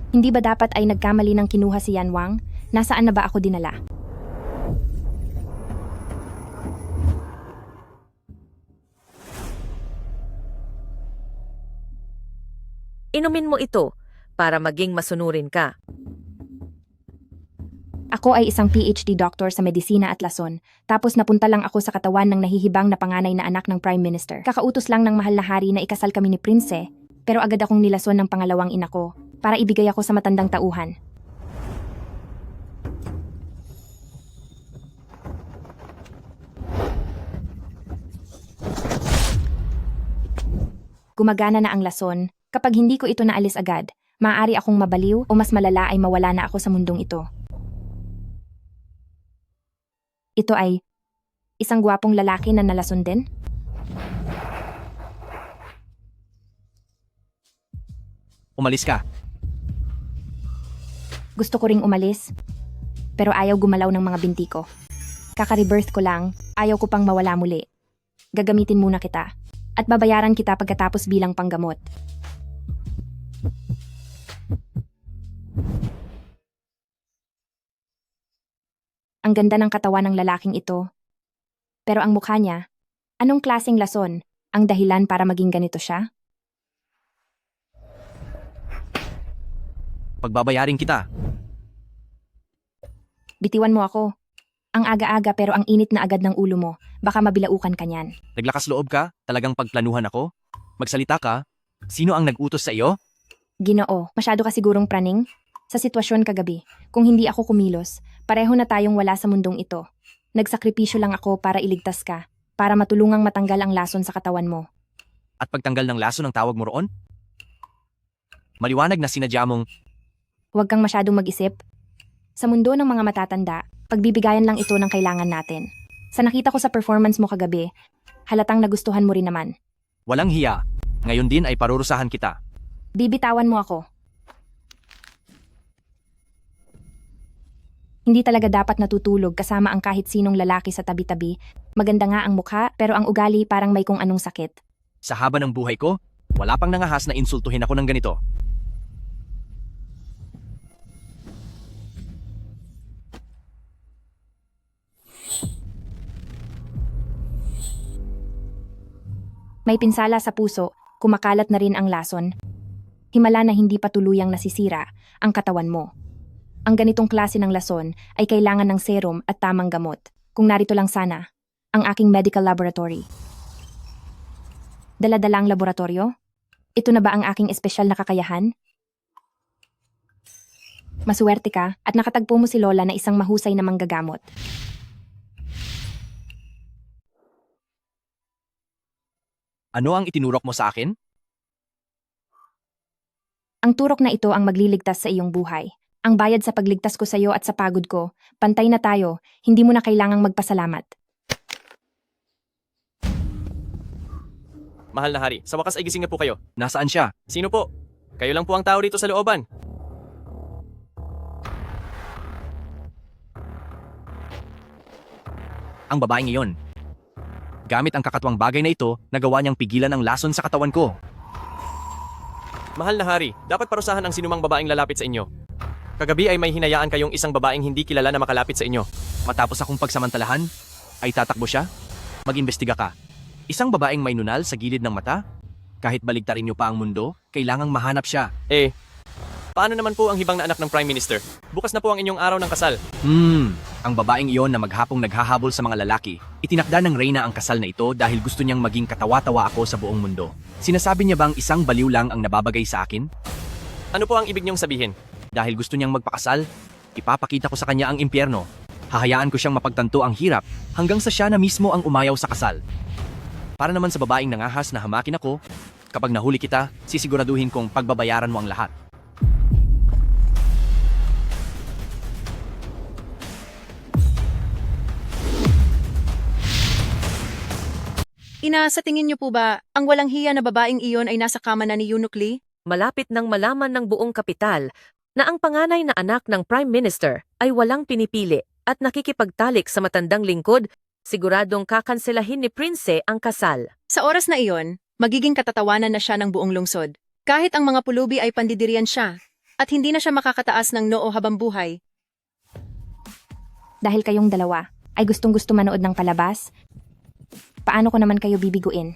Hindi ba dapat ay nagkamali ng kinuha si Yan Wang? Nasaan na ba ako dinala? Inumin mo ito para maging masunurin ka. Ako ay isang PhD doctor sa medisina at lason, tapos napunta lang ako sa katawan ng nahihibang na panganay na anak ng Prime Minister. Kakautos lang ng mahal na hari na ikasal kami ni Prince, pero agad akong nilason ng pangalawang ina ko para ibigay ako sa matandang tauhan. Gumagana na ang lason. Kapag hindi ko ito naalis agad, maaari akong mabaliw o mas malala ay mawala na ako sa mundong ito. Ito ay isang gwapong lalaki na nalason din? Umalis ka. Gusto ko ring umalis, pero ayaw gumalaw ng mga binti ko. Kaka-rebirth ko lang, ayaw ko pang mawala muli. Gagamitin muna kita, at babayaran kita pagkatapos bilang panggamot. Ang ganda ng katawan ng lalaking ito. Pero ang mukha niya, anong klaseng lason ang dahilan para maging ganito siya? Pagbabayarin kita. Bitiwan mo ako. Ang aga-aga pero ang init na agad ng ulo mo. Baka mabilaukan ka niyan. Naglakas loob ka? Talagang pagplanuhan ako? Magsalita ka? Sino ang nag-utos sa iyo? Ginoo, masyado ka sigurong praning? Sa sitwasyon kagabi, kung hindi ako kumilos, pareho na tayong wala sa mundong ito. Nagsakripisyo lang ako para iligtas ka, para matulungang matanggal ang lason sa katawan mo. At pagtanggal ng laso ng tawag mo roon? Maliwanag na sinadya mong Huwag kang masyadong mag-isip. Sa mundo ng mga matatanda, pagbibigayan lang ito ng kailangan natin. Sa nakita ko sa performance mo kagabi, halatang nagustuhan mo rin naman. walang hiya. Ngayon din ay parurusahan kita. Bibitawan mo ako. Hindi talaga dapat natutulog kasama ang kahit sinong lalaki sa tabi-tabi. Maganda nga ang mukha, pero ang ugali parang may kung anong sakit. Sa haba ng buhay ko, wala pang nangahas na insultuhin ako ng ganito. May pinsala sa puso, kumakalat na rin ang lason. Himala na hindi pa tuluyang nasisira ang katawan mo. Ang ganitong klase ng lason ay kailangan ng serum at tamang gamot. Kung narito lang sana, ang aking medical laboratory. Dala-dala ang laboratorio? Ito na ba ang aking espesyal na kakayahan? Masuwerte ka at nakatagpo mo si Lola na isang mahusay na manggagamot. Ano ang itinurok mo sa akin? Ang turok na ito ang magliligtas sa iyong buhay. Ang bayad sa pagligtas ko sa iyo at sa pagod ko, pantay na tayo, hindi mo na kailangang magpasalamat. Mahal na hari, sa wakas ay gising na po kayo. Nasaan siya? Sino po? Kayo lang po ang tao rito sa looban. Ang babaeng iyon. Gamit ang kakatuwang bagay na ito, nagawa niyang pigilan ang lason sa katawan ko. Mahal na hari, dapat parusahan ang sinumang babaeng lalapit sa inyo. Kagabi ay may hinayaan kayong isang babaeng hindi kilala na makalapit sa inyo. Matapos akong pagsamantalahan, ay tatakbo siya? Mag-imbestiga ka. Isang babaeng may nunal sa gilid ng mata? Kahit baligtarin niyo pa ang mundo, kailangang mahanap siya. Paano naman po ang hibang na anak ng Prime Minister? Bukas na po ang inyong araw ng kasal. Ang babaeng iyon na maghapong naghahabol sa mga lalaki, itinakda ng reyna ang kasal na ito dahil gusto niyang maging katawa-tawa ako sa buong mundo. Sinasabi niya bang isang baliw lang ang nababagay sa akin? Ano po ang ibig niyong sabihin? Dahil gusto niyang magpakasal, ipapakita ko sa kanya ang impyerno. Hahayaan ko siyang mapagtanto ang hirap hanggang sa siya na mismo ang umayaw sa kasal. Para naman sa babaeng nangahas na hamakin ako, kapag nahuli kita, sisiguraduhin kong pagbabayaran mo ang lahat. Ina, sa tingin niyo po ba, ang walang hiya na babaeng iyon ay nasa kama na ni Eunuch Lee? Malapit nang malaman ng buong kapital na ang panganay na anak ng Prime Minister ay walang pinipili at nakikipagtalik sa matandang lingkod, siguradong kakanselahin ni Prince ang kasal. Sa oras na iyon, magiging katatawanan na siya ng buong lungsod. Kahit ang mga pulubi ay pandidirian siya. At hindi na siya makakataas ng noo habang buhay. Dahil kayong dalawa ay gustong-gusto manood ng palabas, paano ko naman kayo bibiguin?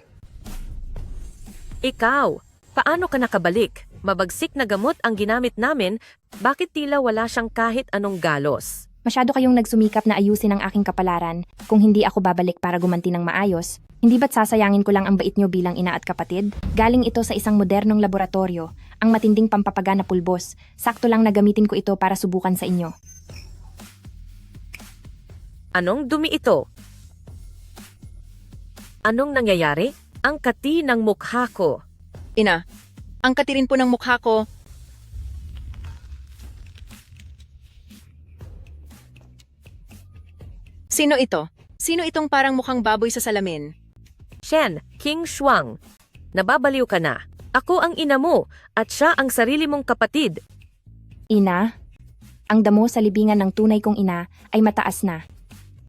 Ikaw, paano ka nakabalik? Mabagsik na gamot ang ginamit namin, bakit tila wala siyang kahit anong galos? Masyado kayong nagsumikap na ayusin ang aking kapalaran kung hindi ako babalik para gumanti ng maayos. Hindi ba't sasayangin ko lang ang bait nyo bilang ina at kapatid? Galing ito sa isang modernong laboratorio, ang matinding pampapaga na pulbos. Sakto lang na gamitin ko ito para subukan sa inyo. Anong dumi ito? Anong nangyayari? Ang kati ng mukha ko. Ina, ang katirin po ng mukha ko. Sino ito? Sino itong parang mukhang baboy sa salamin? Shen, King Shuang. Nababaliw ka na. Ako ang ina mo at siya ang sarili mong kapatid. Ina, ang damo sa libingan ng tunay kong ina ay mataas na.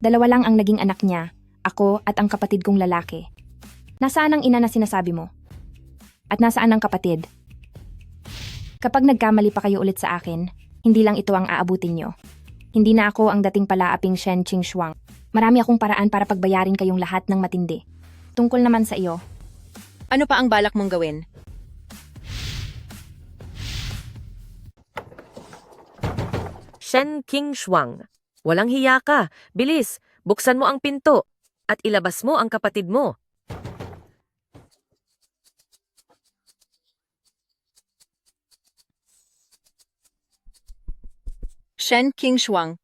Dalawa lang ang naging anak niya, ako at ang kapatid kong lalaki. Nasaan ang ina na sinasabi mo? At nasaan ang kapatid? Kapag nagkamali pa kayo ulit sa akin, hindi lang ito ang aabutin nyo. Hindi na ako ang dating palaaping Shen Qing Shuang. Marami akong paraan para pagbayarin kayong lahat ng matindi. Tungkol naman sa iyo, Ano pa ang balak mong gawin? Shen King Shuang. Walang hiya ka. Bilis, buksan mo ang pinto at ilabas mo ang kapatid mo. Shen King Shuang.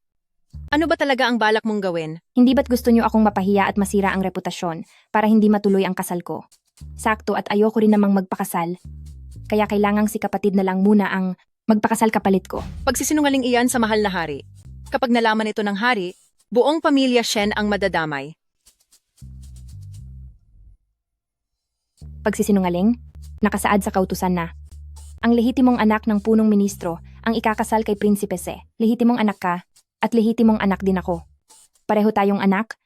Ano ba talaga ang balak mong gawin? hindi ba't gusto nyo akong mapahiya at masira ang reputasyon para hindi matuloy ang kasal ko? Sakto at ayoko rin namang magpakasal. Kaya kailangang si kapatid na lang muna ang magpakasal kapalit ko. Pagsisinungaling iyan sa mahal na hari. Kapag nalaman ito ng hari, buong pamilya Shen ang madadamay. Pagsisinungaling, nakasaad sa kautusan na. Ang lehitimong anak ng punong ministro ang ikakasal kay Prinsipe Se. Lehitimong anak ka at lehitimong anak din ako. Pareho tayong anak,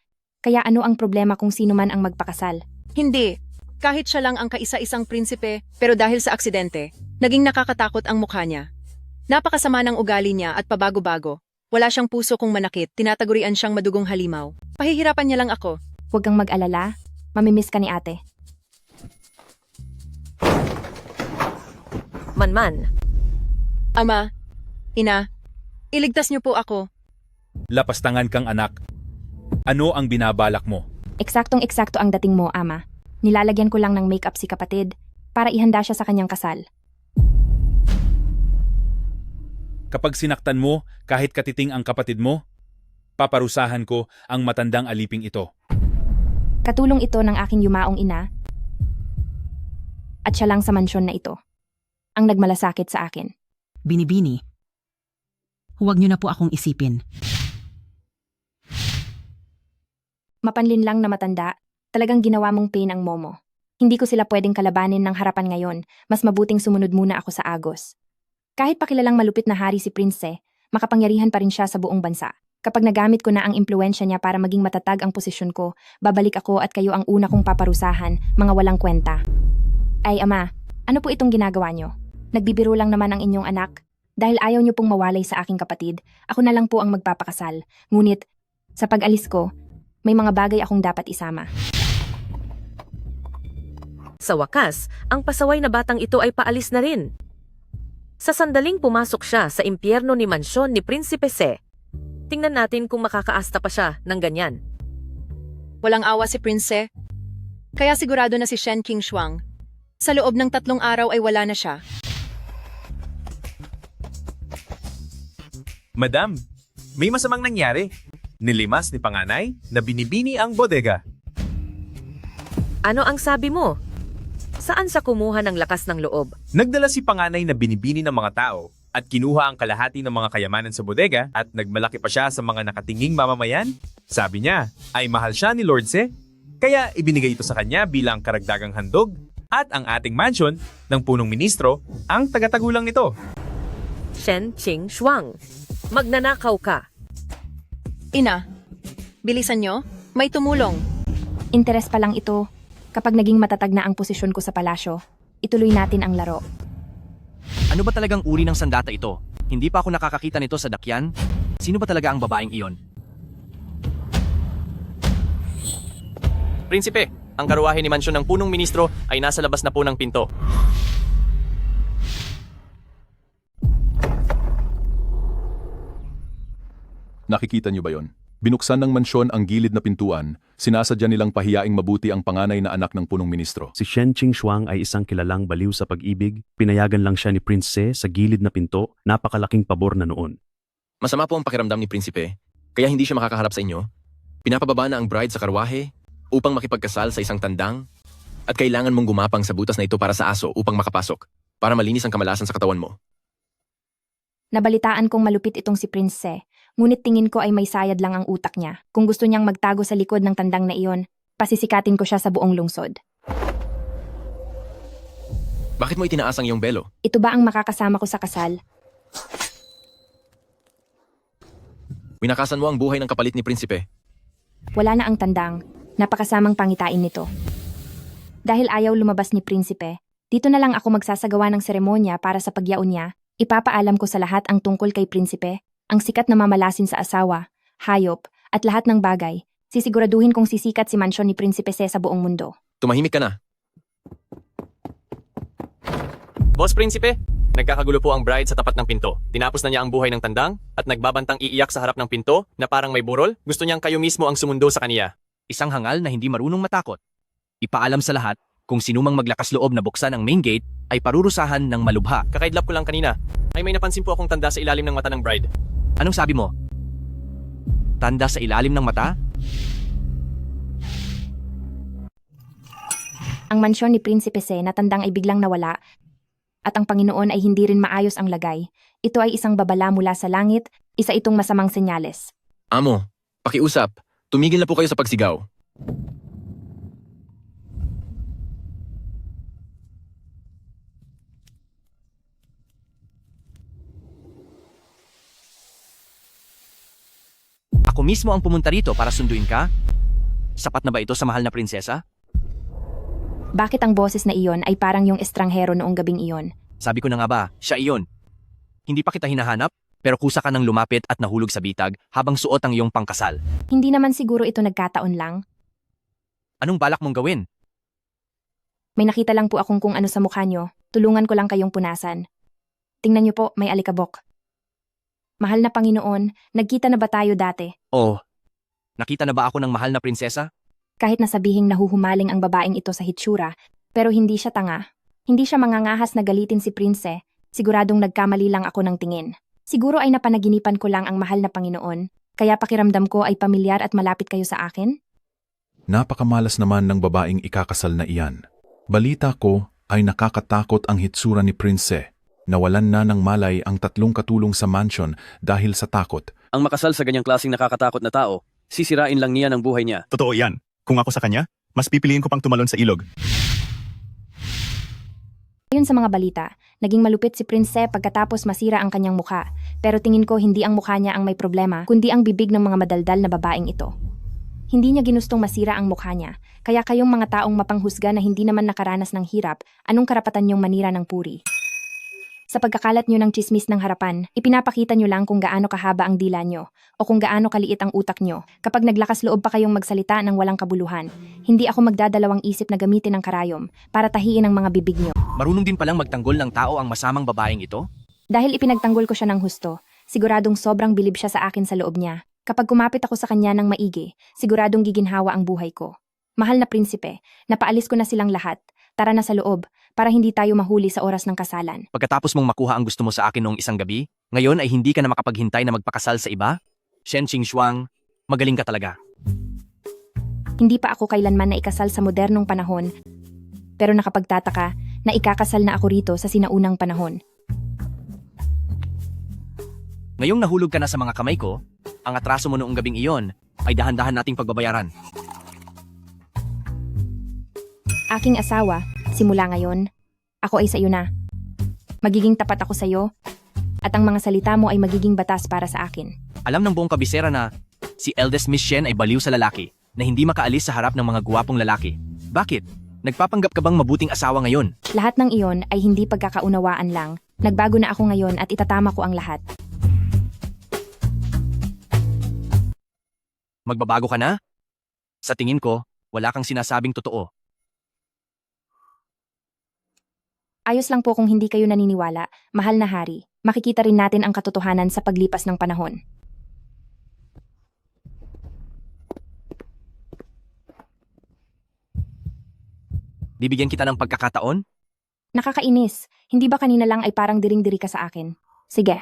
kaya ano ang problema kung sino man ang magpakasal? Hindi. Kahit siya lang ang kaisa-isang prinsipe, pero dahil sa aksidente, naging nakakatakot ang mukha niya. Napakasama ng ugali niya at pabago-bago. Wala siyang puso kung manakit, tinatagurian siyang madugong halimaw. Pahihirapan niya lang ako. Huwag kang mag-alala, mamimiss ka ni ate. Manman, Ama, ina, iligtas niyo po ako. Lapastangan kang anak. Ano ang binabalak mo? Eksaktong-eksakto ang dating mo, ama. Nilalagyan ko lang ng makeup si kapatid para ihanda siya sa kanyang kasal. Kapag sinaktan mo kahit katiting ang kapatid mo, paparusahan ko ang matandang aliping ito. Katulong ito ng aking yumaong ina at siya lang sa mansyon na ito ang nagmalasakit sa akin. Binibini. Huwag niyo na po akong isipin. Mapanlin lang na matanda, talagang ginawa mong pain ang Momo. Hindi ko sila pwedeng kalabanin ng harapan ngayon, mas mabuting sumunod muna ako sa Agos. Kahit pa kilalang malupit na hari si Prince, makapangyarihan pa rin siya sa buong bansa. Kapag nagamit ko na ang impluensya niya para maging matatag ang posisyon ko, babalik ako at kayo ang una kong paparusahan, mga walang kwenta. Ay ama, ano po itong ginagawa niyo? Nagbibiro lang naman ang inyong anak. Dahil ayaw niyo pong mawalay sa aking kapatid, ako na lang po ang magpapakasal. Ngunit, sa pag-alis ko, may mga bagay akong dapat isama. sa wakas, ang pasaway na batang ito ay paalis na rin. Sa sandaling pumasok siya sa impyerno ni mansyon ni Prinsipe Se, tingnan natin kung makakaasta pa siya ng ganyan. Walang awa si Prince. Kaya sigurado na si Shen King Shuang. Sa loob ng 3 araw ay wala na siya. Madam, may masamang nangyari. Nilimas ni Panganay na binibini ang bodega. Ano ang sabi mo? Saan sa kumuha ng lakas ng loob? Nagdala si Panganay na binibini ng mga tao at kinuha ang kalahati ng mga kayamanan sa bodega at nagmalaki pa siya sa mga nakatinging mamamayan. Sabi niya ay mahal siya ni Lord Se, kaya ibinigay ito sa kanya bilang karagdagang handog at ang ating mansion ng punong ministro ang tagatagulang nito. Shen Qing Shuang, magnanakaw ka. Ina, bilisan nyo, may tumulong. Interes pa lang ito. Kapag naging matatag na ang posisyon ko sa palasyo, ituloy natin ang laro. Ano ba talagang uri ng sandata ito? Hindi pa ako nakakakita nito sa dakyan. Sino ba talaga ang babaeng iyon? Prinsipe, ang karuwahe ni mansyon ng punong ministro ay nasa labas na po ng pinto. Nakikita niyo ba yon? Binuksan ng mansyon ang gilid na pintuan, sinasadya nilang pahiyaing mabuti ang panganay na anak ng punong ministro. Si Shen Qing ay isang kilalang baliw sa pag-ibig. Pinayagan lang siya ni Prince Se sa gilid na pinto, napakalaking pabor na noon. Masama po ang pakiramdam ni Prinsipe, kaya hindi siya makakaharap sa inyo. Pinapababa na ang bride sa karwahe upang makipagkasal sa isang tandang at kailangan mong gumapang sa butas na ito para sa aso upang makapasok, para malinis ang kamalasan sa katawan mo. Nabalitaan kong malupit itong si Prince Se, ngunit tingin ko ay may sayad lang ang utak niya. Kung gusto niyang magtago sa likod ng tandang na iyon, pasisikatin ko siya sa buong lungsod. Bakit mo itinaas ang iyong belo? Ito ba ang makakasama ko sa kasal? Winakasan mo ang buhay ng kapalit ni Prinsipe. Wala na ang tandang, napakasamang pangitain nito. Dahil ayaw lumabas ni Prinsipe, dito na lang ako magsasagawa ng seremonya para sa pagyaon niya. Ipapaalam ko sa lahat ang tungkol kay Prinsipe, ang sikat na mamalasin sa asawa, hayop, at lahat ng bagay. Sisiguraduhin kong sisikat si mansyon ni Prinsipe Se sa buong mundo. Tumahimik ka na. Boss Prinsipe, nagkakagulo po ang bride sa tapat ng pinto. Tinapos na niya ang buhay ng tandang at nagbabantang iiyak sa harap ng pinto na parang may burol. Gusto niyang kayo mismo ang sumundo sa kaniya. Isang hangal na hindi marunong matakot. Ipaalam sa lahat, kung sinumang maglakas loob na buksan ang main gate, ay parurusahan ng malubha. Kakaidlap ko lang kanina, ay may napansin po akong tanda sa ilalim ng mata ng bride. Anong sabi mo? Tanda sa ilalim ng mata? Ang mansyon ni Prinsipe Se na tandang ay biglang nawala, at ang Panginoon ay hindi rin maayos ang lagay. Ito ay isang babala mula sa langit, isa itong masamang senyales. Amo, pakiusap. Tumigil na po kayo sa pagsigaw. Ako mismo ang pumunta rito para sunduin ka? Sapat na ba ito sa mahal na prinsesa? Bakit ang boses na iyon ay parang yung estranghero noong gabing iyon? Sabi ko na nga ba, siya iyon. Hindi pa kita hinahanap, pero kusa ka nang lumapit at nahulog sa bitag habang suot ang iyong pangkasal. Hindi naman siguro ito nagkataon lang. Anong balak mong gawin? May nakita lang po akong kung ano sa mukha nyo. Tulungan ko lang kayong punasan. Tingnan nyo po, may alikabok. Mahal na Panginoon, nagkita na ba tayo dati? Oh, nakita na ba ako ng mahal na prinsesa? Kahit nasabihing nahuhumaling ang babaeng ito sa hitsura, pero hindi siya tanga. Hindi siya mangangahas na galitin si Prinse, siguradong nagkamali lang ako ng tingin. Siguro ay napanaginipan ko lang ang mahal na Panginoon, kaya pakiramdam ko ay pamilyar at malapit kayo sa akin? Napakamalas naman ng babaeng ikakasal na iyan. Balita ko ay nakakatakot ang hitsura ni Prince. Nawalan na ng malay ang 3 katulong sa mansion dahil sa takot. Ang makasal sa ganyang klaseng nakakatakot na tao, sisirain lang niya ng buhay niya. Totoo yan. Kung ako sa kanya, mas pipiliin ko pang tumalon sa ilog. Ayon sa mga balita, naging malupit si Prinse pagkatapos masira ang kanyang mukha, pero tingin ko hindi ang mukha niya ang may problema, kundi ang bibig ng mga madaldal na babaeng ito. Hindi niya ginustong masira ang mukha niya, kaya kayong mga taong mapanghusga na hindi naman nakaranas ng hirap, anong karapatan niyong manira ng puri? Sa pagkakalat nyo ng tsismis ng harapan, ipinapakita nyo lang kung gaano kahaba ang dila nyo o kung gaano kaliit ang utak nyo. Kapag naglakas loob pa kayong magsalita ng walang kabuluhan, hindi ako magdadalawang isip na gamitin ang karayom para tahiin ang mga bibig nyo. Marunong din palang magtanggol ng tao ang masamang babaeng ito? Dahil ipinagtanggol ko siya ng husto, siguradong sobrang bilib siya sa akin sa loob niya. Kapag kumapit ako sa kanya ng maigi, siguradong giginhawa ang buhay ko. Mahal na Prinsipe, napaalis ko na silang lahat. Tara na sa loob, para hindi tayo mahuli sa oras ng kasalan. Pagkatapos mong makuha ang gusto mo sa akin noong isang gabi, ngayon ay hindi ka na makapaghintay na magpakasal sa iba? Shen Qing, magaling ka talaga. Hindi pa ako kailanman na ikasal sa modernong panahon, pero nakapagtataka na ikakasal na ako rito sa sinaunang panahon. Ngayong nahulog ka na sa mga kamay ko, ang atraso mo noong gabing iyon ay dahan-dahan nating pagbabayaran. Aking asawa, simula ngayon, ako ay sa iyo na. Magiging tapat ako sa iyo, at ang mga salita mo ay magiging batas para sa akin. Alam ng buong kabisera na si eldest Miss Shen ay baliw sa lalaki na hindi makaalis sa harap ng mga guwapong lalaki. Bakit? Nagpapanggap ka bang mabuting asawa ngayon? Lahat ng iyon ay hindi pagkakaunawaan lang, Nagbago na ako ngayon at itatama ko ang lahat. Magbabago ka na? Sa tingin ko, wala kang sinasabing totoo. Ayos lang po kung hindi kayo naniniwala, mahal na hari. Makikita rin natin ang katotohanan sa paglipas ng panahon. Bibigyan kita ng pagkakataon? Nakakainis. Hindi ba kanina lang ay parang diring-diri ka sa akin? Sige.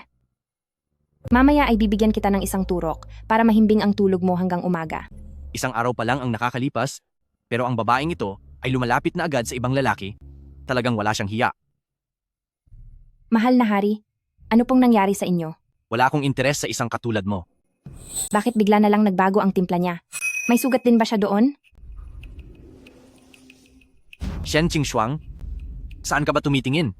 Mamaya ay bibigyan kita ng isang turok para mahimbing ang tulog mo hanggang umaga. Isang araw pa lang ang nakakalipas, pero ang babaeng ito ay lumalapit na agad sa ibang lalaki. Talagang wala siyang hiya. Mahal na hari, ano pong nangyari sa inyo? Wala akong interes sa isang katulad mo. Bakit bigla na lang nagbago ang timpla niya? May sugat din ba siya doon? Shen Qingxuang, saan ka ba tumitingin?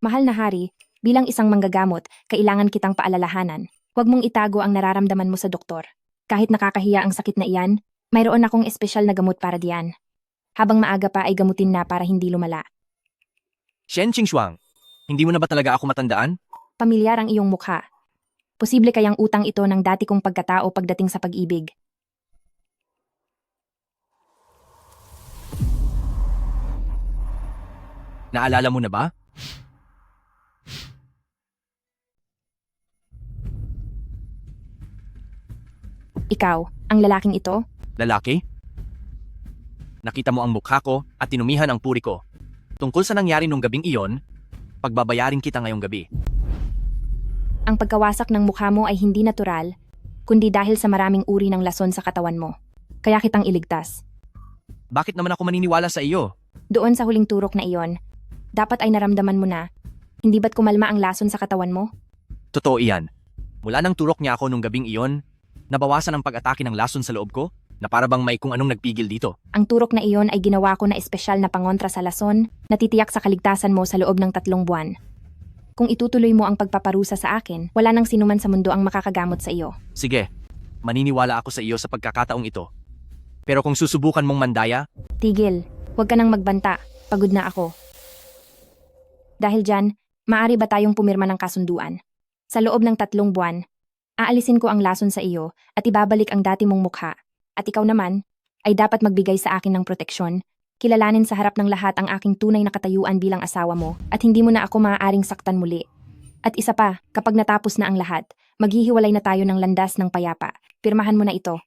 Mahal na hari, bilang isang manggagamot, kailangan kitang paalalahanan. Huwag mong itago ang nararamdaman mo sa doktor. Kahit nakakahiya ang sakit na iyan, mayroon akong espesyal na gamot para diyan. Habang maaga pa ay gamutin na para hindi lumala. Shen Qingxuang, hindi mo na ba talaga ako matandaan? Pamilyar ang iyong mukha. Posible kayang utang ito ng dati kong pagkatao pagdating sa pag-ibig. Naalala mo na ba? Ikaw, ang lalaking ito? Lalaki? Nakita mo ang mukha ko at tinumihan ang puri ko. Tungkol sa nangyari nung gabing iyon, pagbabayarin kita ngayong gabi. Ang pagkawasak ng mukha mo ay hindi natural, kundi dahil sa maraming uri ng lason sa katawan mo. Kaya kitang iligtas. Bakit naman ako maniniwala sa iyo? Doon sa huling turok na iyon, dapat ay naramdaman mo na, hindi ba't kumalma ang lason sa katawan mo? Totoo iyan. Mula nang turok niya ako nung gabing iyon, nabawasan ang pag-atake ng lason sa loob ko na para bang may kung anong nagpigil dito. Ang turok na iyon ay ginawa ko na espesyal na pangontra sa lason na titiyak sa kaligtasan mo sa loob ng 3 buwan. Kung itutuloy mo ang pagpaparusa sa akin, wala nang sinuman sa mundo ang makakagamot sa iyo. Sige, maniniwala ako sa iyo sa pagkakataong ito. Pero kung susubukan mong mandaya, Tigil, huwag ka nang magbanta, pagod na ako. Dahil dyan, maaari ba tayong pumirma ng kasunduan? Sa loob ng 3 buwan, aalisin ko ang lason sa iyo at ibabalik ang dati mong mukha. At ikaw naman, ay dapat magbigay sa akin ng proteksyon, kilalanin sa harap ng lahat ang aking tunay na katayuan bilang asawa mo at hindi mo na ako maaaring saktan muli. At isa pa, kapag natapos na ang lahat, maghihiwalay na tayo ng landas ng payapa. Pirmahan mo na ito.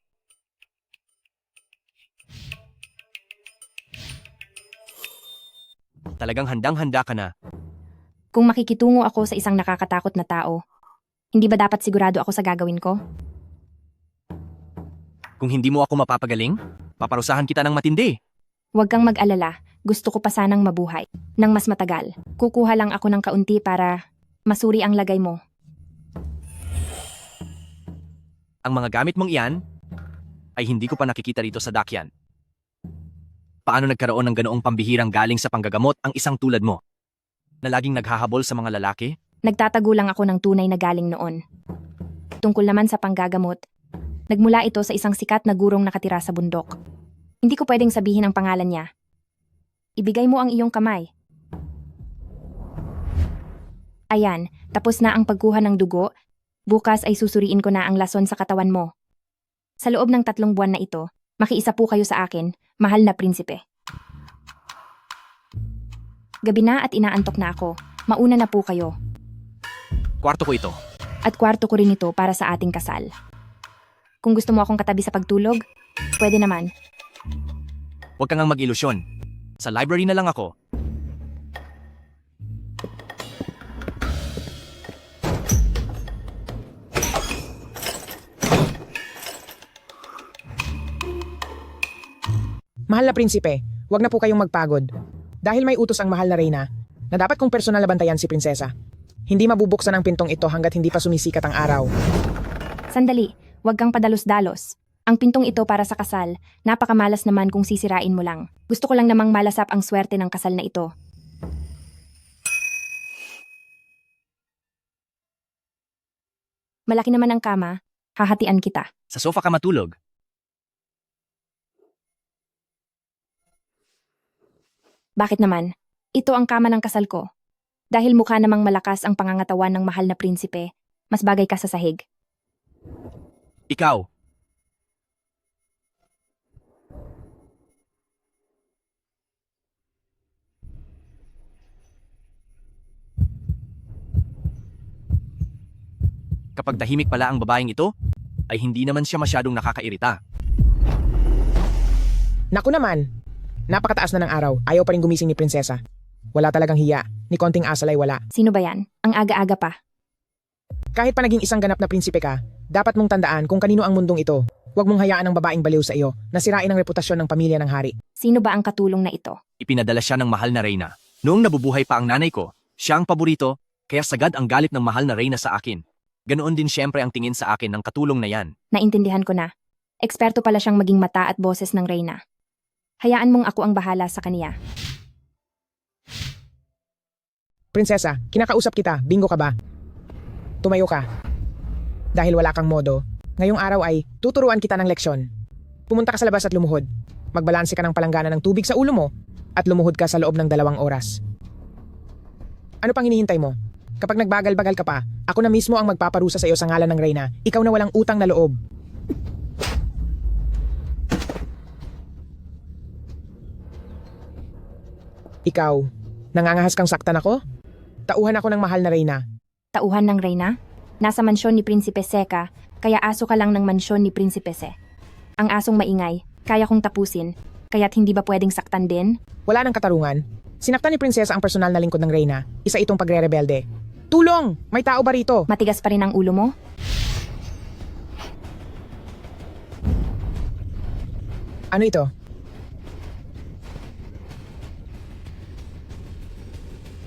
talagang handang-handa ka na. Kung makikitungo ako sa isang nakakatakot na tao, hindi ba dapat sigurado ako sa gagawin ko? Kung hindi mo ako mapapagaling, paparusahan kita ng matindi. Huwag kang mag-alala, gusto ko pa sanang mabuhay. Nang mas matagal, kukuha lang ako ng kaunti para masuri ang lagay mo. Ang mga gamit mong iyan ay hindi ko pa nakikita rito sa dakyan. Paano nagkaroon ng ganoong pambihirang galing sa panggagamot ang isang tulad mo? Na laging naghahabol sa mga lalaki? Nagtatago lang ako ng tunay na galing noon. Tungkol naman sa panggagamot, nagmula ito sa isang sikat na gurong nakatira sa bundok. Hindi ko pwedeng sabihin ang pangalan niya. Ibigay mo ang iyong kamay. Ayan, tapos na ang pagkuha ng dugo. Bukas ay susuriin ko na ang lason sa katawan mo. Sa loob ng 3 buwan na ito, makiisa po kayo sa akin, mahal na prinsipe. Gabi na at inaantok na ako. Mauna na po kayo. Kwarto ko ito. At kwarto ko rin ito para sa ating kasal. Kung gusto mo akong katabi sa pagtulog, pwede naman. Huwag kang mag-ilusyon. Sa library na lang ako. Mahal na prinsipe, huwag na po kayong magpagod. Dahil may utos ang mahal na reyna, na dapat kong personal na bantayan si prinsesa. Hindi mabubuksan ang pintong ito hanggat hindi pa sumisikat ang araw. Sandali, huwag kang padalos-dalos. Ang pintong ito para sa kasal, napakamalas naman kung sisirain mo lang. Gusto ko lang namang malasap ang swerte ng kasal na ito. Malaki naman ang kama, hahatian kita. Sa sofa ka matulog. Bakit naman? Ito ang kama ng kasal ko. Dahil mukha namang malakas ang pangangatawan ng mahal na prinsipe, mas bagay ka sa sahig. Ikaw, kapag tahimik pala ang babaeng ito, ay hindi naman siya masyadong nakakairita. Naku naman! Napakataas na ng araw, ayaw pa rin gumising ni Prinsesa. Wala talagang hiya, ni konting asal ay wala. Sino ba yan? Ang aga-aga pa. Kahit pa naging isang ganap na prinsipe ka, dapat mong tandaan kung kanino ang mundong ito. Huwag mong hayaan ang babaeng baliw sa iyo na sirain ang reputasyon ng pamilya ng hari. Sino ba ang katulong na ito? Ipinadala siya ng mahal na reyna. Noong nabubuhay pa ang nanay ko, siya ang paborito, kaya sagad ang galit ng mahal na reyna sa akin. Ganoon din siyempre ang tingin sa akin ng katulong na yan. Naintindihan ko na. Eksperto pala siyang maging mata at boses ng reyna. Hayaan mong ako ang bahala sa kaniya. Prinsesa, kinakausap kita, bingo ka ba? Tumayo ka. Dahil wala kang modo, ngayong araw ay tuturuan kita ng leksyon. Pumunta ka sa labas at lumuhod. Magbalanse ka ng palanggana ng tubig sa ulo mo at lumuhod ka sa loob ng 2 oras. Ano pang hinihintay mo? Kapag nagbagal-bagal ka pa, ako na mismo ang magpaparusa sa iyo sa ngalan ng reyna. Ikaw na walang utang na loob. Ikaw, nangangahas kang saktan ako? Tauhan ako ng mahal na reyna. Tauhan ng reyna? Nasa mansyon ni Prinsipe Seka, kaya aso ka lang ng mansyon ni Prinsipe Se. Ang asong maingay, kaya kong tapusin, kaya't hindi ba pwedeng saktan din? Wala nang katarungan. Sinaktan ni Prinsesa ang personal na lingkod ng reyna. Isa itong pagre-rebelde. Tulong! May tao ba rito? Matigas pa rin ang ulo mo? Ano ito?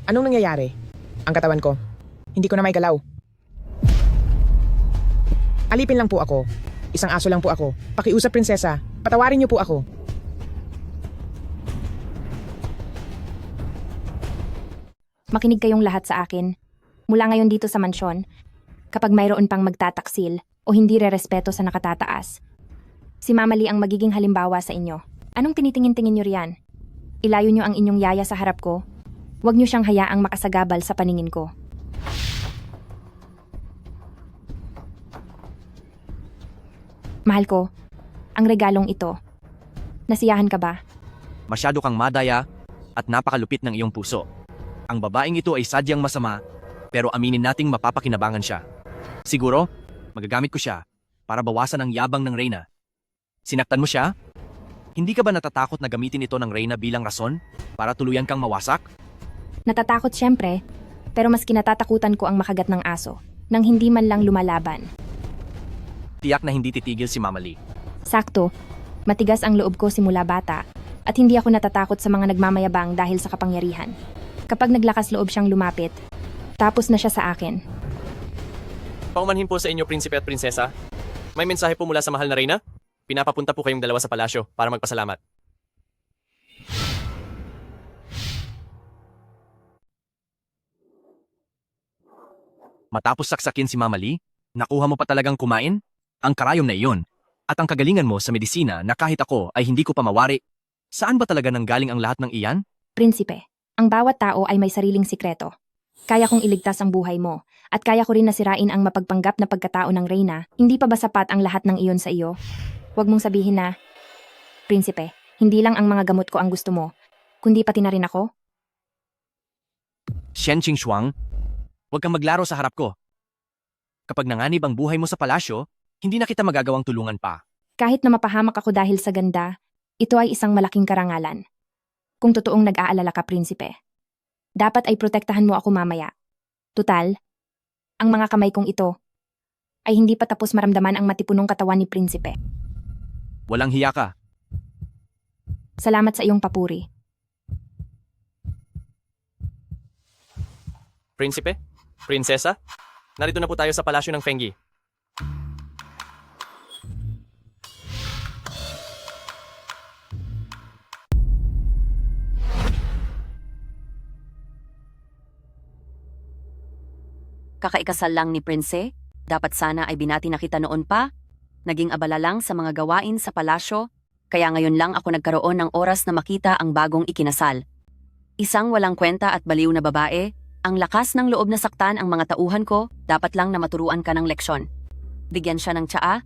Anong nangyayari? Ang katawan ko. Hindi ko na may galaw. Alipin lang po ako. Isang aso lang po ako. Pakiusap, Prinsesa. Patawarin niyo po ako. Makinig kayong lahat sa akin. Mula ngayon dito sa mansyon, kapag mayroon pang magtataksil o hindi rerespeto sa nakatataas, si Mama Lee ang magiging halimbawa sa inyo. Anong tinitingin-tingin niyo riyan? Ilayo niyo ang inyong yaya sa harap ko. Huwag niyo siyang hayaang makasagabal sa paningin ko. Mahal ko, ang regalong ito. Nasiyahan ka ba? Masyado kang madaya at napakalupit ng iyong puso. Ang babaeng ito ay sadyang masama, pero aminin nating mapapakinabangan siya. Siguro, magagamit ko siya para bawasan ang yabang ng reyna. Sinaktan mo siya? Hindi ka ba natatakot na gamitin ito ng reyna bilang rason para tuluyan kang mawasak? Natatakot siyempre, pero mas kinatatakutan ko ang makagat ng aso nang hindi man lang lumalaban. Tiyak na hindi titigil si Mama Lee. Sakto, matigas ang loob ko simula bata at hindi ako natatakot sa mga nagmamayabang dahil sa kapangyarihan. Kapag naglakas loob siyang lumapit, tapos na siya sa akin. Paumanhin po sa inyo, Prinsipe at Prinsesa. May mensahe po mula sa mahal na reyna. Pinapapunta po kayong dalawa sa palasyo para magpasalamat. Matapos saksakin si Mama Lee, nakuha mo pa talagang kumain? Ang karayom na iyon, at ang kagalingan mo sa medisina na kahit ako ay hindi ko pa mawari. Saan ba talaga nanggaling ang lahat ng iyan? Prinsipe, ang bawat tao ay may sariling sikreto. Kaya kong iligtas ang buhay mo, at kaya ko rin nasirain ang mapagpanggap na pagkatao ng reyna. Hindi pa ba sapat ang lahat ng iyon sa iyo? Huwag mong sabihin na, Prinsipe, hindi lang ang mga gamot ko ang gusto mo, kundi pati na rin ako? Shen Qingxuang, huwag kang maglaro sa harap ko. Kapag nanganib ang buhay mo sa palasyo, hindi na kita magagawang tulungan pa. Kahit na mapahamak ako dahil sa ganda, ito ay isang malaking karangalan. Kung totoong nag-aalala ka, Prinsipe, dapat ay protektahan mo ako mamaya. Tutal, ang mga kamay kong ito ay hindi pa tapos maramdaman ang matipunong katawan ni Prinsipe. Walang hiya ka. Salamat sa iyong papuri. Prinsipe? Prinsesa? Narito na po tayo sa palasyo ng Fengyi. Kakaikasal lang ni Prince, dapat sana ay binati na kita noon pa. Naging abala lang sa mga gawain sa palasyo, kaya ngayon lang ako nagkaroon ng oras na makita ang bagong ikinasal. Isang walang kwenta at baliw na babae, Ang lakas ng loob na saktan ang mga tauhan ko, dapat lang na maturuan ka ng leksyon. Bigyan siya ng tsaa.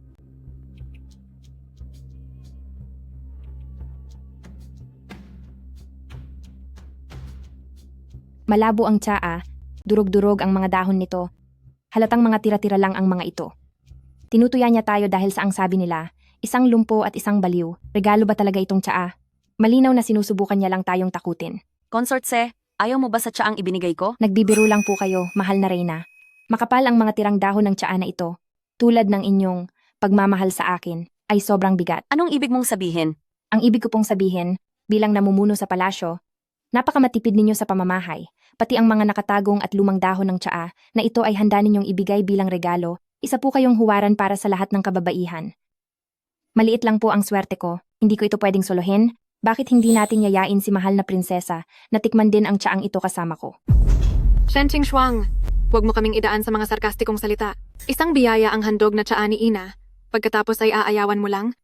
Malabo ang tsaa, durog-durog ang mga dahon nito. Halatang mga tira-tira lang ang mga ito. Tinutuya niya tayo dahil sa ang sabi nila, isang lumpo at isang baliw. Regalo ba talaga itong tsaa? Malinaw na sinusubukan niya lang tayong takutin. Consort Se, ayaw mo ba sa tsaang ibinigay ko? Nagbibiro lang po kayo, mahal na Reyna. Makapal ang mga tirang dahon ng tsaa na ito. Tulad ng inyong pagmamahal sa akin ay sobrang bigat. Anong ibig mong sabihin? Ang ibig ko pong sabihin, bilang namumuno sa palasyo, napakamatipid ninyo sa pamamahay, pati ang mga nakatagong at lumang dahon ng tsaa na ito ay handa ninyong ibigay bilang regalo, isa po kayong huwaran para sa lahat ng kababaihan. Maliit lang po ang swerte ko, hindi ko ito pwedeng solohin, bakit hindi natin yayain si mahal na prinsesa na tikman din ang tsaang ito kasama ko? Shenqing Shuang, huwag mo kaming idaan sa mga sarkastikong salita. Isang biyaya ang handog na tsaa ni Ina, pagkatapos ay aayawan mo lang?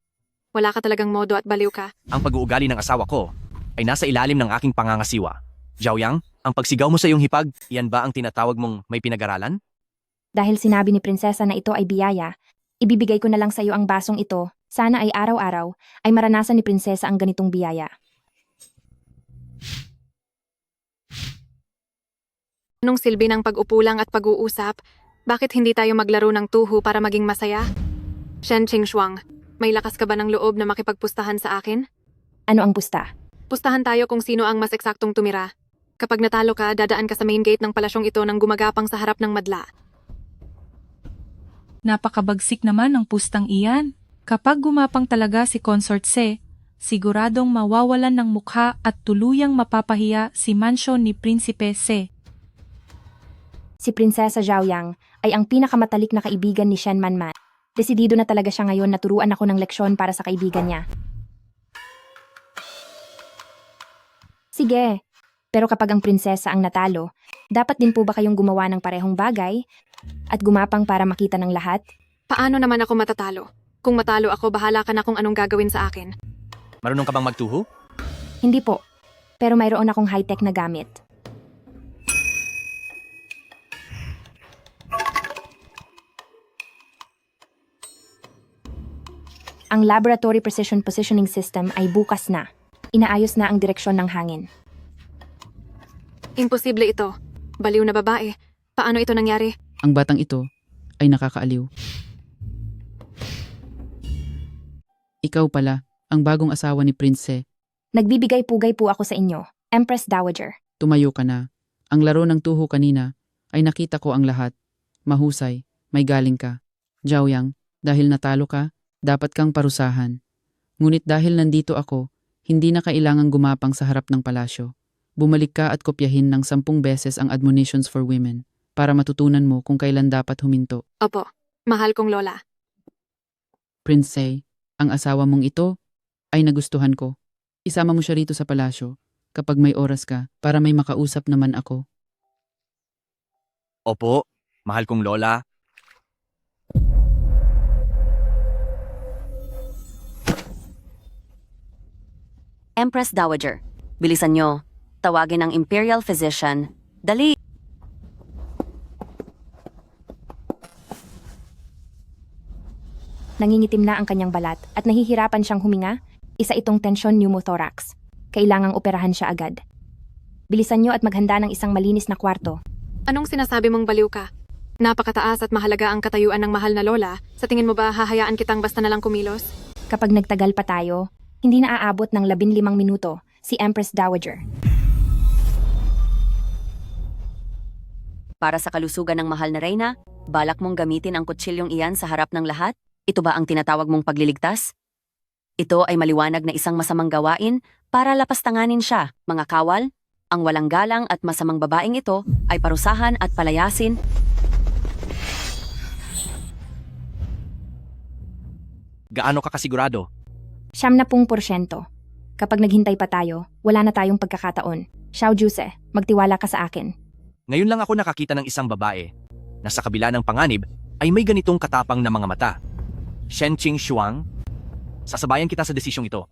Wala ka talagang modo at baliw ka. Ang pag-uugali ng asawa ko ay nasa ilalim ng aking pangangasiwa. Jiaoyang, ang pagsigaw mo sa iyong hipag, iyan ba ang tinatawag mong may pinag-aralan? Dahil sinabi ni prinsesa na ito ay biyaya, ibibigay ko na lang sa iyo ang basong ito, sana ay araw-araw ay maranasan ni prinsesa ang ganitong biyaya. Anong silbi ng pag-upo lang at pag-uusap? Bakit hindi tayo maglaro ng tuhu para maging masaya? Shenqing Shuang, may lakas ka ba ng loob na makipagpustahan sa akin? Ano ang pusta? Pustahan tayo kung sino ang mas eksaktong tumira. Kapag natalo ka, dadaan ka sa main gate ng palasyong ito nang gumagapang sa harap ng madla. Napakabagsik naman ng pustang iyan. Kapag gumapang talaga si Consort Se, siguradong mawawalan ng mukha at tuluyang mapapahiya si mansyon ni Prinsipe Se. Si Prinsesa Jiaoyang ay ang pinakamatalik na kaibigan ni Shen Manman. Desidido na talaga siya ngayon na turuan ako ng leksyon para sa kaibigan niya. Sige, pero kapag ang prinsesa ang natalo, dapat din po ba kayong gumawa ng parehong bagay at gumapang para makita ng lahat? Paano naman ako matatalo? Kung matalo ako, bahala ka na kung anong gagawin sa akin. Marunong ka bang magtuho? Hindi po, pero mayroon akong high-tech na gamit. Ang Laboratory Precision Positioning System ay bukas na. Inaayos na ang direksyon ng hangin. Imposible ito. Baliw na babae. Paano ito nangyari? Ang batang ito ay nakakaaliw. Ikaw pala, ang bagong asawa ni Prince. Nagbibigay-pugay po ako sa inyo, Empress Dowager. Tumayo ka na. Ang laro ng tuho kanina ay nakita ko ang lahat. Mahusay, may galing ka. Jiaoyang, dahil natalo ka, dapat kang parusahan. Ngunit dahil nandito ako, hindi na kailangang gumapang sa harap ng palasyo. Bumalik ka at kopyahin ng 10 beses ang Admonitions for Women para matutunan mo kung kailan dapat huminto. Opo, mahal kong lola. Prince, ang asawa mong ito ay nagustuhan ko. Isama mo siya rito sa palasyo kapag may oras ka para may makausap naman ako. Opo, mahal kong lola. Empress Dowager, bilisan nyo. Tawagin ang Imperial Physician. Dali! Nangingitim na ang kanyang balat at nahihirapan siyang huminga. Isa itong tension pneumothorax. Kailangang operahan siya agad. Bilisan nyo at maghanda ng isang malinis na kwarto. Anong sinasabi mong baliw ka? Napakataas at mahalaga ang katayuan ng mahal na lola. Sa tingin mo ba hahayaan kitang basta na lang kumilos? Kapag nagtagal pa tayo, hindi na aabot ng 15 minuto si Empress Dowager. Para sa kalusugan ng mahal na Reyna, balak mong gamitin ang kutsilyong iyan sa harap ng lahat? Ito ba ang tinatawag mong pagliligtas? Ito ay maliwanag na isang masamang gawain para lapastanganin siya, mga kawal. Ang walang galang at masamang babaeng ito ay parusahan at palayasin. Gaano ka kasigurado? 70%. Kapag naghintay pa tayo, wala na tayong pagkakataon. Xiao Juse, magtiwala ka sa akin. Ngayon lang ako nakakita ng isang babae na sa kabila ng panganib ay may ganitong katapang na mga mata. Shenqing Shuang, sasabayan kita sa desisyong ito.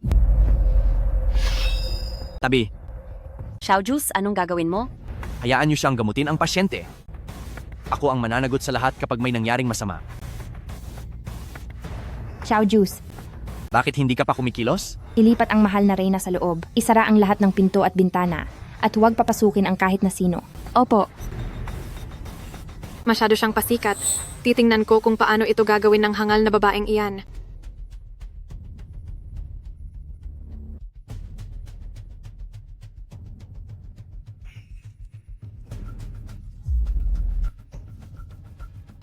Tabi. Xiao Jus, anong gagawin mo? Hayaan niyo siyang gamutin ang pasyente. Ako ang mananagot sa lahat kapag may nangyaring masama. Xiao Juice, Bakit hindi ka pa kumikilos? ilipat ang mahal na reyna sa loob, isara ang lahat ng pinto at bintana, at huwag papasukin ang kahit na sino. Opo. Masyado siyang pasikat. Titingnan ko kung paano ito gagawin ng hangal na babaeng iyan.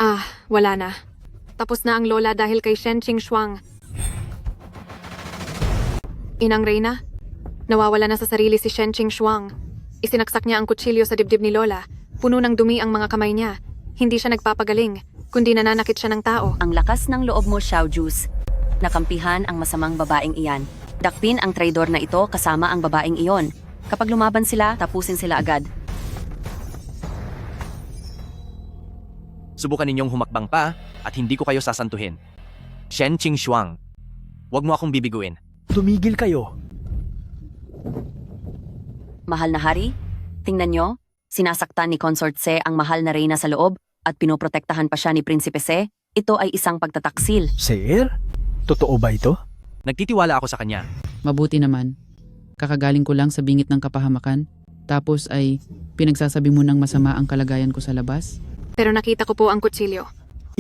Ah, wala na. Tapos na ang lola dahil kay Shen Qingxuang. Inang Reyna, nawawala na sa sarili si Shen Qingxuang. Isinaksak niya ang kutsilyo sa dibdib ni Lola. Puno ng dumi ang mga kamay niya. Hindi siya nagpapagaling, kundi nananakit siya ng tao. Ang lakas ng loob mo, Xiao Juice. Nakampihan ang masamang babaeng iyan. Dakpin ang traidor na ito kasama ang babaeng iyon. Kapag lumaban sila, tapusin sila agad. Subukan ninyong humakbang pa at hindi ko kayo sasantuhin. Shen Qingxuang, huwag mo akong bibiguin. Tumigil kayo. Mahal na hari, tingnan nyo, sinasaktan ni Consort Se ang mahal na reyna sa loob at pinoprotektahan pa siya ni Prinsipe Se. Ito ay isang pagtataksil. Sir? Totoo ba ito? Nagtitiwala ako sa kanya. Mabuti naman. Kakagaling ko lang sa bingit ng kapahamakan, tapos ay pinagsasabi mo ng masama ang kalagayan ko sa labas? Pero nakita ko po ang kutsilyo.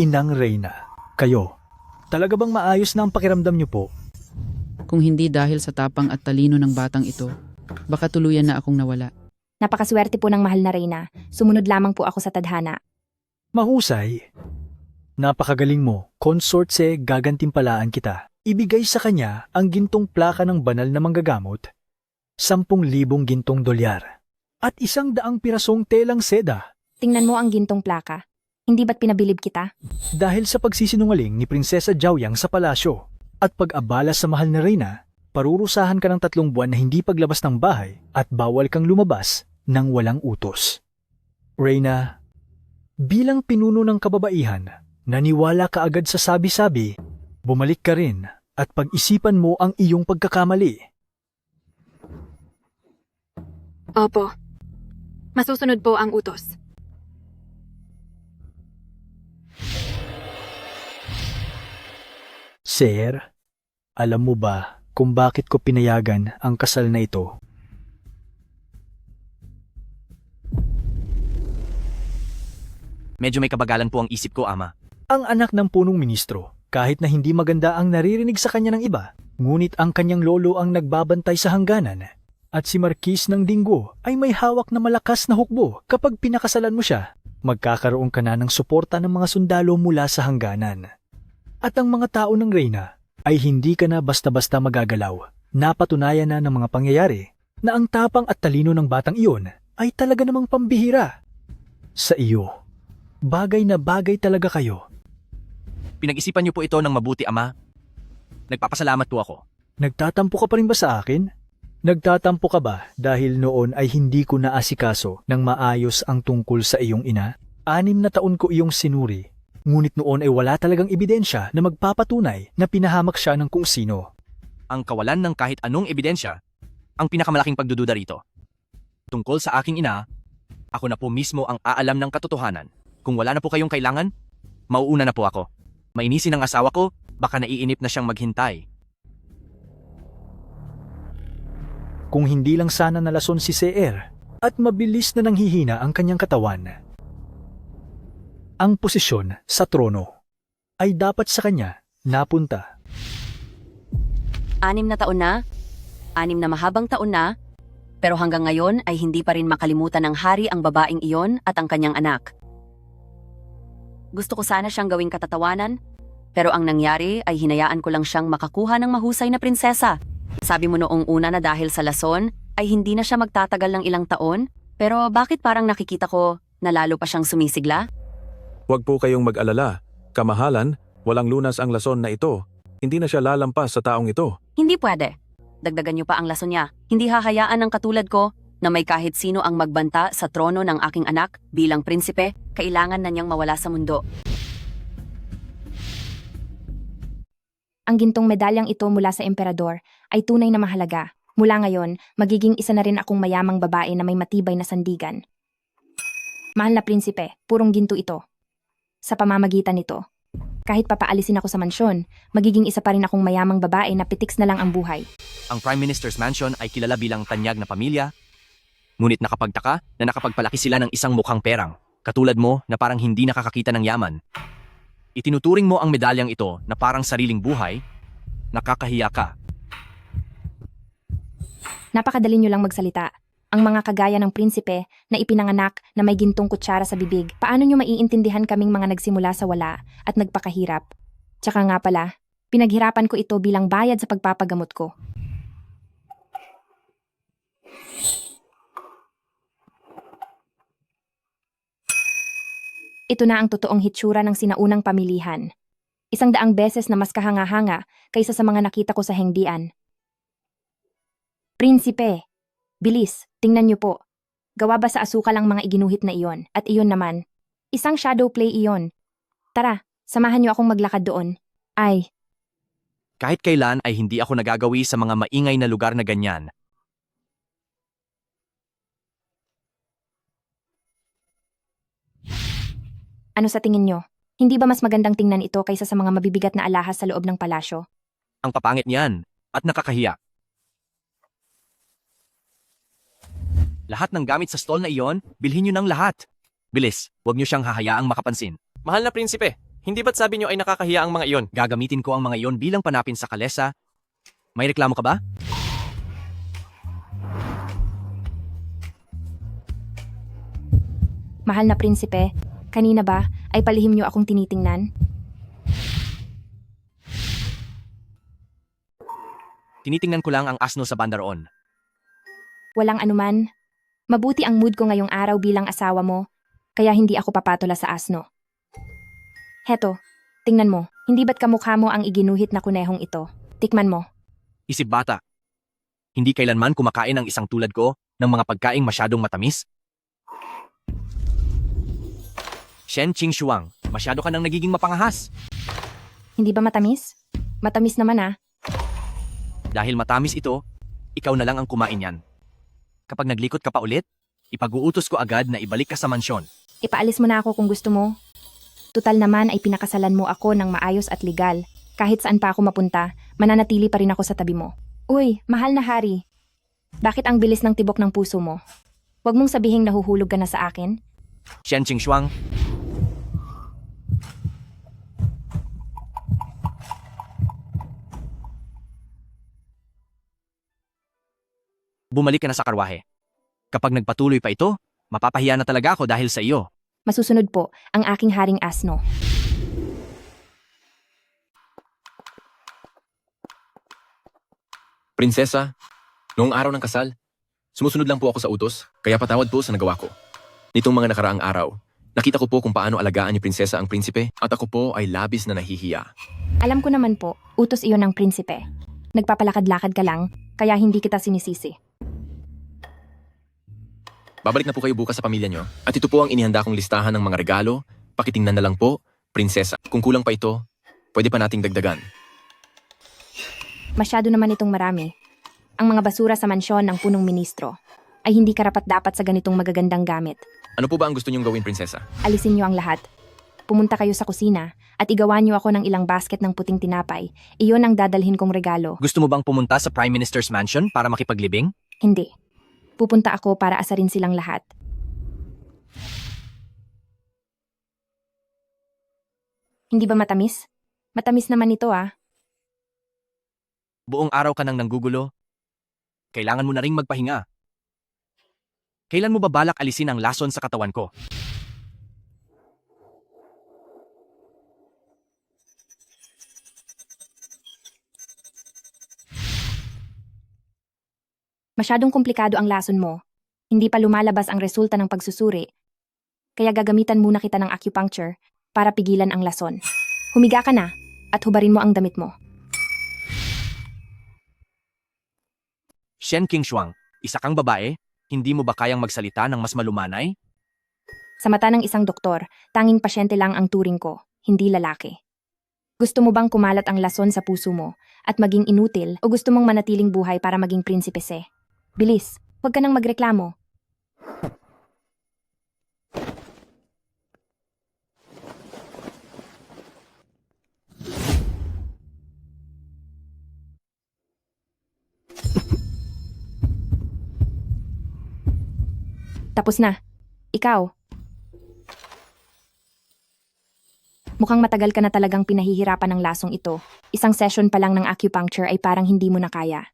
Inang Reyna, kayo, talaga bang maayos na ang pakiramdam niyo po? Kung hindi dahil sa tapang at talino ng batang ito, baka tuluyan na akong nawala. Napakaswerte po ng mahal na reyna. Sumunod lamang po ako sa tadhana. Mahusay. Napakagaling mo, Consort Se, gagantimpalaan kita. Ibigay sa kanya ang gintong plaka ng banal na manggagamot, 10,000 gintong dolyar, at 100 pirasong telang seda. Tingnan mo ang gintong plaka. Hindi ba't pinabilib kita? Dahil sa pagsisinungaling ni Prinsesa Jiaoyang sa palasyo at pag-abala sa mahal na reyna, parurusahan ka ng 3 buwan na hindi paglabas ng bahay at bawal kang lumabas ng walang utos. Reyna, bilang pinuno ng kababaihan, naniwala ka agad sa sabi-sabi, bumalik ka rin at pag-isipan mo ang iyong pagkakamali. Opo. Masusunod po ang utos. Sir, alam mo ba kung bakit ko pinayagan ang kasal na ito? Medyo may kabagalan po ang isip ko, Ama. Ang anak ng punong ministro, kahit na hindi maganda ang naririnig sa kanya ng iba, ngunit ang kanyang lolo ang nagbabantay sa hangganan. At si Marquis ng Dinggo ay may hawak na malakas na hukbo kapag pinakasalan mo siya. Magkakaroon ka na ng suporta ng mga sundalo mula sa hangganan. At ang mga tao ng reyna ay hindi ka na basta-basta magagalaw. Napatunayan na ng mga pangyayari na ang tapang at talino ng batang iyon ay talaga namang pambihira. Sa iyo, bagay na bagay talaga kayo. Pinag-isipan niyo po ito ng mabuti, Ama. Nagpapasalamat po ako. Nagtatampo ka pa rin ba sa akin? Nagtatampo ka ba dahil noon ay hindi ko naasikaso ng maayos ang tungkol sa iyong ina? 6 na taon ko iyong sinuri. Ngunit noon ay wala talagang ebidensya na magpapatunay na pinahamak siya ng kung sino. Ang kawalan ng kahit anong ebidensya, ang pinakamalaking pagdududa rito. Tungkol sa aking ina, ako na po mismo ang aalam ng katotohanan. Kung wala na po kayong kailangan, mauuna na po ako. Mainisin ang asawa ko, baka naiinip na siyang maghintay. Kung hindi lang sana nalason si Seer at mabilis na nanghihina ang kanyang katawan, ang posisyon sa trono ay dapat sa kanya napunta. 6 na taon na, 6 na mahabang taon na, pero hanggang ngayon ay hindi pa rin makalimutan ng hari ang babaeng iyon at ang kanyang anak. Gusto ko sana siyang gawing katatawanan, pero ang nangyari ay hinayaan ko lang siyang makakuha ng mahusay na prinsesa. Sabi mo noong una na dahil sa lason ay hindi na siya magtatagal ng ilang taon, pero bakit parang nakikita ko na lalo pa siyang sumisigla? Huwag po kayong mag-alala. Kamahalan, walang lunas ang lason na ito. Hindi na siya lalampas sa taong ito. Hindi pwede. Dagdagan niyo pa ang lason niya. Hindi hahayaan ng katulad ko na may kahit sino ang magbanta sa trono ng aking anak bilang prinsipe, kailangan na niyang mawala sa mundo. Ang gintong medalyang ito mula sa emperador ay tunay na mahalaga. Mula ngayon, magiging isa na rin akong mayamang babae na may matibay na sandigan. Mahal na prinsipe, purong ginto ito. Sa pamamagitan nito, kahit papaalisin ako sa mansyon, magiging isa pa rin akong mayamang babae na pitiks na lang ang buhay. Ang Prime Minister's Mansion ay kilala bilang tanyag na pamilya, ngunit nakapagtaka na nakapagpalaki sila ng isang mukhang perang, katulad mo na parang hindi nakakakita ng yaman. Itinuturing mo ang medalyang ito na parang sariling buhay, nakakahiya ka. Napakadali nyo lang magsalita. Ang mga kagaya ng prinsipe na ipinanganak na may gintong kutsara sa bibig, paano nyo maiintindihan kaming mga nagsimula sa wala at nagpakahirap? Tsaka nga pala, pinaghirapan ko ito bilang bayad sa pagpapagamot ko. Ito na ang totoong hitsura ng sinaunang pamilihan. 100 beses na mas kahanga-hanga kaysa sa mga nakita ko sa hengdian. Prinsipe, bilis, tingnan niyo po. Gawa ba sa asukal ang mga iginuhit na iyon? At iyon naman, isang shadow play iyon. Tara, samahan niyo akong maglakad doon. Ay, Kahit kailan ay hindi ako nagagawi sa mga maingay na lugar na ganyan. ano sa tingin niyo? Hindi ba mas magandang tingnan ito kaysa sa mga mabibigat na alahas sa loob ng palasyo? Ang papangit niyan at nakakahiya. Lahat ng gamit sa stall na iyon, bilhin niyo ng lahat. Bilis, huwag niyo siyang hahayaang makapansin. Mahal na prinsipe, hindi ba't sabi niyo ay nakakahiya ang mga iyon? Gagamitin ko ang mga iyon bilang panapin sa kalesa. May reklamo ka ba? Mahal na prinsipe, kanina ba ay palihim niyo akong tinitingnan? Tinitingnan ko lang ang asno sa banda roon. Walang anuman. Mabuti ang mood ko ngayong araw bilang asawa mo, kaya hindi ako papatula sa asno. Heto, tingnan mo, hindi ba't kamukha mo ang iginuhit na kunehong ito? Tikman mo. Isip bata. Hindi kailanman kumakain ang isang tulad ko ng mga pagkaing masyadong matamis. Shen Ching Shuang, masyado ka nang nagiging mapangahas. Hindi ba matamis? Matamis naman ah. Dahil matamis ito, ikaw na lang ang kumain yan. Kapag naglikot ka pa ulit, ipag-uutos ko agad na ibalik ka sa mansyon. Ipaalis mo na ako kung gusto mo. Tutal naman ay pinakasalan mo ako ng maayos at legal. Kahit saan pa ako mapunta, mananatili pa rin ako sa tabi mo. Uy, mahal na hari. Bakit ang bilis ng tibok ng puso mo? Huwag mong sabihing nahuhulog ka na sa akin. Shen Ching Shuang, bumalik ka na sa karwahe. Kapag nagpatuloy pa ito, mapapahiya na talaga ako dahil sa iyo. Masusunod po ang aking haring asno. Prinsesa, noong araw ng kasal, sumusunod lang po ako sa utos, kaya patawad po sa nagawa ko. Nitong mga nakaraang araw, nakita ko po kung paano alagaan ni prinsesa ang prinsipe at ako po ay labis na nahihiya. Alam ko naman po, utos iyon ng prinsipe. Nagpapalakad-lakad ka lang, kaya hindi kita sinisisi. Babalik na po kayo bukas sa pamilya nyo at ito po ang inihanda kong listahan ng mga regalo. Pakitingnan na lang po, prinsesa. Kung kulang pa ito, pwede pa nating dagdagan. Masyado naman itong marami. Ang mga basura sa mansyon ng punong ministro ay hindi karapat-dapat sa ganitong magagandang gamit. Ano po ba ang gusto nyong gawin, prinsesa? Alisin niyo ang lahat. Pumunta kayo sa kusina at igawa niyo ako ng ilang basket ng puting tinapay. Iyon ang dadalhin kong regalo. Gusto mo bang pumunta sa Prime Minister's Mansion para makipaglibing? Hindi. Pupunta ako para asarin silang lahat. Hindi ba matamis? Matamis naman ito ah. Buong araw ka nang nanggugulo. Kailangan mo na ring magpahinga. Kailan mo ba balak alisin ang lason sa katawan ko? Masyadong komplikado ang lason mo. Hindi pa lumalabas ang resulta ng pagsusuri. Kaya gagamitan muna kita ng acupuncture para pigilan ang lason. Humiga ka na at hubarin mo ang damit mo. Shen King Shuang, isa kang babae, hindi mo ba kayang magsalita ng mas malumanay? Sa mata ng isang doktor, tanging pasyente lang ang turing ko, hindi lalaki. Gusto mo bang kumalat ang lason sa puso mo at maging inutil o gusto mong manatiling buhay para maging prinsipese? Bilis, huwag ka nang magreklamo. Tapos na. Ikaw. Mukhang matagal ka na talagang pinahihirapan ng lasong ito. Isang session pa lang ng acupuncture ay parang hindi mo na kaya.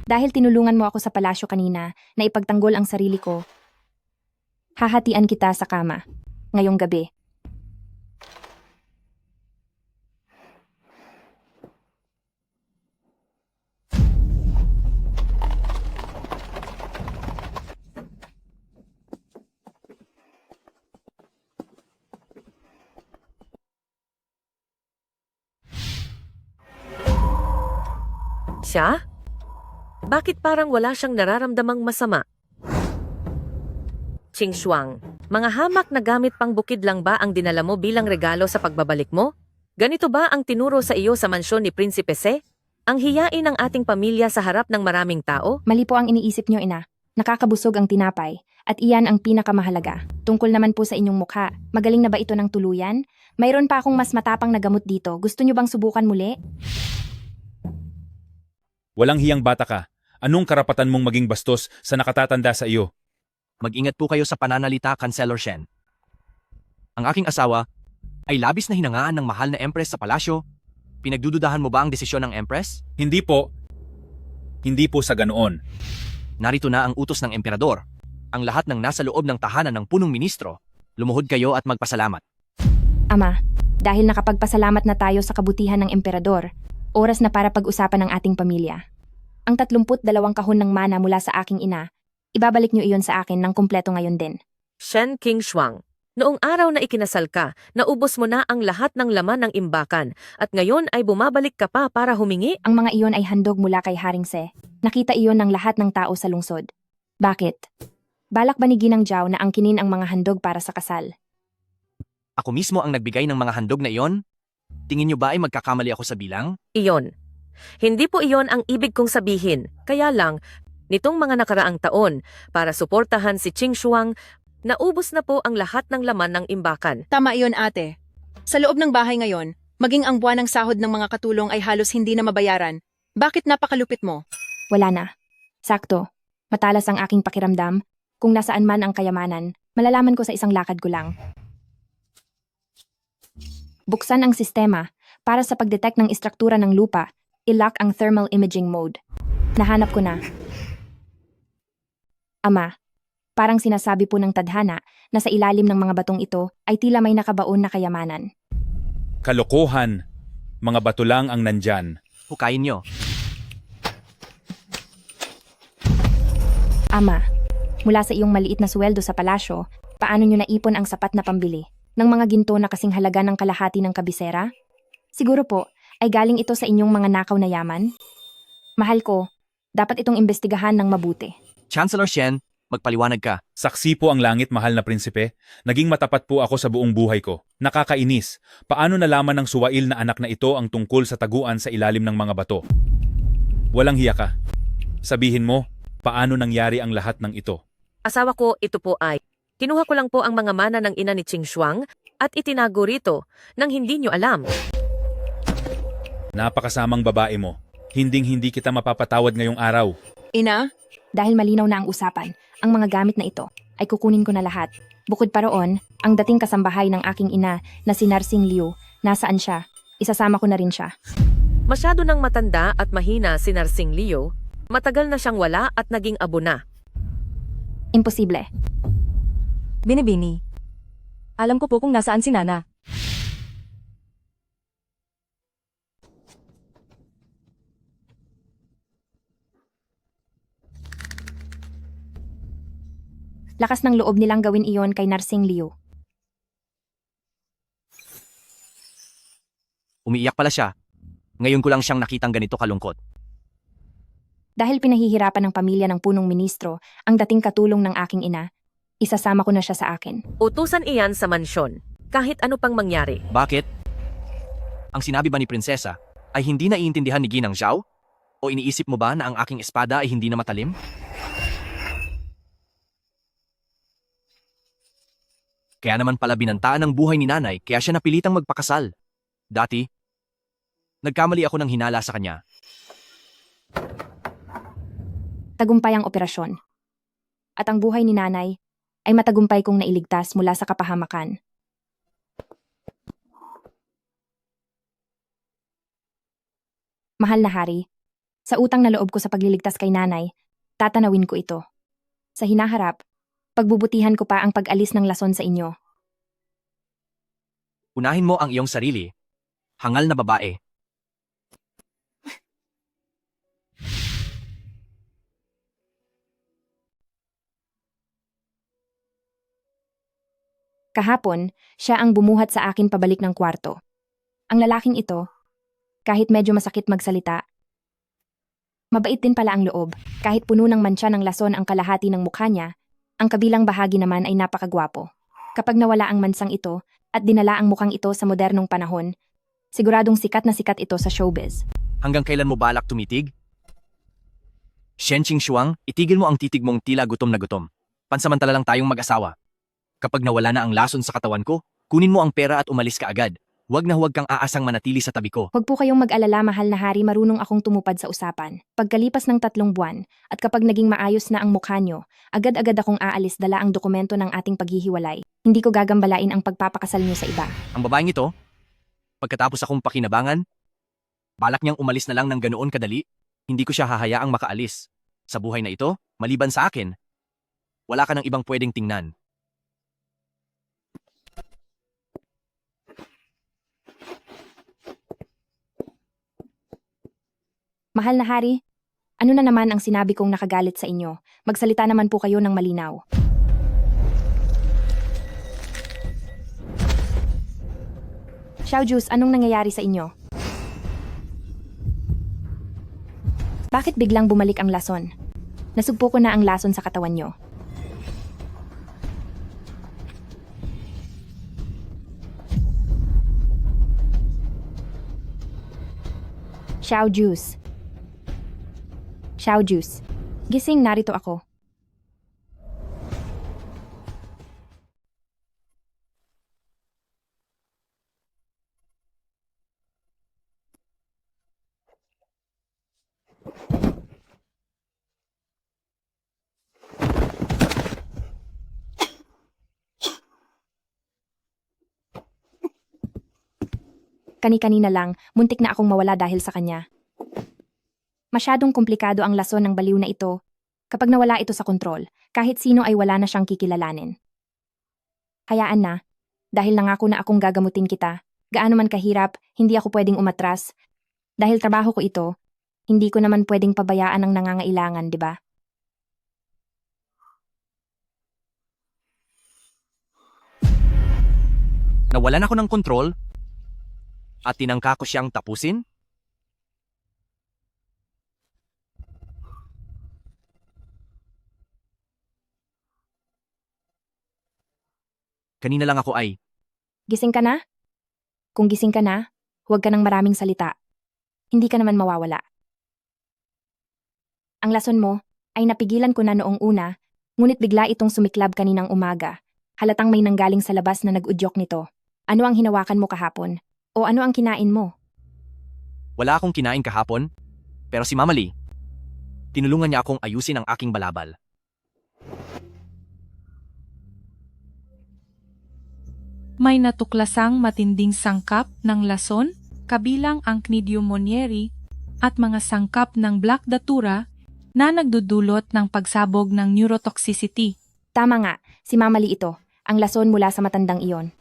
Dahil tinulungan mo ako sa palasyo kanina na ipagtanggol ang sarili ko, hahatian kita sa kama. Ngayong gabi. Siya? Bakit parang wala siyang nararamdamang masama? Ching Shuang, mga hamak na gamit pang bukid lang ba ang dinala mo bilang regalo sa pagbabalik mo? Ganito ba ang tinuro sa iyo sa mansyon ni Prinsipe Se? Ang hiyain ng ating pamilya sa harap ng maraming tao? Mali po ang iniisip nyo, ina. Nakakabusog ang tinapay, at iyan ang pinakamahalaga. Tungkol naman po sa inyong mukha, magaling na ba ito ng tuluyan? Mayroon pa akong mas matapang na gamot dito. Gusto nyo bang subukan muli? Walang hiyang bata ka. Anong karapatan mong maging bastos sa nakatatanda sa iyo? Mag-ingat po kayo sa pananalita, Councilor Shen. Ang aking asawa ay labis na hinangaan ng mahal na Empress sa palasyo. Pinagdududahan mo ba ang desisyon ng Empress? Hindi po. Hindi po sa ganoon. Narito na ang utos ng Emperador. Ang lahat ng nasa loob ng tahanan ng punong ministro. Lumuhod kayo at magpasalamat. Ama, dahil nakapagpasalamat na tayo sa kabutihan ng emperador, oras na para pag-usapan ng ating pamilya. Ang 32 kahon ng mana mula sa aking ina, ibabalik niyo iyon sa akin ng kumpleto ngayon din. Shen King Shuang, noong araw na ikinasal ka, naubos mo na ang lahat ng laman ng imbakan at ngayon ay bumabalik ka pa para humingi? Ang mga iyon ay handog mula kay Haring Se. Nakita iyon ng lahat ng tao sa lungsod. Bakit? Balak ba ni Ginang Zhao na angkinin ang mga handog para sa kasal? Ako mismo ang nagbigay ng mga handog na iyon? Tingin niyo ba ay magkakamali ako sa bilang? Iyon. Hindi po iyon ang ibig kong sabihin. Kaya lang, nitong mga nakaraang taon, para suportahan si Ching Shuang, naubos na po ang lahat ng laman ng imbakan. Tama iyon, ate. Sa loob ng bahay ngayon, maging ang buwan ng sahod ng mga katulong ay halos hindi na mabayaran. Bakit napakalupit mo? Wala na. Sakto. Matalas ang aking pakiramdam. Kung nasaan man ang kayamanan, malalaman ko sa isang lakad ko lang. Buksan ang sistema para sa pagdetect ng istruktura ng lupa, i-lock ang thermal imaging mode. Nahanap ko na. Ama, parang sinasabi po ng tadhana na sa ilalim ng mga batong ito ay tila may nakabaon na kayamanan. Kalokohan. Mga bato lang ang nandyan. Hukayin niyo. Ama, mula sa iyong maliit na sweldo sa palasyo, paano niyo naipon ang sapat na pambili ng mga ginto na kasing halaga ng kalahati ng kabisera? Siguro po, ay galing ito sa inyong mga nakaw na yaman? Mahal ko, dapat itong imbestigahan ng mabuti. Chancellor Shen, magpaliwanag ka. Saksi po ang langit, mahal na prinsipe. Naging matapat po ako sa buong buhay ko. Nakakainis. Paano nalaman ng suwail na anak na ito ang tungkol sa taguan sa ilalim ng mga bato? Walang hiya ka. Sabihin mo, paano nangyari ang lahat ng ito? Asawa ko, ito po ay. Kinuha ko lang po ang mga mana ng ina ni Ching Shuang at itinago rito nang hindi nyo alam. Napakasamang babae mo. Hinding-hindi kita mapapatawad ngayong araw. Ina? Dahil malinaw na ang usapan, ang mga gamit na ito ay kukunin ko na lahat. Bukod pa roon, ang dating kasambahay ng aking ina na si Narsing Liu, nasaan siya? Isasama ko na rin siya. Masyado nang matanda at mahina si Narsing Liu, matagal na siyang wala at naging abo na. Imposible. Binibini. Alam ko po kung nasaan si Nana. Lakas ng loob nilang gawin iyon kay Narsing Liu. Umiiyak pala siya. Ngayon ko lang siyang nakitang ganito kalungkot. Dahil pinahihirapan ng pamilya ng punong ministro ang dating katulong ng aking ina, isasama ko na siya sa akin. Utusan iyan sa mansyon, kahit ano pang mangyari. Bakit? Ang sinabi ba ni Prinsesa ay hindi naiintindihan ni Ginang Zhao? O iniisip mo ba na ang aking espada ay hindi na matalim? Kaya naman pala binantaan ang buhay ni nanay kaya siya napilitang magpakasal. Dati, nagkamali ako ng hinala sa kanya. Tagumpay ang operasyon. At ang buhay ni nanay ay matagumpay kong nailigtas mula sa kapahamakan. Mahal na hari, sa utang na loob ko sa pagliligtas kay nanay, tatanawin ko ito. Sa hinaharap, pagbubutihan ko pa ang pag-alis ng lason sa inyo. Unahin mo ang iyong sarili. Hangal na babae. Kahapon, siya ang bumuhat sa akin pabalik ng kwarto. Ang lalaking ito, kahit medyo masakit magsalita, mabait din pala ang loob. Kahit puno ng mantsa ng lason ang kalahati ng mukha niya, ang kabilang bahagi naman ay napakagwapo. Kapag nawala ang mansang ito at dinala ang mukhang ito sa modernong panahon, siguradong sikat na sikat ito sa showbiz. Hanggang kailan mo balak tumitig? Shenqing Shuang, itigil mo ang titig mong tila gutom na gutom. Pansamantala lang tayong mag-asawa. Kapag nawala na ang lason sa katawan ko, kunin mo ang pera at umalis ka agad. Huwag na huwag kang aasang manatili sa tabi ko. Huwag po kayong mag-alala, mahal na hari, marunong akong tumupad sa usapan. Pagkalipas ng 3 buwan, at kapag naging maayos na ang mukha nyo, agad-agad akong aalis dala ang dokumento ng ating paghihiwalay. Hindi ko gagambalain ang pagpapakasal nyo sa iba. Ang babaeng ito, pagkatapos akong pakinabangan, balak niyang umalis na lang ng ganoon kadali, hindi ko siya hahayaang makaalis. Sa buhay na ito, maliban sa akin, wala ka ng ibang pwedeng tingnan. Mahal na hari, ano na naman ang sinabi kong nakagalit sa inyo? Magsalita naman po kayo ng malinaw. Xiao Juice, anong nangyayari sa inyo? Bakit biglang bumalik ang lason? Nasugpo ko na ang lason sa katawan nyo. Xiao Juice. Xiao Juice. Gising, narito ako. Kani-kanina lang, muntik na akong mawala dahil sa kanya. Masyadong komplikado ang lason ng baliw na ito. Kapag nawala ito sa kontrol, kahit sino ay wala na siyang kikilalanin. Hayaan na, dahil nangako na akong gagamutin kita. Gaano man kahirap, hindi ako pwedeng umatras. Dahil trabaho ko ito, hindi ko naman pwedeng pabayaan ang nangangailangan, di ba? Nawalan ako ng kontrol at tinangka ko siyang tapusin? Kanina lang ako ay, Gising ka na? Kung gising ka na, huwag ka ng maraming salita. Hindi ka naman mawawala. Ang lason mo ay napigilan ko na noong una, ngunit bigla itong sumiklab kaninang umaga. Halatang may nanggaling sa labas na nag-udyok nito. Ano ang hinawakan mo kahapon? O ano ang kinain mo? wala akong kinain kahapon, pero si Mama Lee, tinulungan niya akong ayusin ang aking balabal. May natuklasang matinding sangkap ng lason, kabilang ang Cnidium monieri at mga sangkap ng Black Datura na nagdudulot ng pagsabog ng neurotoxicity. Tama nga, si Mama Lee ito, ang lason mula sa matandang iyon.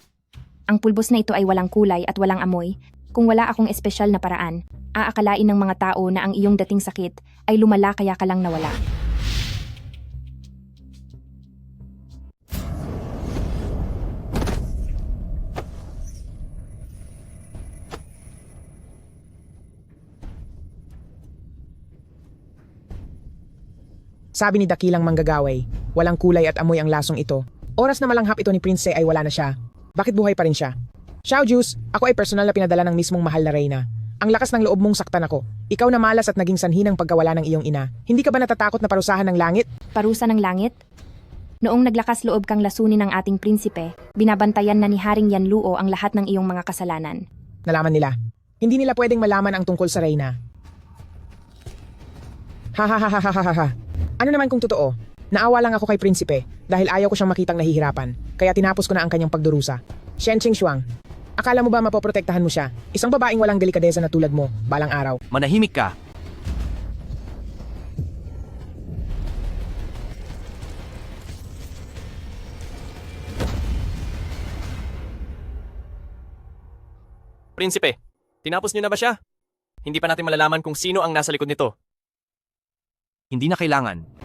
Ang pulbos na ito ay walang kulay at walang amoy. Kung wala akong espesyal na paraan, aakalain ng mga tao na ang iyong dating sakit ay lumala kaya ka lang nawala. Sabi ni dakilang manggagaway, walang kulay at amoy ang lasong ito. Oras na malanghap ito ni Prince ay wala na siya. Bakit buhay pa rin siya? Xiao Juice, ako ay personal na pinadala ng mismong mahal na reyna. Ang lakas ng loob mong saktan ako. Ikaw na malas at naging sanhi ng pagkawala ng iyong ina. Hindi ka ba natatakot na parusahan ng langit? Parusa ng langit? Noong naglakas loob kang lasunin ng ating prinsipe, binabantayan na ni Haring Yanluo ang lahat ng iyong mga kasalanan. Nalaman nila. Hindi nila pwedeng malaman ang tungkol sa reyna. Ha. Ano naman kung totoo? Naawa lang ako kay Prinsipe dahil ayaw ko siyang makitang nahihirapan, kaya tinapos ko na ang kanyang pagdurusa. Shenching Shuang, akala mo ba mapoprotektahan mo siya? Isang babaeng walang delikadesa na tulad mo, balang araw. Manahimik ka. Prinsipe, tinapos niyo na ba siya? Hindi pa natin malalaman kung sino ang nasa likod nito. Hindi na kailangan.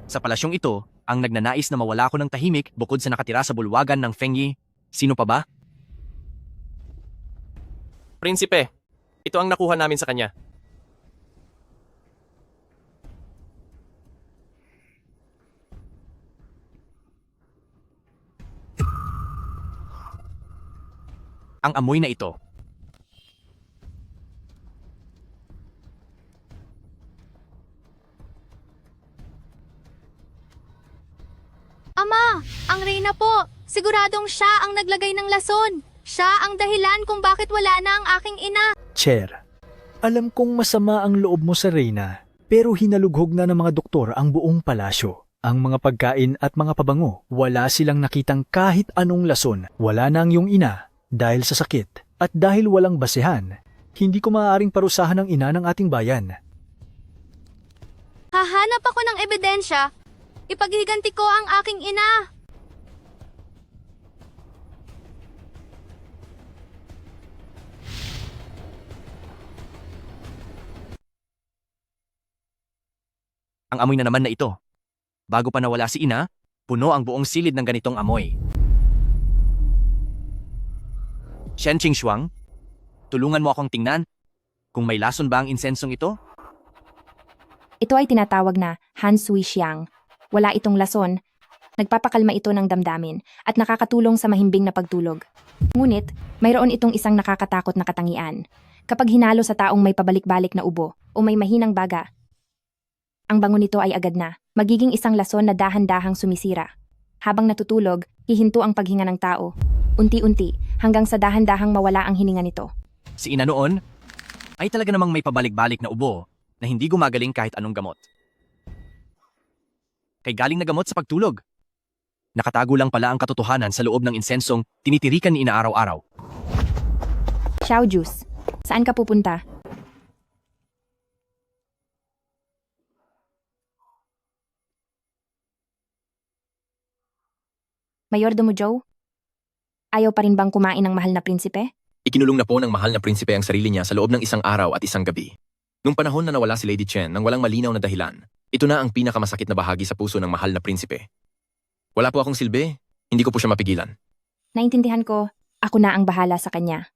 Sa palasyong ito, ang nagnanais na mawala ko ng tahimik bukod sa nakatira sa bulwagan ng Fengyi. Sino pa ba? Prinsipe, ito ang nakuha namin sa kanya. Ang amoy na ito. Ama, ang Reyna po. Siguradong siya ang naglagay ng lason. Siya ang dahilan kung bakit wala na ang aking ina. Cher, alam kong masama ang loob mo sa Reyna, pero hinalughog na ng mga doktor ang buong palasyo. Ang mga pagkain at mga pabango, wala silang nakitang kahit anong lason. Wala na ang iyong ina dahil sa sakit at dahil walang basehan. Hindi ko maaaring parusahan ang ina ng ating bayan. Hahanap ako ng ebidensya. Ipaghiganti ko ang aking ina. Ang amoy na naman na ito. Bago pa nawala si ina, puno ang buong silid ng ganitong amoy. Shenching Shuang, tulungan mo akong tingnan kung may lason ba ang insensong ito? Ito ay tinatawag na Han Sui Xiang. Wala itong lason. Nagpapakalma ito ng damdamin at nakakatulong sa mahimbing na pagtulog. Ngunit, mayroon itong isang nakakatakot na katangian. Kapag hinalo sa taong may pabalik-balik na ubo o may mahinang baga, ang bango nito ay agad na magiging isang lason na dahan-dahang sumisira. Habang natutulog, hihinto ang paghinga ng tao. Unti-unti, hanggang sa dahan-dahang mawala ang hininga nito. Si ina noon ay talaga namang may pabalik-balik na ubo na hindi gumagaling kahit anong gamot. Kay galing na gamot sa pagtulog. Nakatago lang pala ang katotohanan sa loob ng insensong tinitirikan ni ina araw-araw. Xiao Juice, saan ka pupunta? Mayordomo Joe? Ayaw pa rin bang kumain ng mahal na prinsipe? Ikinulong na po ng mahal na prinsipe ang sarili niya sa loob ng isang araw at isang gabi. Nung panahon na nawala si Lady Chen nang walang malinaw na dahilan, ito na ang pinakamasakit na bahagi sa puso ng mahal na prinsipe. Wala po akong silbi, hindi ko po siya mapigilan. Naintindihan ko, ako na ang bahala sa kanya.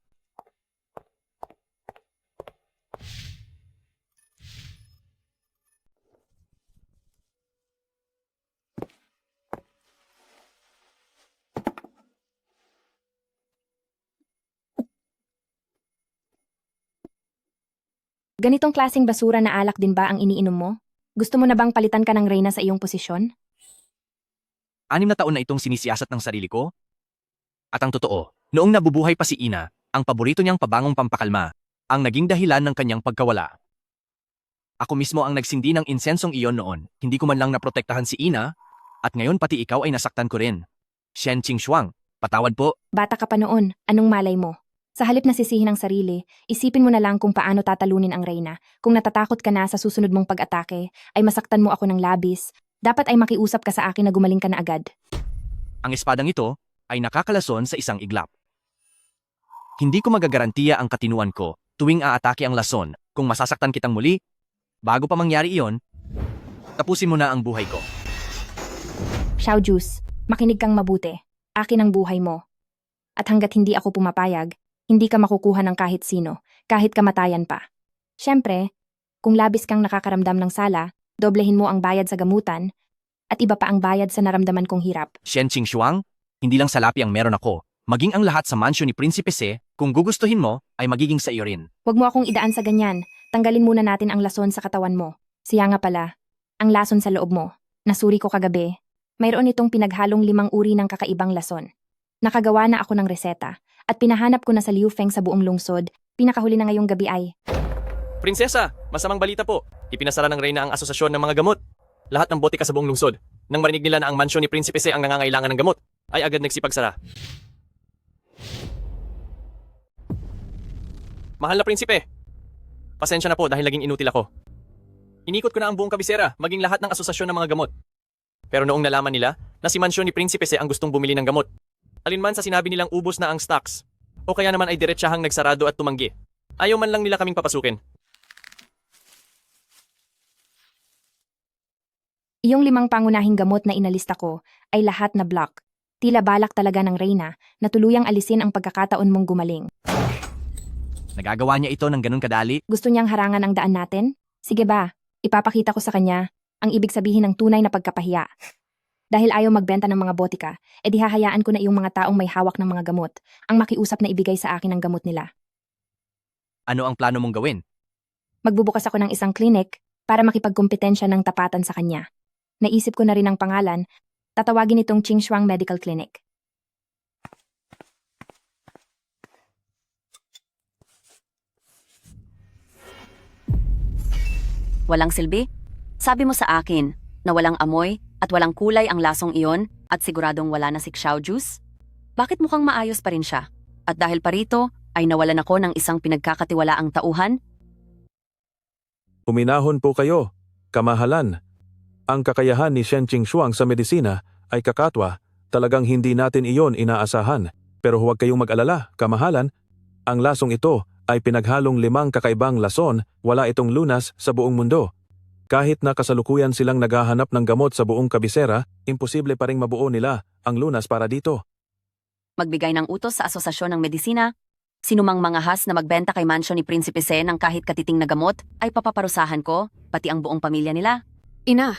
Ganitong klaseng basura na alak din ba ang iniinom mo? Gusto mo na bang palitan ka ng reyna sa iyong posisyon? 6 na taon na itong sinisiyasat ng sarili ko. At ang totoo, noong nabubuhay pa si Ina, ang paborito niyang pabangong pampakalma, ang naging dahilan ng kanyang pagkawala. Ako mismo ang nagsindi ng insensong iyon noon. Hindi ko man lang naprotektahan si Ina, at ngayon pati ikaw ay nasaktan ko rin. Shenching Shuang, patawad po. Bata ka pa noon, anong malay mo? Sa halip na sisihin ang sarili, isipin mo na lang kung paano tatalunin ang reyna. Kung natatakot ka na sa susunod mong pag-atake, ay masaktan mo ako ng labis. Dapat ay makiusap ka sa akin na gumaling ka na agad. Ang espadang ito ay nakakalason sa isang iglap. Hindi ko magagarantiya ang katinuan ko tuwing aatake ang lason. Kung masasaktan kitang muli, bago pa mangyari iyon, tapusin mo na ang buhay ko. Xiao Juice, makinig kang mabuti. Akin ang buhay mo. At hanggat hindi ako pumapayag, hindi ka makukuha ng kahit sino, kahit kamatayan pa. Siyempre, kung labis kang nakakaramdam ng sala, doblehin mo ang bayad sa gamutan, at iba pa ang bayad sa naramdaman kong hirap. Shenching Shuang, hindi lang salapi ang meron ako, maging ang lahat sa mansyon ni Prinsipe Se, kung gugustuhin mo, ay magiging sa iyo rin. Huwag mo akong idaan sa ganyan. Tanggalin muna natin ang lason sa katawan mo. Siya nga pala, ang lason sa loob mo. Nasuri ko kagabi. Mayroon itong pinaghalong 5 uri ng kakaibang lason. Nakagawa na ako ng reseta, at pinahanap ko na sa Liu Feng sa buong lungsod. Pinakahuli na ngayong gabi ay... Prinsesa, masamang balita po. Ipinasara ng reyna ang asosasyon ng mga gamot. Lahat ng botika sa buong lungsod. Nang marinig nila na ang mansyon ni Prinsipe Se ang nangangailangan ng gamot, ay agad nagsipagsara. Mahal na Prinsipe, pasensya na po dahil naging inutil ako. Inikot ko na ang buong kabisera, maging lahat ng asosasyon ng mga gamot. Pero noong nalaman nila na si mansyon ni Prinsipe Se ang gustong bumili ng gamot, alinman sa sinabi nilang ubos na ang stocks, o kaya naman ay diretsahang nagsarado at tumanggi, ayaw man lang nila kaming papasukin. Iyong 5 pangunahing gamot na inalista ko ay lahat na block. Tila balak talaga ng Reyna na tuluyang alisin ang pagkakataon mong gumaling. Nagagawa niya ito ng ganun kadali? Gusto niyang harangan ang daan natin? Sige ba, ipapakita ko sa kanya ang ibig sabihin ng tunay na pagkapahiya. Dahil ayaw magbenta ng mga botika, edi hahayaan ko na iyong mga taong may hawak ng mga gamot ang makiusap na ibigay sa akin ang gamot nila. Ano ang plano mong gawin? Magbubukas ako ng isang clinic para makipagkompetensya ng tapatan sa kanya. Naisip ko na rin ang pangalan, tatawagin itong Qingshuang Medical Clinic. Walang silbi? Sabi mo sa akin na walang amoy at walang kulay ang lasong iyon at siguradong wala na si Xiao Juice? Bakit mukhang maayos pa rin siya? At dahil parito ay nawalan ako ng isang pinagkakatiwalaang tauhan? Uminahon po kayo, kamahalan. Ang kakayahan ni Shen Qingshuang sa medisina ay kakatwa, talagang hindi natin iyon inaasahan. Pero huwag kayong mag-alala, kamahalan. Ang lasong ito ay pinaghalong 5 kakaibang lason, wala itong lunas sa buong mundo. Kahit na kasalukuyan silang naghahanap ng gamot sa buong kabisera, imposible pa ring mabuo nila ang lunas para dito. Magbigay ng utos sa Asosasyon ng Medisina. Sinumang mangahas na magbenta kay mansyon ni Prinsipe Se ng kahit katiting na gamot ay papaparusahan ko, pati ang buong pamilya nila. Ina,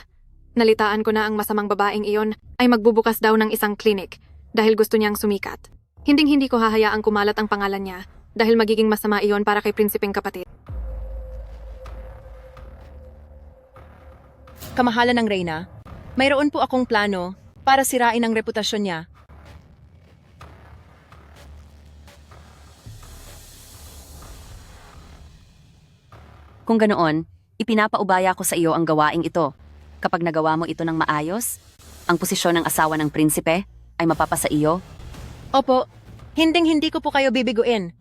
nalitaan ko na ang masamang babaeng iyon ay magbubukas daw ng isang klinik dahil gusto niyang sumikat. Hinding-hindi ko hahayaang kumalat ang pangalan niya dahil magiging masama iyon para kay prinsipeng kapatid. Kamahalan ng Reyna, mayroon po akong plano para sirain ang reputasyon niya. Kung ganoon, ipinapaubaya ko sa iyo ang gawaing ito. Kapag nagawa mo ito ng maayos, ang posisyon ng asawa ng prinsipe ay mapapasa iyo. Opo, hinding-hindi ko po kayo bibiguin.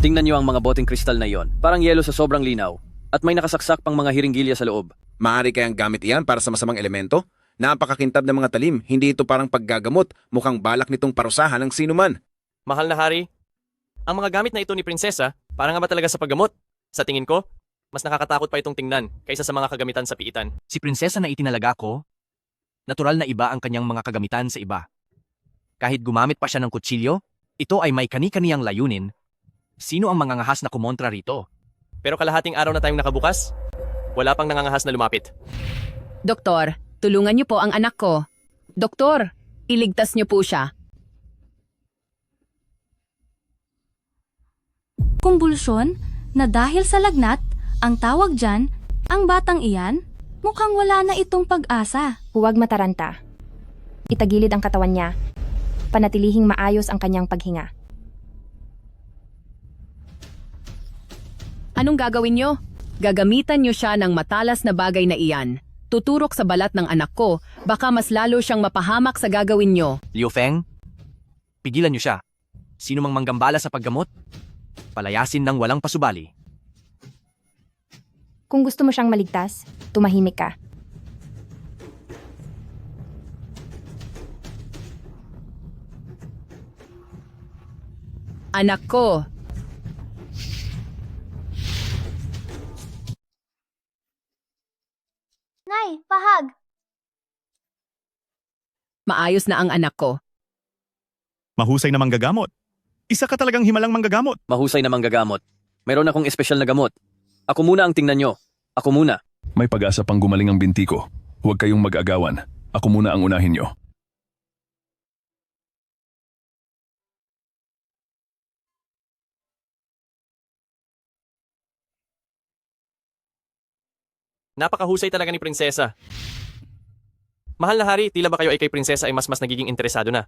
Tingnan niyo ang mga boteng kristal na iyon. Parang yelo sa sobrang linaw. At may nakasaksak pang mga hiringgilya sa loob. Maaari kayang gamit iyan para sa masamang elemento? Napakakintab ng mga talim, hindi ito parang paggagamot, mukhang balak nitong parusahan ng sinuman. Mahal na hari, ang mga gamit na ito ni Prinsesa, para nga ba talaga sa paggamot? Sa tingin ko, mas nakakatakot pa itong tingnan kaysa sa mga kagamitan sa piitan. Si Prinsesa na itinalaga ko, natural na iba ang kanyang mga kagamitan sa iba. Kahit gumamit pa siya ng kutsilyo, ito ay may kani-kaniyang layunin. Sino ang mangangahas na kumontra rito? Pero kalahating araw na tayong nakabukas, wala pang nangangahas na lumapit. Doktor, tulungan niyo po ang anak ko. Doktor, iligtas niyo po siya. Kumbulsyon na dahil sa lagnat, ang tawag dyan, ang batang iyan, mukhang wala na itong pag-asa. Huwag mataranta. Itagilid ang katawan niya. Panatilihing maayos ang kanyang paghinga. Anong gagawin niyo? Gagamitan niyo siya ng matalas na bagay na iyan. Tuturok sa balat ng anak ko, baka mas lalo siyang mapahamak sa gagawin niyo. Liu Feng, pigilan niyo siya. Sino mang manggambala sa paggamot, palayasin ng walang pasubali. Kung gusto mo siyang maligtas, tumahimik ka. Anak ko, Nay, pahag! maayos na ang anak ko. Mahusay na manggagamot. Isa ka talagang himalang manggagamot. Mahusay na manggagamot. Mayroon akong espesyal na gamot. Ako muna ang tingnan nyo. Ako muna. May pag-asa pang gumaling ang binti ko. Huwag kayong mag-agawan. Ako muna ang unahin nyo. Napakahusay talaga ni Prinsesa. Mahal na hari, tila ba kayo ay kay prinsesa ay mas nagiging interesado na?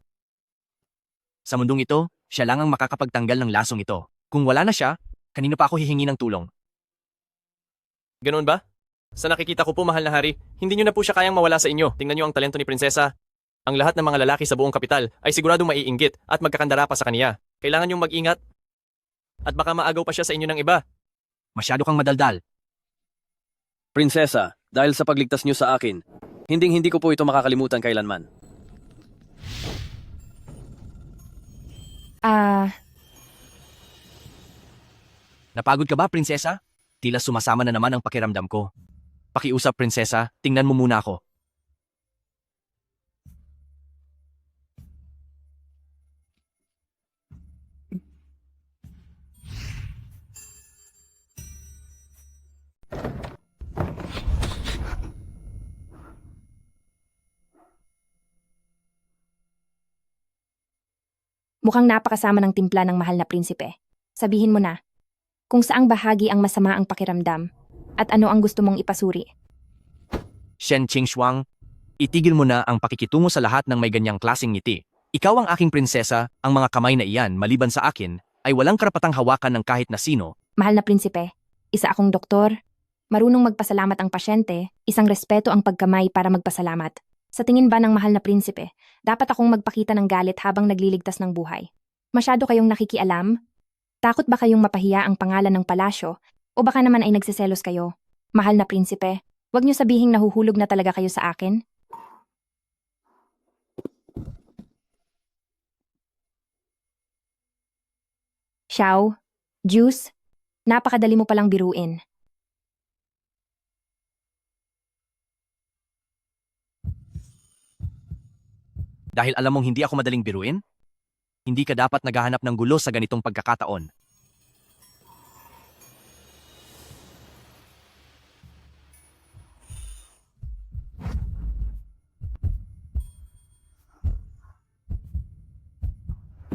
Sa mundong ito, siya lang ang makakapagtanggal ng lasong ito. Kung wala na siya, kanino pa ako hihingi ng tulong? Ganoon ba? Sa nakikita ko po, mahal na hari, hindi nyo na po siya kayang mawala sa inyo. Tingnan nyo ang talento ni prinsesa. Ang lahat ng mga lalaki sa buong kapital ay siguradong maiinggit at magkakandara pa sa kaniya. Kailangan nyong mag-ingat. At baka maagaw pa siya sa inyo ng iba. Masyado kang madaldal. Prinsesa, dahil sa pagligtas niyo sa akin, hindi ko po ito makakalimutan kailanman. Napagod ka ba, prinsesa? Tila sumasama na naman ang pakiramdam ko. Pakiusap, prinsesa, tingnan mo muna ako. Mukhang napakasama ng timpla ng mahal na prinsipe. Sabihin mo na, kung saang bahagi ang masama ang pakiramdam at ano ang gusto mong ipasuri. Shen Qingxuang, itigil mo na ang pakikitungo sa lahat ng may ganyang klaseng ngiti. Ikaw ang aking prinsesa, ang mga kamay na iyan maliban sa akin ay walang karapatang hawakan ng kahit na sino. Mahal na prinsipe, isa akong doktor, marunong magpasalamat ang pasyente, isang respeto ang pagkamay para magpasalamat. Sa tingin ba ng mahal na prinsipe, dapat akong magpakita ng galit habang nagliligtas ng buhay? Masyado kayong nakikialam? Takot ba kayong mapahiya ang pangalan ng palasyo? O baka naman ay nagsiselos kayo? Mahal na prinsipe, huwag niyo sabihing nahuhulog na talaga kayo sa akin. Xiao, Juice, napakadali mo palang biruin. Dahil alam mong hindi ako madaling biruin? Hindi ka dapat naghahanap ng gulo sa ganitong pagkakataon.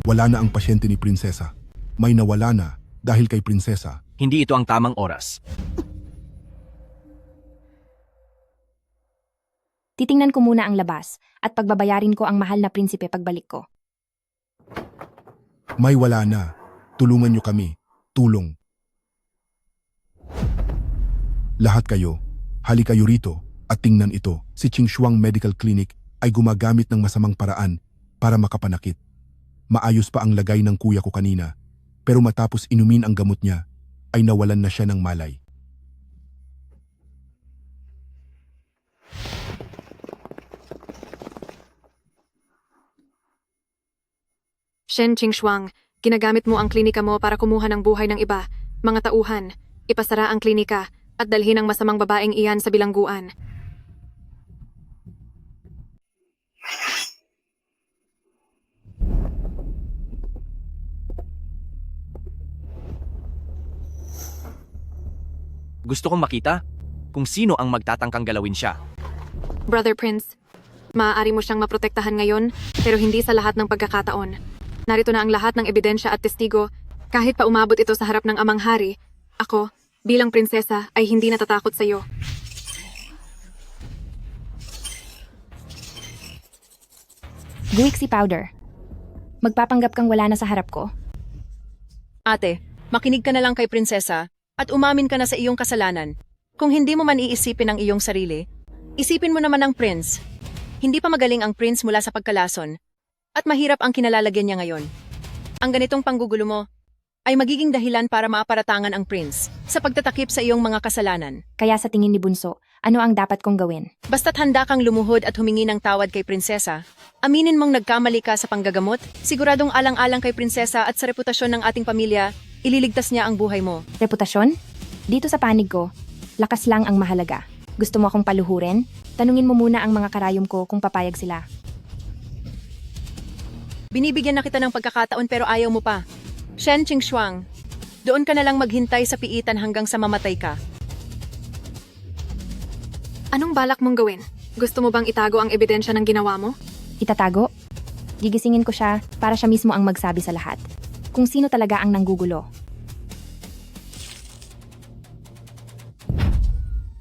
Wala na ang pasyente ni prinsesa. May nawala na dahil kay prinsesa. Hindi ito ang tamang oras. Titingnan ko muna ang labas at pagbabayarin ko ang mahal na prinsipe pagbalik ko. May wala na. Tulungan niyo kami. Tulong. Lahat kayo, hali kayo rito at tingnan ito. Si Qingxuang Medical Clinic ay gumagamit ng masamang paraan para makapanakit. Maayos pa ang lagay ng kuya ko kanina, pero matapos inumin ang gamot niya, ay nawalan na siya ng malay. Shen Qingxuang, ginagamit mo ang klinika mo para kumuha ng buhay ng iba, mga tauhan, ipasara ang klinika, at dalhin ang masamang babaeng iyan sa bilangguan. Gusto kong makita kung sino ang magtatangkang galawin siya. Brother Prince, maaari mo siyang maprotektahan ngayon, pero hindi sa lahat ng pagkakataon. Narito na ang lahat ng ebidensya at testigo. Kahit pa umabot ito sa harap ng amang hari, ako, bilang prinsesa, ay hindi natatakot sa iyo. Buwik si Powder. Magpapanggap kang wala na sa harap ko? Ate, makinig ka na lang kay prinsesa at umamin ka na sa iyong kasalanan. Kung hindi mo man iisipin ang iyong sarili, isipin mo naman ang prince. Hindi pa magaling ang prince mula sa pagkalason at mahirap ang kinalalagyan niya ngayon. Ang ganitong panggugulo mo ay magiging dahilan para maaparatangan ang prince sa pagtatakip sa iyong mga kasalanan. Kaya sa tingin ni Bunso, ano ang dapat kong gawin? Basta't handa kang lumuhod at humingi ng tawad kay prinsesa, aminin mong nagkamali ka sa panggagamot, siguradong alang-alang kay prinsesa at sa reputasyon ng ating pamilya, ililigtas niya ang buhay mo. Reputasyon? Dito sa panig ko, lakas lang ang mahalaga. Gusto mo akong paluhurin? Tanungin mo muna ang mga karayom ko kung papayag sila. Binibigyan na kita ng pagkakataon pero ayaw mo pa. Shen Qingxuang, doon ka na lang maghintay sa piitan hanggang sa mamatay ka. Anong balak mong gawin? Gusto mo bang itago ang ebidensya ng ginawa mo? Itatago? Gigisingin ko siya para siya mismo ang magsabi sa lahat. Kung sino talaga ang nanggugulo.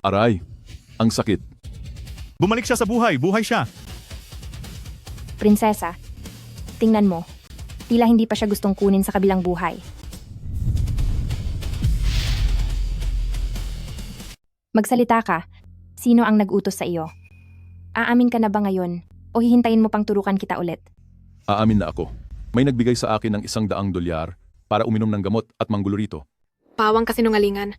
Aray, ang sakit. Bumalik siya sa buhay, buhay siya. Prinsesa, tingnan mo. Tila hindi pa siya gustong kunin sa kabilang buhay. Magsalita ka. Sino ang nag-utos sa iyo? Aamin ka na ba ngayon? O hihintayin mo pang turukan kita ulit? Aamin na ako. May nagbigay sa akin ng $100 para uminom ng gamot at manggulo rito. Pawang kasinungalingan.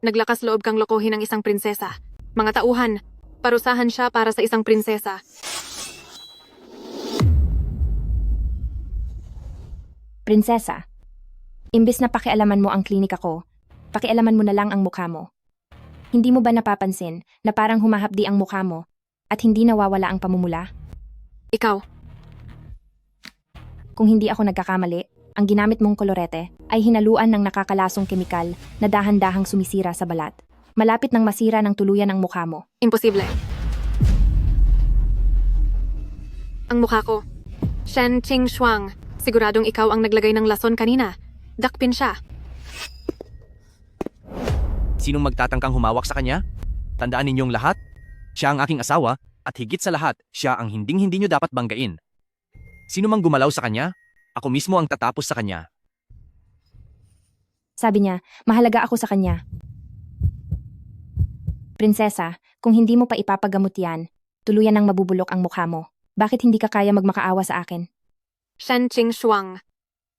Naglakas loob kang lokohin ng isang prinsesa. Mga tauhan, parusahan siya para sa isang prinsesa. Prinsesa, imbes na pakialaman mo ang klinika ko, pakialaman mo na lang ang mukha mo. Hindi mo ba napapansin na parang humahapdi ang mukha mo at hindi nawawala ang pamumula? Ikaw. Kung hindi ako nagkakamali, ang ginamit mong kolorete ay hinaluan ng nakakalasong kemikal na dahan-dahang sumisira sa balat. Malapit nang masira ng tuluyan ang mukha mo. Imposible. Ang mukha ko. Shen Ching Shuang. Siguradong ikaw ang naglagay ng lason kanina. Dakpin siya. Sinong magtatangkang humawak sa kanya? Tandaan ninyong lahat, siya ang aking asawa at higit sa lahat, siya ang hinding-hindi nyo dapat banggain. Sino mang gumalaw sa kanya, ako mismo ang tatapos sa kanya. Sabi niya, mahalaga ako sa kanya. Prinsesa, kung hindi mo pa ipapagamot yan, tuluyan nang mabubulok ang mukha mo. Bakit hindi ka kaya magmakaawa sa akin? Shen Ching Shuang.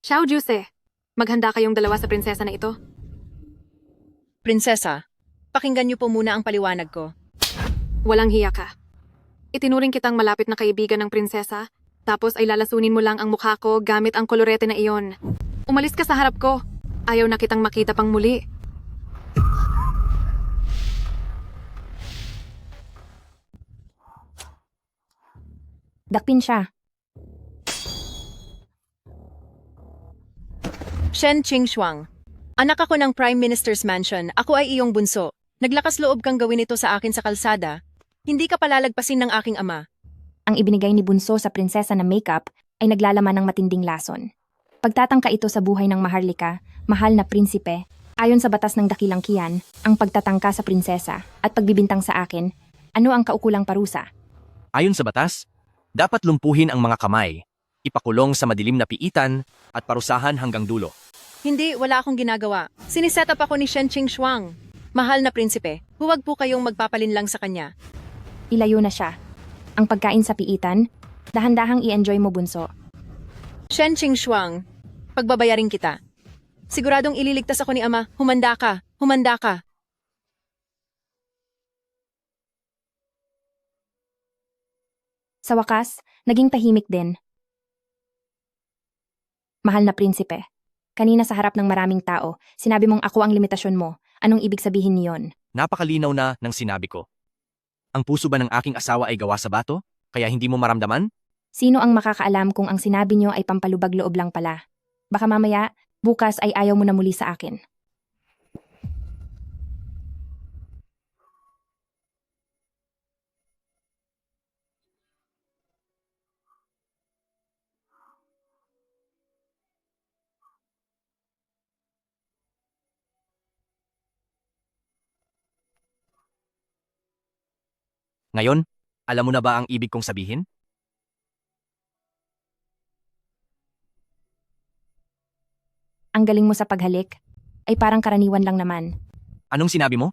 Xiao Juse. Maghanda kayong dalawa sa prinsesa na ito. Prinsesa, pakinggan niyo po muna ang paliwanag ko. Walang hiya ka. Itinuring kitang malapit na kaibigan ng prinsesa, tapos ay lalasunin mo lang ang mukha ko gamit ang kolorete na iyon. Umalis ka sa harap ko. Ayaw na kitang makita pang muli. Dakpin siya. Shen Ching Shuang. Anak ako ng Prime Minister's Mansion. Ako ay iyong bunso. Naglakas loob kang gawin ito sa akin sa kalsada. Hindi ka palalagpasin ng aking ama. Ang ibinigay ni Bunso sa prinsesa na makeup ay naglalaman ng matinding lason. Pagtatangka ito sa buhay ng Maharlika, mahal na prinsipe, ayon sa batas ng dakilang kiyan, ang pagtatangka sa prinsesa at pagbibintang sa akin, ano ang kaukulang parusa? Ayon sa batas, dapat lumpuhin ang mga kamay, ipakulong sa madilim na piitan at parusahan hanggang dulo. Hindi, wala akong ginagawa. Siniset up ako ni Shen Ching Shuang. Mahal na prinsipe, huwag po kayong magpapalinlang sa kanya. Ilayo na siya. Ang pagkain sa piitan, dahan-dahang i-enjoy mo, Bunso. Shen Ching Shuang, pagbabayarin kita. Siguradong ililigtas ako ni ama. Humanda ka. Humanda ka. Sa wakas, naging tahimik din. Mahal na prinsipe, kanina sa harap ng maraming tao, sinabi mong ako ang limitasyon mo. Anong ibig sabihin niyon? Napakalinaw na ng sinabi ko. Ang puso ba ng aking asawa ay gawa sa bato, kaya hindi mo maramdaman? Sino ang makakaalam kung ang sinabi niyo ay pampalubag loob lang pala? Baka mamaya, bukas ay ayaw mo na muli sa akin. Ngayon, alam mo na ba ang ibig kong sabihin? Ang galing mo sa paghalik, ay parang karaniwan lang naman. Anong sinabi mo?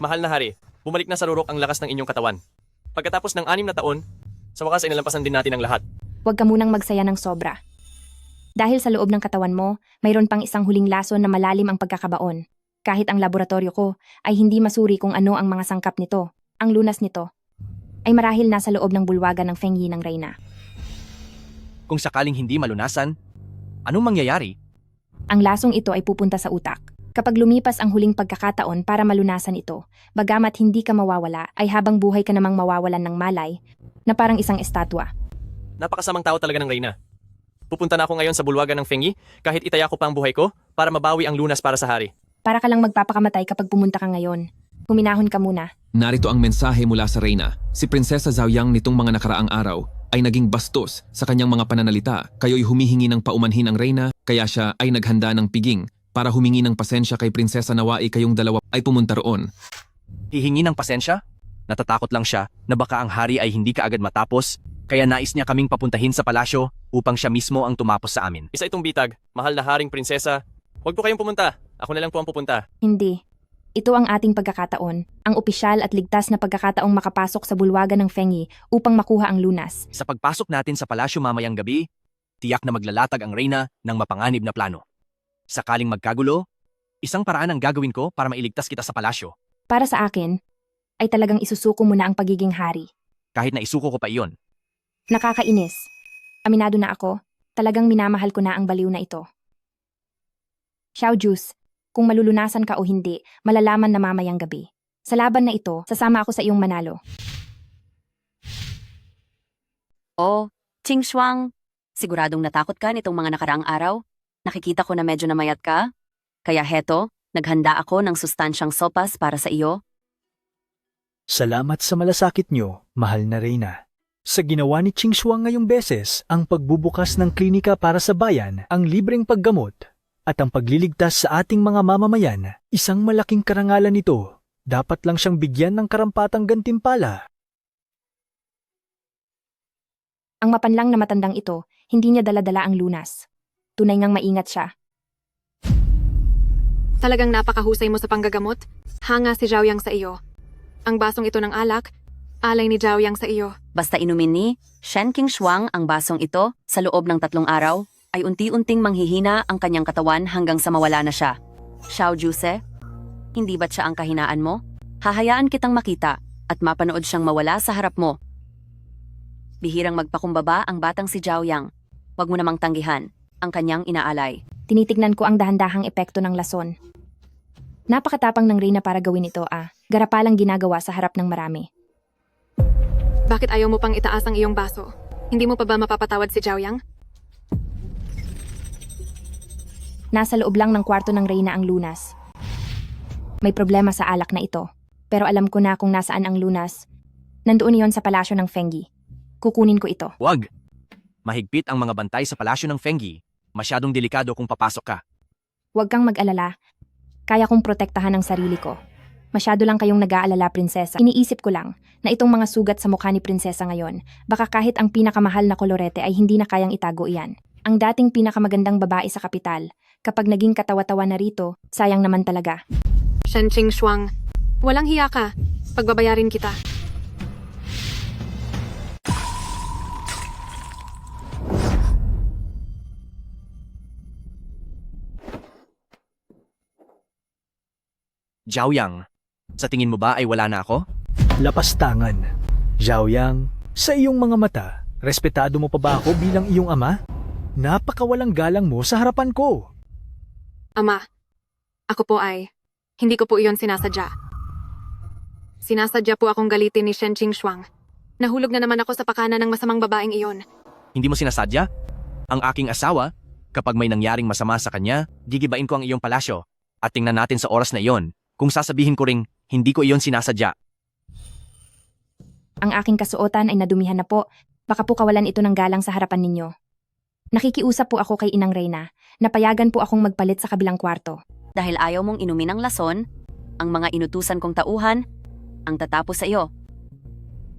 Mahal na hari, bumalik na sa rurok ang lakas ng inyong katawan. Pagkatapos ng 6 na taon, sa wakas ay nalampasan din natin ang lahat. Huwag ka munang magsaya ng sobra. Dahil sa loob ng katawan mo, mayroon pang isang huling lason na malalim ang pagkakabaon. Kahit ang laboratorio ko ay hindi masuri kung ano ang mga sangkap nito, ang lunas nito, ay marahil nasa loob ng bulwagan ng Fengyi ng Reyna. Kung sakaling hindi malunasan, anong mangyayari? Ang lasong ito ay pupunta sa utak. Kapag lumipas ang huling pagkakataon para malunasan ito, bagamat hindi ka mawawala, ay habang buhay ka namang mawawalan ng malay na parang isang estatwa. Napakasamang tao talaga ng Reyna. Pupunta na ako ngayon sa bulwagan ng Fengyi kahit itaya ko pa ang buhay ko para mabawi ang lunas para sa hari. Para ka lang magpapakamatay kapag pumunta ka ngayon. Huminahon ka muna. Narito ang mensahe mula sa reyna. Si Prinsesa Zhaoyang nitong mga nakaraang araw ay naging bastos sa kanyang mga pananalita. Kayo'y humihingi ng paumanhin ang reyna, kaya siya ay naghanda ng piging para humingi ng pasensya kay Prinsesa Nawai. Kayong dalawa ay pumunta roon. Hihingi ng pasensya? Natatakot lang siya na baka ang hari ay hindi kaagad matapos, kaya nais niya kaming papuntahin sa palasyo upang siya mismo ang tumapos sa amin. Isa itong bitag, mahal na haring prinsesa. Huwag po kayong pumunta. Ako na lang po ang pupunta. Hindi. Ito ang ating pagkakataon, ang opisyal at ligtas na pagkakataong makapasok sa bulwagan ng Fengyi upang makuha ang lunas. Sa pagpasok natin sa palasyo mamayang gabi, tiyak na maglalatag ang reyna ng mapanganib na plano. Sakaling magkagulo, isang paraan ang gagawin ko para mailigtas kita sa palasyo. Para sa akin, ay talagang isusuko mo na ang pagiging hari. Kahit na isuko ko pa iyon. Nakakainis. Aminado na ako, talagang minamahal ko na ang baliw na ito. Xiao Juice, kung malulunasan ka o hindi, malalaman na mamayang gabi. Sa laban na ito, sasama ako sa iyong manalo. Oh, Qing Shuang, siguradong natakot ka nitong mga nakaraang araw? Nakikita ko na medyo namayat ka? Kaya heto, naghanda ako ng sustansyang sopas para sa iyo. Salamat sa malasakit nyo, mahal na reyna. Sa ginawa ni Qing Shuang ngayong beses, ang pagbubukas ng klinika para sa bayan, ang libreng paggamot, at ang pagliligtas sa ating mga mamamayan, isang malaking karangalan nito. Dapat lang siyang bigyan ng karampatang gantimpala. Ang mapanlang na matandang ito, hindi niya dala-dala ang lunas. Tunay ngang maingat siya. Talagang napakahusay mo sa panggagamot. Hanga si Zhaoyang sa iyo. Ang basong ito ng alak, alay ni Zhaoyang sa iyo. Basta inumin ni Shen Qing Shuang ang basong ito sa loob ng 3 araw, ay unti-unting manghihina ang kanyang katawan hanggang sa mawala na siya. Xiao Juice, hindi ba't siya ang kahinaan mo? Hahayaan kitang makita at mapanood siyang mawala sa harap mo. Bihirang magpakumbaba ang batang si Zhaoyang. Huwag mo namang tanggihan ang kanyang inaalay. Tinitignan ko ang dahan-dahang epekto ng lason. Napakatapang ng reyna para gawin ito garapalang ginagawa sa harap ng marami. Bakit ayaw mo pang itaas ang iyong baso? Hindi mo pa ba mapapatawad si Zhaoyang? Nasa loob lang ng kwarto ng reyna ang lunas. May problema sa alak na ito, pero alam ko na kung nasaan ang lunas. Nandoon iyon sa palasyo ng Fengyi. Kukunin ko ito. Wag! Mahigpit ang mga bantay sa palasyo ng Fengyi. Masyadong delikado kung papasok ka. Huwag kang mag-alala. Kaya kong protektahan ang sarili ko. Masyado lang kayong nag-aalala, prinsesa. Iniisip ko lang na itong mga sugat sa mukha ni prinsesa ngayon, baka kahit ang pinakamahal na kolorete ay hindi na kayang itago iyan. Ang dating pinakamagandang babae sa kapital, kapag naging katawa-tawa na rito, sayang naman talaga. Shen Qing Shuang, walang hiya ka. Pagbabayarin kita. Zhaoyang, sa tingin mo ba ay wala na ako? Lapastangan. Zhaoyang, sa iyong mga mata, respetado mo pa ba ako bilang iyong ama? Napakawalang galang mo sa harapan ko. Ama, ako po ay, hindi ko po iyon sinasadya. Sinasadya po akong galitin ni Shen Qing Shuang. Nahulog na naman ako sa pakana ng masamang babaeng iyon. Hindi mo sinasadya? Ang aking asawa, kapag may nangyaring masama sa kanya, gigibain ko ang iyong palasyo. At tingnan natin sa oras na iyon, kung sasabihin ko ring hindi ko iyon sinasadya. Ang aking kasuotan ay nadumihan na po. Baka po kawalan ito ng galang sa harapan ninyo. Nakikiusap po ako kay Inang Reyna. Napayagan po akong magpalit sa kabilang kwarto. Dahil ayaw mong inumin ng lason, ang mga inutusan kong tauhan, ang tatapos sa iyo.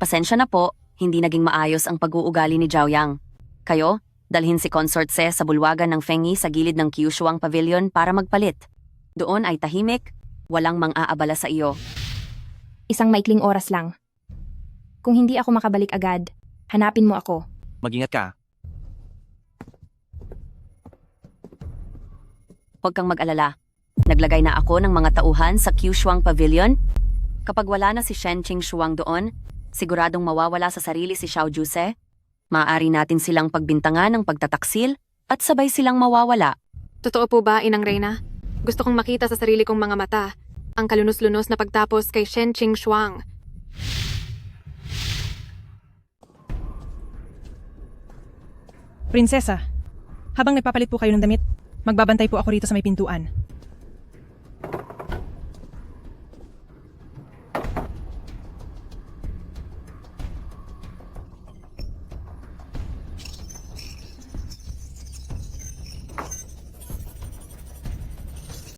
Pasensya na po, hindi naging maayos ang pag-uugali ni Zhaoyang. Kayo, dalhin si Consort Se sa bulwagan ng Fengyi sa gilid ng Qiushuang Pavilion para magpalit. Doon ay tahimik, walang mang-aabala sa iyo. Isang maikling oras lang. Kung hindi ako makabalik agad, hanapin mo ako. Mag-ingat ka. Huwag kang mag-alala. Naglagay na ako ng mga tauhan sa Qiushuang Pavilion. Kapag wala na si Shen Qing Shuang doon, siguradong mawawala sa sarili si Xiao Juice. Maaari natin silang pagbintangan ng pagtataksil at sabay silang mawawala. Totoo po ba, Inang Reyna? Gusto kong makita sa sarili kong mga mata ang kalunos-lunos na pagtapos kay Shen Qing Shuang. Prinsesa, habang nagpapalit po kayo ng damit, magbabantay po ako rito sa may pintuan.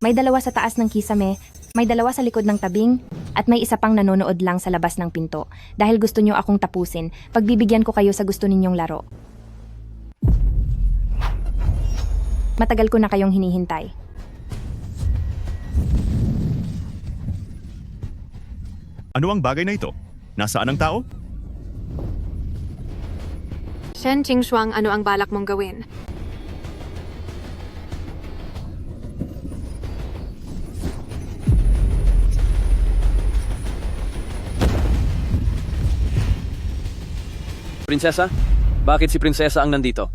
May dalawa sa taas ng kisame, may dalawa sa likod ng tabing, at may isa pang nanonood lang sa labas ng pinto. Dahil gusto nyo akong tapusin, pagbibigyan ko kayo sa gusto ninyong laro. Matagal ko na kayong hinihintay. Ano ang bagay na ito? Nasaan ang tao? Shen Qingxuang, ano ang balak mong gawin? Prinsesa? Bakit si Prinsesa ang nandito?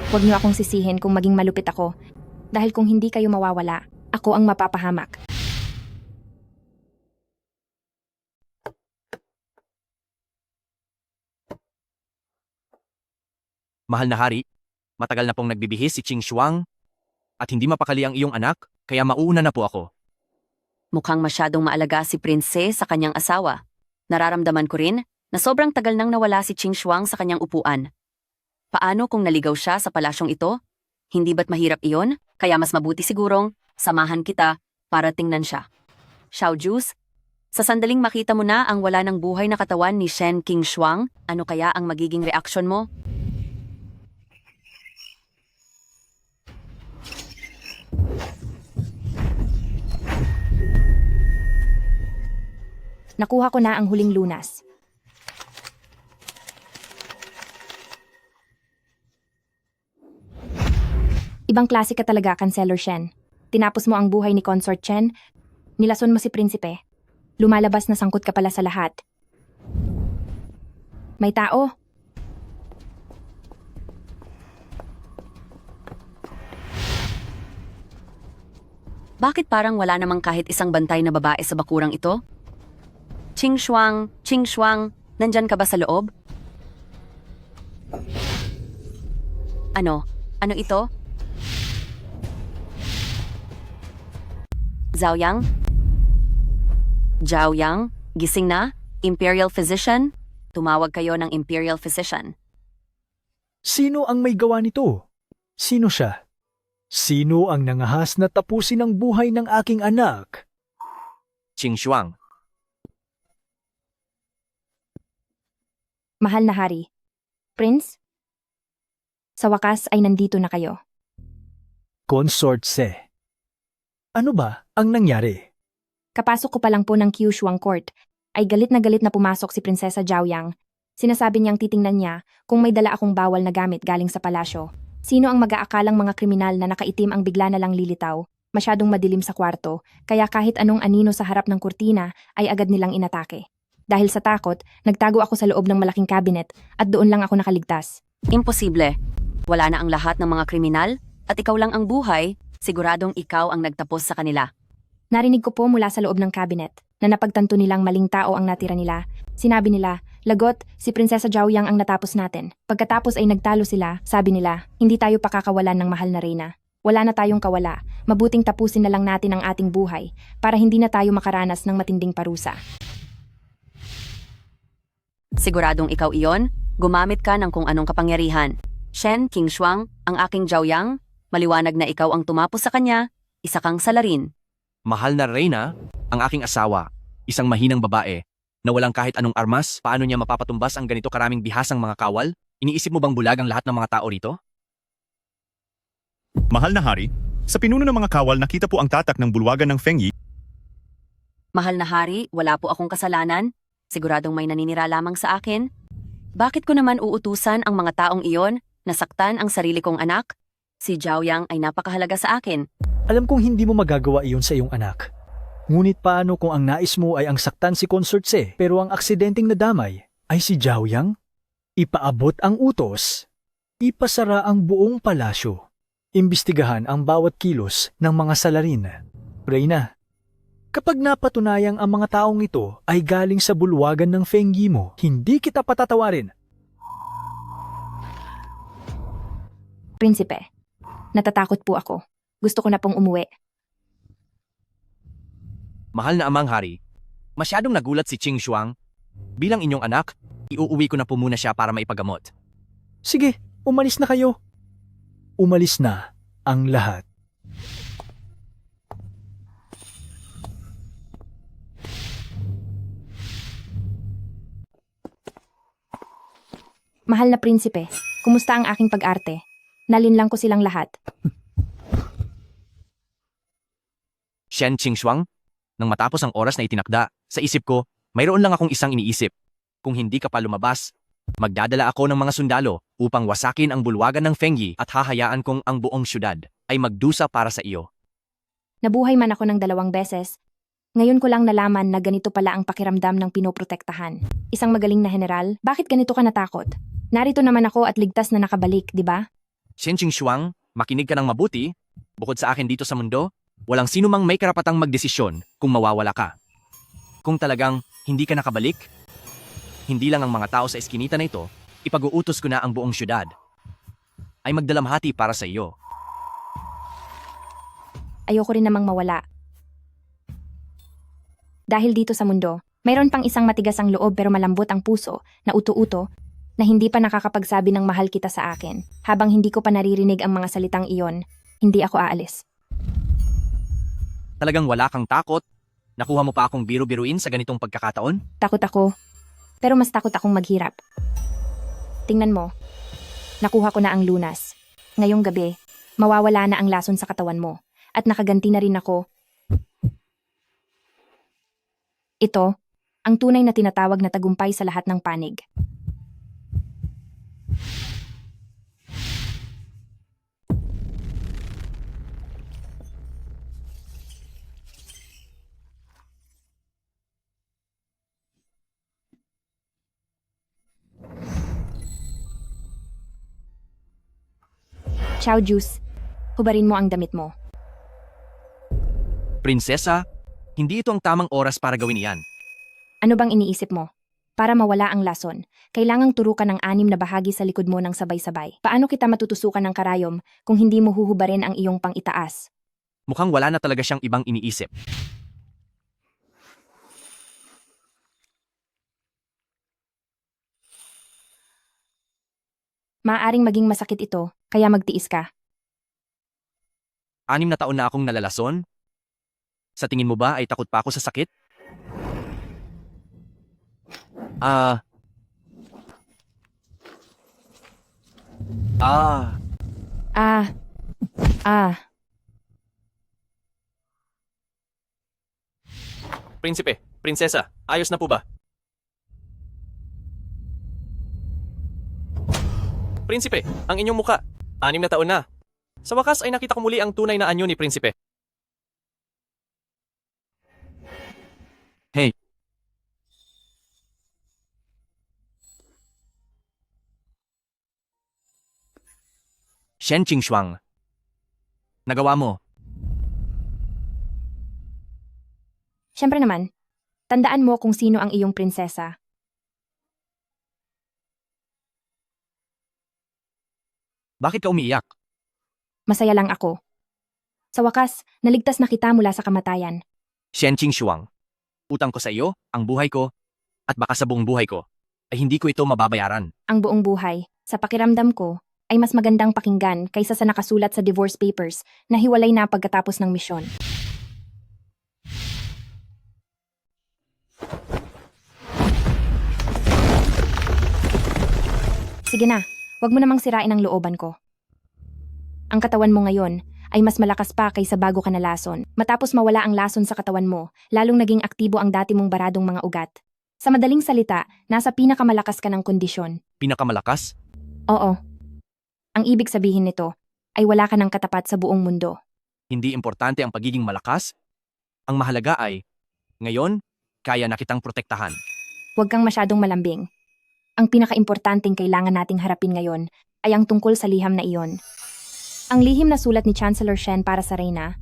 Huwag niyo akong sisihin kung maging malupit ako. Dahil kung hindi kayo mawawala, ako ang mapapahamak. Mahal na hari, matagal na pong nagbibihis si Qing Shuang at hindi mapakali ang iyong anak, kaya mauuna na po ako. Mukhang masyadong maalaga si Prince sa kanyang asawa. Nararamdaman ko rin na sobrang tagal nang nawala si Qing Shuang sa kanyang upuan. Paano kung naligaw siya sa palasyong ito? Hindi ba't mahirap iyon? Kaya mas mabuti sigurong samahan kita para tingnan siya. Xiao Juice, sa sandaling makita mo na ang wala ng buhay na katawan ni Shen Qingxuang, ano kaya ang magiging reaksyon mo? Nakuha ko na ang huling lunas. Ibang klase ka talaga, Kanseller Shen. Tinapos mo ang buhay ni Consort Chen, nilason mo si Prinsipe. Lumalabas na sangkot ka pala sa lahat. May tao. Bakit parang wala namang kahit isang bantay na babae sa bakurang ito? Qingxuang, nandyan ka ba sa loob? Ano? Ano ito? Zhaoyang? Zhaoyang? Gising na? Imperial Physician? Tumawag kayo ng Imperial Physician. Sino ang may gawa nito? Sino siya? Sino ang nangahas na tapusin ang buhay ng aking anak? Qing Shuang, Mahal na hari. Prince? Sa wakas ay nandito na kayo. Consort Se. Ano ba ang nangyari? Kapasok ko pa lang po ng Qishuang Court, ay galit na pumasok si Prinsesa Zhaoyang. Sinasabi niyang titingnan niya kung may dala akong bawal na gamit galing sa palasyo. Sino ang mag-aakalang mga kriminal na nakaitim ang bigla na lang lilitaw? Masyadong madilim sa kwarto, kaya kahit anong anino sa harap ng kurtina ay agad nilang inatake. Dahil sa takot, nagtago ako sa loob ng malaking cabinet at doon lang ako nakaligtas. Imposible. Wala na ang lahat ng mga kriminal at ikaw lang ang buhay, siguradong ikaw ang nagtapos sa kanila. Narinig ko po mula sa loob ng cabinet na napagtanto nilang maling tao ang natira nila. Sinabi nila, lagot, si Prinsesa Zhaoyang ang natapos natin. Pagkatapos ay nagtalo sila, sabi nila, hindi tayo pakakawalan ng mahal na reyna. Wala na tayong kawala, mabuting tapusin na lang natin ang ating buhay para hindi na tayo makaranas ng matinding parusa. Siguradong ikaw iyon, gumamit ka ng kung anong kapangyarihan. Shen Qingxuang, ang aking Zhaoyang, maliwanag na ikaw ang tumapos sa kanya, isa kang salarin. mahal na reyna, ang aking asawa, isang mahinang babae, na walang kahit anong armas, paano niya mapapatumbas ang ganito karaming bihasang mga kawal? Iniisip mo bang bulag ang lahat ng mga tao rito? Mahal na hari, sa pinuno ng mga kawal nakita po ang tatak ng bulwagan ng Feng Yi. Mahal na hari, wala po akong kasalanan. Siguradong may naninira lamang sa akin. Bakit ko naman uutusan ang mga taong iyon na saktan ang sarili kong anak? Si Zhaoyang ay napakahalaga sa akin. Alam kong hindi mo magagawa iyon sa iyong anak. Ngunit paano kung ang nais mo ay ang saktan si Consort Se pero ang aksidenteng nadamay ay si Zhaoyang? Ipaabot ang utos. Ipasara ang buong palasyo. Imbestigahan ang bawat kilos ng mga salarin. Reyna, kapag napatunayang ang mga taong ito ay galing sa bulwagan ng Feng Yi mo, hindi kita patatawarin. Prinsipe, natatakot po ako. Gusto ko na pong umuwi. Mahal na amang hari, masyadong nagulat si Qing Shuang. Bilang inyong anak, iuuwi ko na po muna siya para maipagamot. Sige, umalis na kayo. Umalis na ang lahat. Mahal na prinsipe, kumusta ang aking pag-arte? Nalinlang ko silang lahat. Shen Qingxuang, nang matapos ang oras na itinakda, sa isip ko, mayroon lang akong isang iniisip. Kung hindi ka pa lumabas, magdadala ako ng mga sundalo upang wasakin ang bulwagan ng Fengyi at hahayaan kong ang buong syudad ay magdusa para sa iyo. Nabuhay man ako ng 2 beses. Ngayon ko lang nalaman na ganito pala ang pakiramdam ng pinoprotektahan. Isang magaling na general, bakit ganito ka natakot? Narito naman ako at ligtas na nakabalik, di ba? Shen Qingxuang, makinig ka ng mabuti. Bukod sa akin dito sa mundo, walang sino mang may karapatang magdesisyon kung mawawala ka. Kung talagang hindi ka nakabalik, hindi lang ang mga tao sa eskinita na ito, ipag-uutos ko na ang buong syudad ay magdalamhati para sa iyo. Ayoko rin namang mawala. Dahil dito sa mundo, mayroon pang isang matigas ang loob pero malambot ang puso na uto-uto na hindi pa nakakapagsabi ng mahal kita sa akin. Habang hindi ko pa naririnig ang mga salitang iyon, hindi ako aalis. Talagang wala kang takot? Nakuha mo pa akong biru-biruin sa ganitong pagkakataon? Takot ako, pero mas takot akong maghirap. Tingnan mo, nakuha ko na ang lunas. Ngayong gabi, mawawala na ang lason sa katawan mo at nakaganti na rin ako. Ito, ang tunay na tinatawag na tagumpay sa lahat ng panig. Chow Juice, hubarin mo ang damit mo. Prinsesa, hindi ito ang tamang oras para gawin iyan. Ano bang iniisip mo? Para mawala ang lason, kailangang turukan ng 6 na bahagi sa likod mo ng sabay-sabay. Paano kita matutusukan ng karayom kung hindi mo huhubarin ang iyong pang-itaas? Mukhang wala na talaga siyang ibang iniisip. Maaaring maging masakit ito, kaya magtiis ka. 6 na taon na akong nalalason? Sa tingin mo ba ay takot pa ako sa sakit? Prinsipe, prinsesa, ayos na po ba? Prinsipe, ang inyong muka. 6 na taon na. Sa wakas ay nakita ko muli ang tunay na anyo ni Prinsipe. Hey. Shen Qingxuang. Nagawa mo. Siyempre naman, tandaan mo kung sino ang iyong prinsesa. Bakit ka umiiyak? Masaya lang ako. Sa wakas, naligtas na kita mula sa kamatayan. Shen Qingxuang. Utang ko sa iyo, ang buhay ko, at baka sa buong buhay ko, ay hindi ko ito mababayaran. Ang buong buhay, sa pakiramdam ko, ay mas magandang pakinggan kaysa sa nakasulat sa divorce papers na hiwalay na pagkatapos ng misyon. Sige na, wag mo namang sirain ang looban ko. Ang katawan mo ngayon ay mas malakas pa kaysa bago ka nalason. Matapos mawala ang lason sa katawan mo, lalong naging aktibo ang dati mong baradong mga ugat. Sa madaling salita, nasa pinakamalakas ka ng kondisyon. Pinakamalakas? Oo. Ang ibig sabihin nito ay wala ka ng katapat sa buong mundo. Hindi importante ang pagiging malakas. Ang mahalaga ay, ngayon, kaya na kitang protektahan. Huwag kang masyadong malambing. Ang pinakaimportanteng kailangan nating harapin ngayon ay ang tungkol sa liham na iyon. Ang lihim na sulat ni Chancellor Shen para sa Reyna,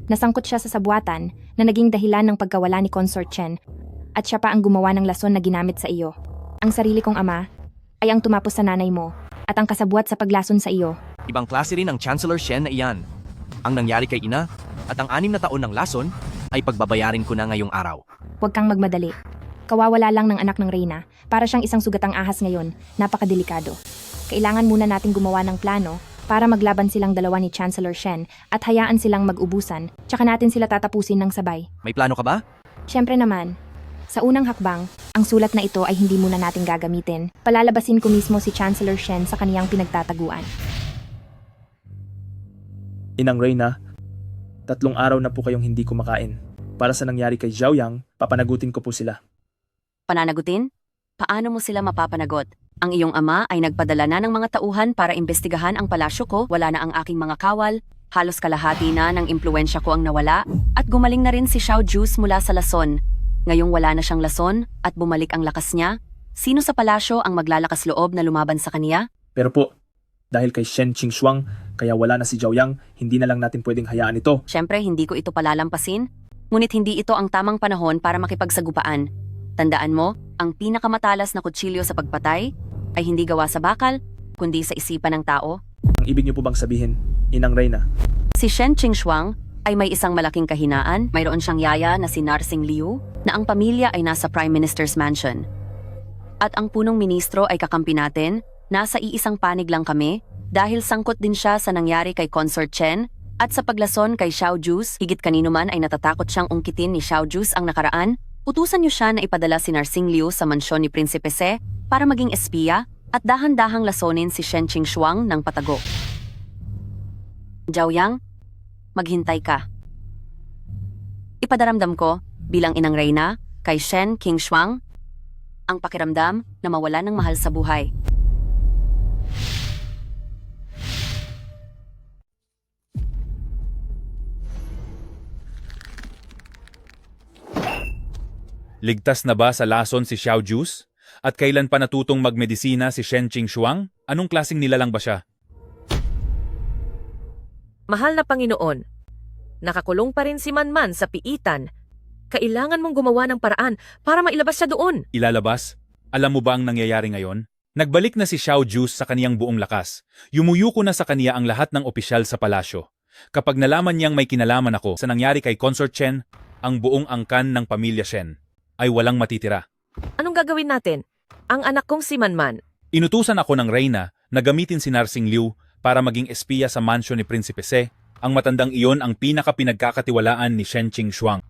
nasangkot siya sa sabuatan na naging dahilan ng pagkawala ni Consort Chen at siya pa ang gumawa ng lason na ginamit sa iyo. Ang sarili kong ama ay ang tumapos sa nanay mo at ang kasabwat sa paglason sa iyo. Ibang klase rin ang Chancellor Shen na iyan. Ang nangyari kay ina at ang 6 na taon ng lason ay pagbabayarin ko na ngayong araw. Huwag kang magmadali. Kawawala lang ng anak ng Reyna, para siyang isang sugatang ahas ngayon, napakadelikado. Kailangan muna nating gumawa ng plano para maglaban silang dalawa ni Chancellor Shen at hayaan silang mag-ubusan, tsaka natin sila tatapusin ng sabay. May plano ka ba? Siyempre naman, sa unang hakbang, ang sulat na ito ay hindi muna natin gagamitin. Palalabasin ko mismo si Chancellor Shen sa kaniyang pinagtataguan. Inang Reyna, 3 araw na po kayong hindi kumakain. Para sa nangyari kay Xiaoyang, papanagutin ko po sila. Pananagutin? Paano mo sila mapapanagot? Ang iyong ama ay nagpadala na ng mga tauhan para imbestigahan ang palasyo ko, wala na ang aking mga kawal, halos kalahati na ng impluensya ko ang nawala, at gumaling na rin si Xiao Juice mula sa lason. Ngayong wala na siyang lason at bumalik ang lakas niya, sino sa palasyo ang maglalakas loob na lumaban sa kaniya? Pero po, dahil kay Shen Qingxuang, kaya wala na si Xiaoyang, hindi na lang natin pwedeng hayaan ito. Siyempre, hindi ko ito palalampasin, ngunit hindi ito ang tamang panahon para makipagsagupaan. Tandaan mo, ang pinakamatalas na kutsilyo sa pagpatay ay hindi gawa sa bakal, kundi sa isipan ng tao. Ang ibig niyo po bang sabihin, Inang Reyna? Si Shen Qingxuang ay may isang malaking kahinaan. Mayroon siyang yaya na si Narsing Liu na ang pamilya ay nasa Prime Minister's Mansion. At ang punong ministro ay kakampi natin, nasa iisang panig lang kami dahil sangkot din siya sa nangyari kay Consort Chen at sa paglason kay Xiao Juice. Higit kanino man ay natatakot siyang ungkitin ni Xiao Juice ang nakaraan. Utusan niyo siya na ipadala si Narsing Liu sa mansyon ni Prinsipe Se para maging espiya at dahan-dahang lasonin si Shen Qingxuang ng patago. Xiaoyang, maghintay ka. Ipadaramdam ko, bilang Inang Reyna, kay Shen Qingxuang, ang pakiramdam na mawala ng mahal sa buhay. Ligtas na ba sa lason si Xiao Juice? At kailan pa natutong magmedisina si Shen Qingxuang? Anong klaseng nilalang ba siya? Mahal na Panginoon, nakakulong pa rin si Manman sa piitan. Kailangan mong gumawa ng paraan para mailabas siya doon. Ilalabas? Alam mo ba ang nangyayari ngayon? Nagbalik na si Xiao Juice sa kaniyang buong lakas. Yumuyuko na sa kaniya ang lahat ng opisyal sa palasyo. Kapag nalaman niyang may kinalaman ako sa nangyari kay Consort Chen, ang buong angkan ng pamilya Shen ay walang matitira. Anong gagawin natin? Ang anak kong si Manman. Inutusan ako ng Reyna na gamitin si Narsing Liu para maging espiya sa mansyon ni Prinsipe Se. Ang matandang iyon ang pinaka-pinagkakatiwalaan ni Shen Qingxuang.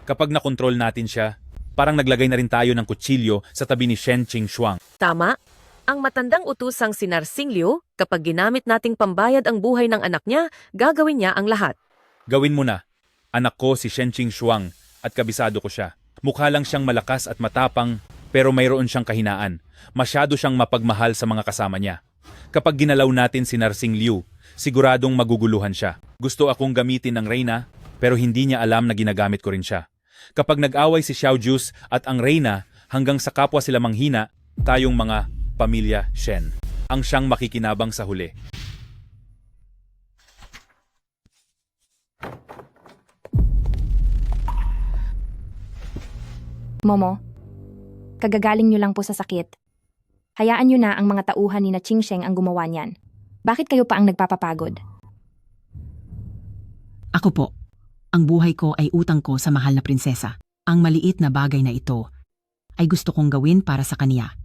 Kapag nakontrol natin siya, parang naglagay na rin tayo ng kutsilyo sa tabi ni Shen Qingxuang. Tama. Ang matandang utusang si Narsing Liu, kapag ginamit nating pambayad ang buhay ng anak niya, gagawin niya ang lahat. Gawin mo na. Anak ko si Shen Qingxuang at kabisado ko siya. Mukha lang siyang malakas at matapang pero mayroon siyang kahinaan. Masyado siyang mapagmahal sa mga kasama niya. Kapag ginalaw natin si Narsing Liu, siguradong maguguluhan siya. Gusto akong gamitin ng Reyna pero hindi niya alam na ginagamit ko rin siya. Kapag nag-away si Xiao Juice at ang Reyna hanggang sa kapwa sila manghina, tayong mga pamilya Shen ang siyang makikinabang sa huli. Momo, kagagaling nyo lang po sa sakit. Hayaan nyo na ang mga tauhan ni na Qingsheng ang gumawa niyan. Bakit kayo pa ang nagpapapagod? Ako po. Ang buhay ko ay utang ko sa mahal na prinsesa. Ang maliit na bagay na ito ay gusto kong gawin para sa kaniya.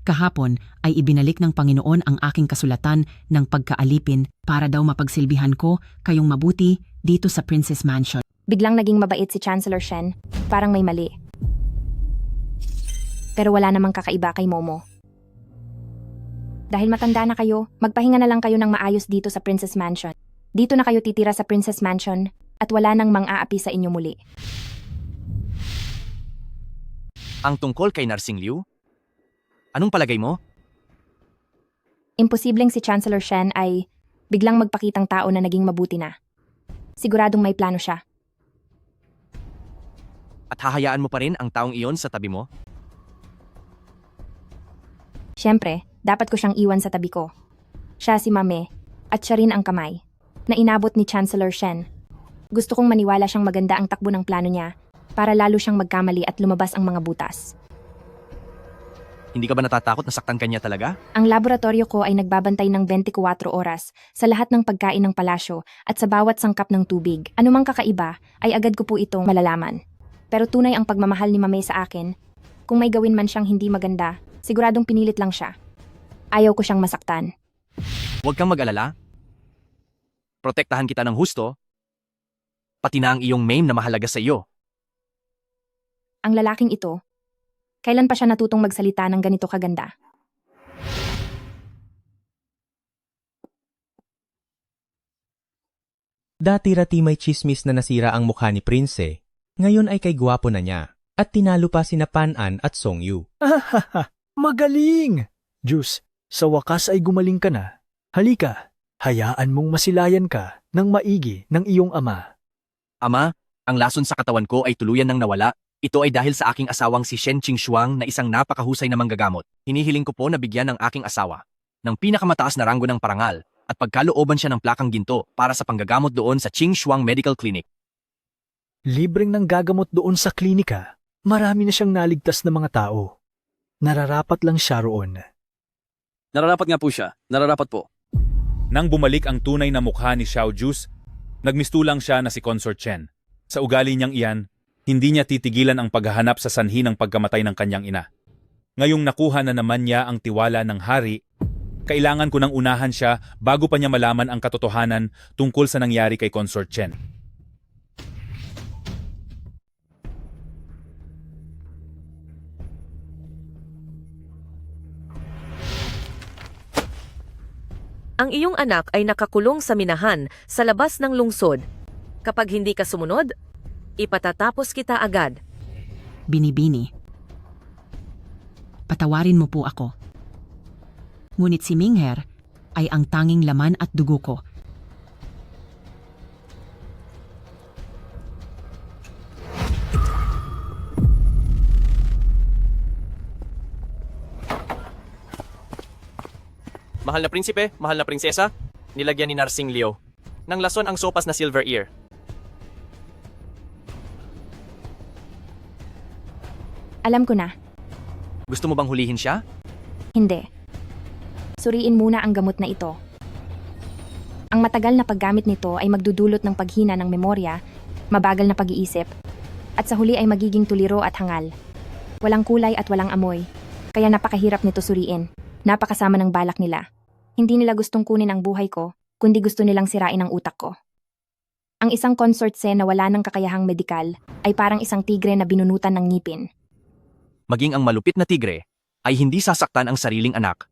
Kahapon ay ibinalik ng Panginoon ang aking kasulatan ng pagkaalipin para daw mapagsilbihan ko kayong mabuti dito sa Princess Mansion. Biglang naging mabait si Chancellor Shen, parang may mali. Pero wala namang kakaiba kay Momo. Dahil matanda na kayo, magpahinga na lang kayo ng maayos dito sa Princess Mansion. Dito na kayo titira sa Princess Mansion at wala nang mang-aapi sa inyo muli. Ang tungkol kay Narsing Liu? Anong palagay mo? Imposibleng si Chancellor Shen ay biglang magpakitang tao na naging mabuti na. Siguradong may plano siya. At hahayaan mo pa rin ang taong iyon sa tabi mo? Siyempre, dapat ko siyang iwan sa tabi ko. Siya si Mame, at siya rin ang kamay, na inabot ni Chancellor Shen. Gusto kong maniwala siyang maganda ang takbo ng plano niya, para lalo siyang magkamali at lumabas ang mga butas. Hindi ka ba natatakot na saktan kanya talaga? Ang laboratorio ko ay nagbabantay ng 24 oras sa lahat ng pagkain ng palasyo at sa bawat sangkap ng tubig. Anumang kakaiba ay agad ko po itong malalaman. Pero tunay ang pagmamahal ni Mame sa akin, Kung may gawin man siyang hindi maganda, siguradong pinilit lang siya. Ayaw ko siyang masaktan. Huwag kang mag-alala. Protektahan kita ng husto, pati na ang iyong mame na mahalaga sa iyo. Ang lalaking ito, kailan pa siya natutong magsalita ng ganito kaganda? Dati-rati may chismis na nasira ang mukha ni Prince. Ngayon ay kay gwapo na niya. At tinalo pa sina Pan-an at Song-yu. Magaling! Juice, sa wakas ay gumaling ka na. Halika, hayaan mong masilayan ka ng maigi ng iyong ama. Ama, ang lason sa katawan ko ay tuluyan nang nawala. Ito ay dahil sa aking asawang si Shen Qingxuang na isang napakahusay na manggagamot. Hinihiling ko po na bigyan ng aking asawa ng pinakamataas na ranggo ng parangal at pagkalooban siya ng plakang ginto para sa panggagamot doon sa Qingxuang Medical Clinic. Libreng nang gagamot doon sa klinika. Marami na siyang naligtas na mga tao. Nararapat lang siya roon. Nararapat nga po siya. Nararapat po. Nang bumalik ang tunay na mukha ni Xiao Juice, nagmistulang siya na si Consort Chen. Sa ugali niyang iyan, hindi niya titigilan ang paghahanap sa sanhi ng pagkamatay ng kanyang ina. Ngayong nakuha na naman niya ang tiwala ng hari, kailangan ko nang unahan siya bago pa niya malaman ang katotohanan tungkol sa nangyari kay Consort Chen. Ang iyong anak ay nakakulong sa minahan sa labas ng lungsod. Kapag hindi ka sumunod, ipatatapos kita agad. Binibini. Patawarin mo po ako. Ngunit si Mingher ay ang tanging laman at dugo ko. Mahal na prinsipe, mahal na prinsesa, nilagyan ni Narsing Liu ng lason ang sopas na Silver Ear. Alam ko na. Gusto mo bang hulihin siya? Hindi. Suriin muna ang gamot na ito. Ang matagal na paggamit nito ay magdudulot ng paghina ng memorya, mabagal na pag-iisip, at sa huli ay magiging tuliro at hangal. Walang kulay at walang amoy, kaya napakahirap nito suriin. Napakasama ng balak nila. Hindi nila gustong kunin ang buhay ko, kundi gusto nilang sirain ang utak ko. Ang isang consortse na wala ng kakayahang medikal ay parang isang tigre na binunutan ng ngipin. Maging ang malupit na tigre ay hindi sasaktan ang sariling anak.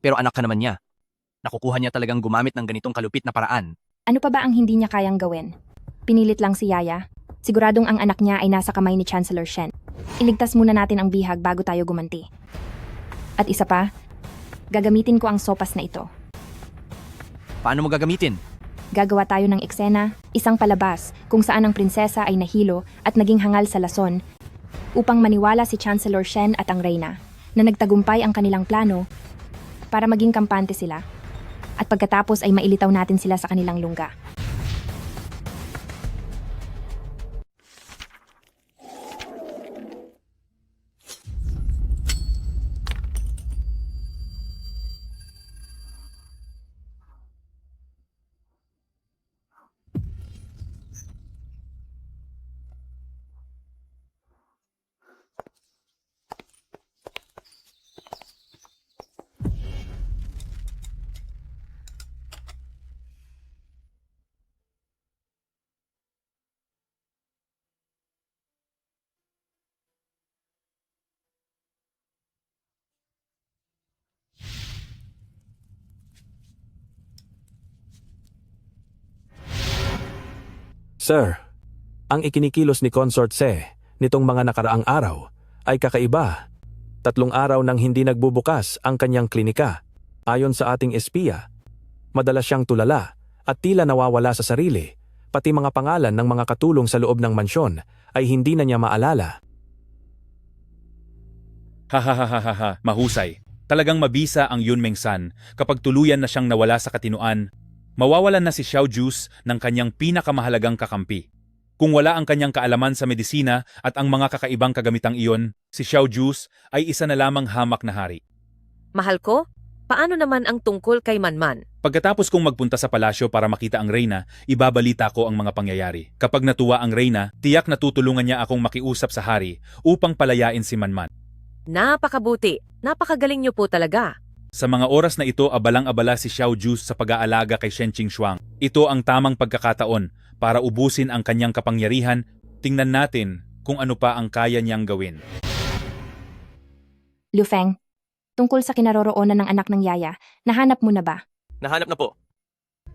Pero anak ka naman niya. Nakukuha niya talagang gumamit ng ganitong kalupit na paraan. Ano pa ba ang hindi niya kayang gawin? Pinilit lang si Yaya. Siguradong ang anak niya ay nasa kamay ni Chancellor Shen. Iligtas muna natin ang bihag bago tayo gumanti. At isa pa, gagamitin ko ang sopas na ito. Paano mo gagamitin? Gagawa tayo ng eksena, isang palabas, kung saan ang prinsesa ay nahilo at naging hangal sa lason, upang maniwala si Chancellor Shen at ang reyna na nagtagumpay ang kanilang plano para maging kampante sila. At pagkatapos ay mailitaw natin sila sa kanilang lungga. Sir, ang ikinikilos ni Consort Se nitong mga nakaraang araw ay kakaiba. 3 araw nang hindi nagbubukas ang kanyang klinika. Ayon sa ating espiya, madalas siyang tulala at tila nawawala sa sarili, pati mga pangalan ng mga katulong sa loob ng mansyon ay hindi na niya maalala. Hahaha, mahusay. Talagang mabisa ang Yunmeng San kapag tuluyan na siyang nawala sa katinuan. Mawawalan na si Xiao Juice ng kanyang pinakamahalagang kakampi. Kung wala ang kanyang kaalaman sa medisina at ang mga kakaibang kagamitang iyon, si Xiao Juice ay isa na lamang hamak na hari. Mahal ko, paano naman ang tungkol kay Manman? Pagkatapos kong magpunta sa palasyo para makita ang reyna, ibabalita ko ang mga pangyayari. Kapag natuwa ang reyna, tiyak na tutulungan niya akong makiusap sa hari upang palayain si Manman. Napakabuti. Napakagaling niyo po talaga. Sa mga oras na ito, abalang-abala si Xiao Ju sa pag-aalaga kay Shen Qixuang. Ito ang tamang pagkakataon para ubusin ang kanyang kapangyarihan. Tingnan natin kung ano pa ang kaya niyang gawin. Liu Feng, tungkol sa kinaroroonan ng anak ng yaya, nahanap mo na ba? Nahanap na po.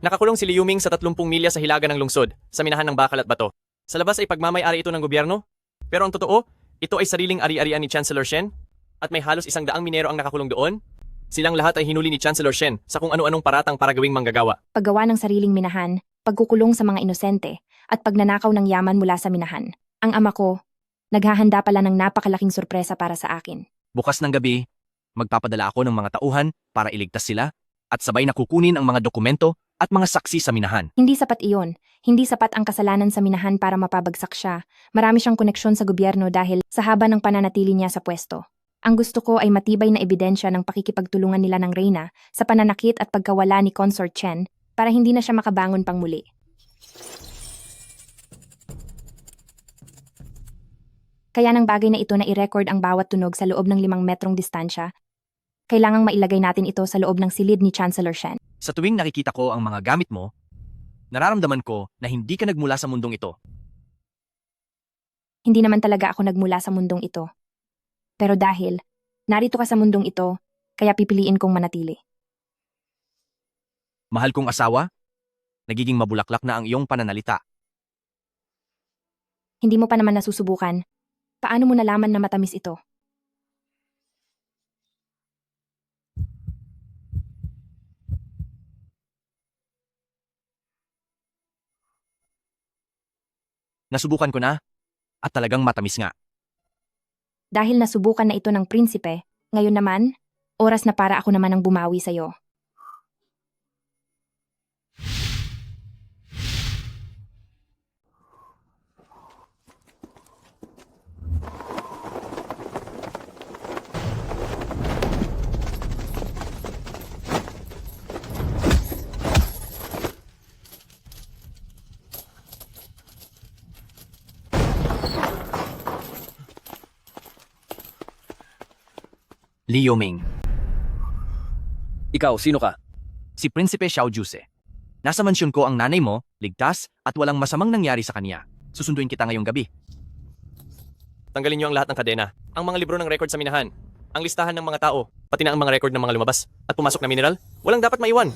Nakakulong si Liu Ming sa 30 milya sa hilaga ng lungsod, sa minahan ng bakal at bato. Sa labas ay pagmamay-ari ito ng gobyerno, pero ang totoo, ito ay sariling ari-arian ni Chancellor Shen, at may halos 100 minero ang nakakulong doon. Silang lahat ay hinuli ni Chancellor Shen sa kung ano-anong paratang para gawing manggagawa. Paggawa ng sariling minahan, pagkukulong sa mga inosente, at pagnanakaw ng yaman mula sa minahan. Ang ama ko, naghahanda pala ng napakalaking sorpresa para sa akin. Bukas ng gabi, magpapadala ako ng mga tauhan para iligtas sila at sabay na kukunin ang mga dokumento at mga saksi sa minahan. Hindi sapat iyon. Hindi sapat ang kasalanan sa minahan para mapabagsak siya. Marami siyang koneksyon sa gobyerno dahil sa haba ng pananatili niya sa pwesto. Ang gusto ko ay matibay na ebidensya ng pakikipagtulungan nila ng reyna sa pananakit at pagkawala ni Consort Chen para hindi na siya makabangon pang muli. Kaya ng bagay na ito na i-record ang bawat tunog sa loob ng 5 metrong distansya, kailangang mailagay natin ito sa loob ng silid ni Chancellor Shen. Sa tuwing nakikita ko ang mga gamit mo, nararamdaman ko na hindi ka nagmula sa mundong ito. Hindi naman talaga ako nagmula sa mundong ito. Pero dahil narito ka sa mundong ito, kaya pipiliin kong manatili. Mahal kong asawa, nagiging mabulaklak na ang iyong pananalita. Hindi mo pa naman nasusubukan. Paano mo nalaman na matamis ito? Nasubukan ko na at talagang matamis nga. Dahil nasubukan na ito ng prinsipe, ngayon naman, oras na para ako naman ang bumawi sa'yo. Liu Ming. Ikaw, sino ka? Si Prinsipe Xiao Juse. Nasa mansyon ko ang nanay mo, ligtas, at walang masamang nangyari sa kanya. Susunduin kita ngayong gabi. Tanggalin niyo ang lahat ng kadena, ang mga libro ng record sa minahan, ang listahan ng mga tao, pati na ang mga record ng mga lumabas at pumasok na mineral. Walang dapat maiwan.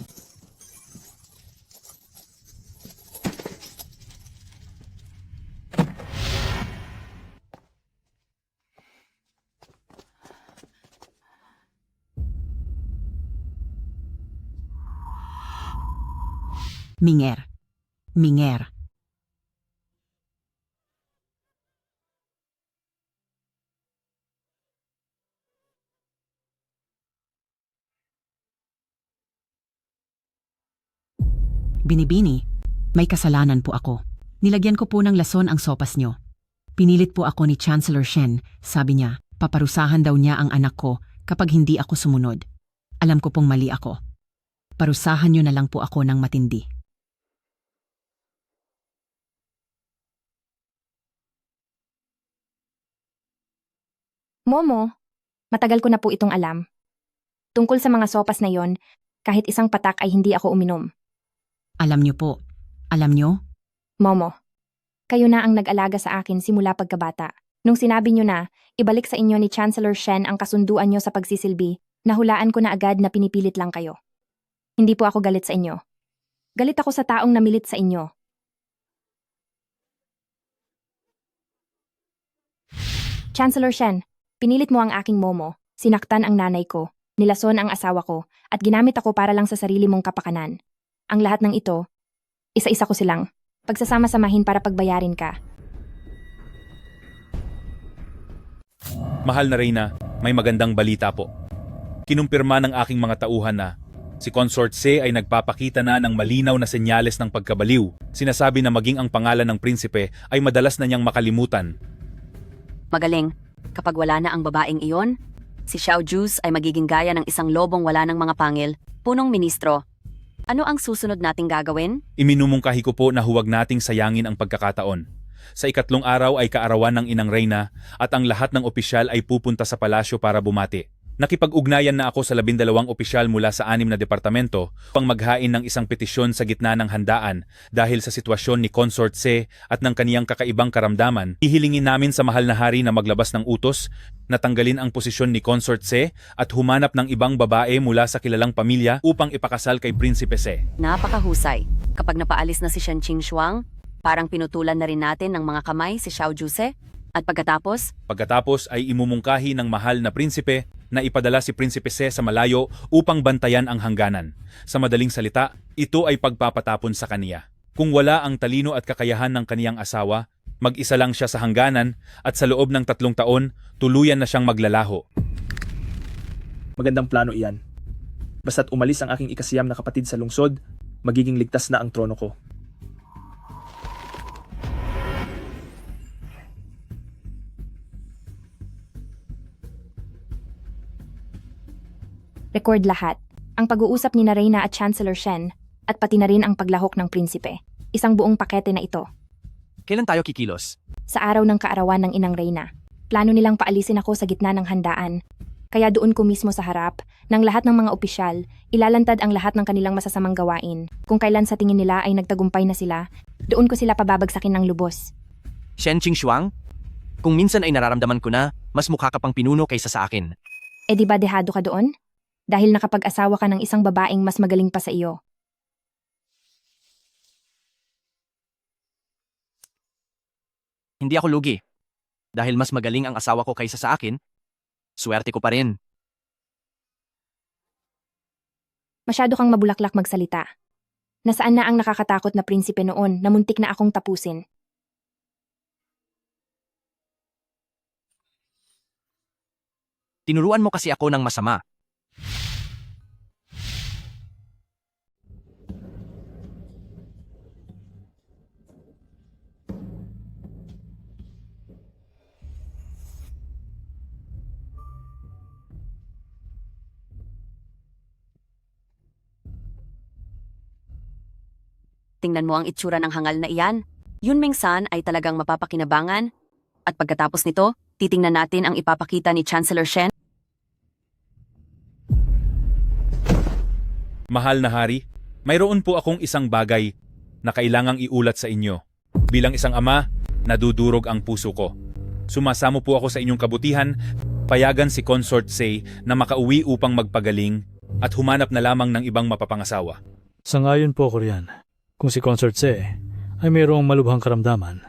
Minger. Minger. Binibini, may kasalanan po ako. Nilagyan ko po ng lason ang sopas nyo. Pinilit po ako ni Chancellor Shen, sabi niya, paparusahan daw niya ang anak ko kapag hindi ako sumunod. Alam ko pong mali ako. Parusahan nyo na lang po ako ng matindi. Momo, matagal ko na po itong alam. Tungkol sa mga sopas na yon, kahit isang patak ay hindi ako uminom. Alam nyo po. Alam nyo? Momo, kayo na ang nag-alaga sa akin simula pagkabata. Nung sinabi nyo na, ibalik sa inyo ni Chancellor Shen ang kasunduan nyo sa pagsisilbi, nahulaan ko na agad na pinipilit lang kayo. Hindi po ako galit sa inyo. Galit ako sa taong namilit sa inyo. Chancellor Shen, pinilit mo ang aking Momo, sinaktan ang nanay ko, nilason ang asawa ko, at ginamit ako para lang sa sarili mong kapakanan. Ang lahat ng ito, isa-isa ko silang pagsasama-samahin para pagbayarin ka. Mahal na reyna, may magandang balita po. Kinumpirma ng aking mga tauhan na si Consort Se ay nagpapakita na ng malinaw na senyales ng pagkabaliw. Sinasabi na maging ang pangalan ng prinsipe ay madalas na niyang makalimutan. Magaling. Kapag wala na ang babaeng iyon, si Xiao Jus ay magiging gaya ng isang lobong wala ng mga pangil, punong ministro. Ano ang susunod nating gagawin? Iminumungkahi ko po na huwag nating sayangin ang pagkakataon. Sa ikatlong araw ay kaarawan ng Inang Reyna at ang lahat ng opisyal ay pupunta sa palasyo para bumati. Nakipag-ugnayan na ako sa 12 opisyal mula sa 6 na departamento upang maghain ng isang petisyon sa gitna ng handaan dahil sa sitwasyon ni Consort C at ng kaniyang kakaibang karamdaman. Hihilingin namin sa mahal na hari na maglabas ng utos, natanggalin ang posisyon ni Consort C at humanap ng ibang babae mula sa kilalang pamilya upang ipakasal kay Prinsipe C. Napakahusay. Kapag napaalis na si Shenqing Shuang, parang pinutulan na rin natin ng mga kamay si Xiao Juse. At Pagkatapos ay imumungkahi ng mahal na prinsipe na ipadala si Prinsipe C sa malayo upang bantayan ang hangganan. Sa madaling salita, ito ay pagpapatapon sa kaniya. Kung wala ang talino at kakayahan ng kaniyang asawa, mag-isa lang siya sa hangganan at sa loob ng 3 taon, tuluyan na siyang maglalaho. Magandang plano iyan. Basta't umalis ang aking ikasiyam na kapatid sa lungsod, magiging ligtas na ang trono ko. Record lahat. Ang pag-uusap ni na Reyna at Chancellor Shen at pati na rin ang paglahok ng prinsipe. Isang buong pakete na ito. Kailan tayo kikilos? Sa araw ng kaarawan ng Inang Reyna. Plano nilang paalisin ako sa gitna ng handaan. Kaya doon ko mismo sa harap ng lahat ng mga opisyal, ilalantad ang lahat ng kanilang masasamang gawain. Kung kailan sa tingin nila ay nagtagumpay na sila, doon ko sila pababagsakin ng lubos. Shenqing Shuang? Kung minsan ay nararamdaman ko na, mas mukha ka pang pinuno kaysa sa akin. E di ba dehado ka doon? Dahil nakapag-asawa ka ng isang babaeng mas magaling pa sa iyo. Hindi ako lugi. Dahil mas magaling ang asawa ko kaysa sa akin, swerte ko pa rin. Masyado kang mabulaklak magsalita. Nasaan na ang nakakatakot na prinsipe noon na muntik na akong tapusin? Tinuruan mo kasi ako ng masama. Tingnan mo ang itsura ng hangal na iyan. Yun Mingsan ay talagang mapapakinabangan. At pagkatapos nito, titingnan natin ang ipapakita ni Chancellor Shen. Mahal na hari, mayroon po akong isang bagay na kailangang iulat sa inyo. Bilang isang ama, nadudurog ang puso ko. Sumasamo po ako sa inyong kabutihan, payagan si Consort C na makauwi upang magpagaling at humanap na lamang ng ibang mapapangasawa. Sangayon po ako riyan. Kung si Consort C ay mayroong malubhang karamdaman,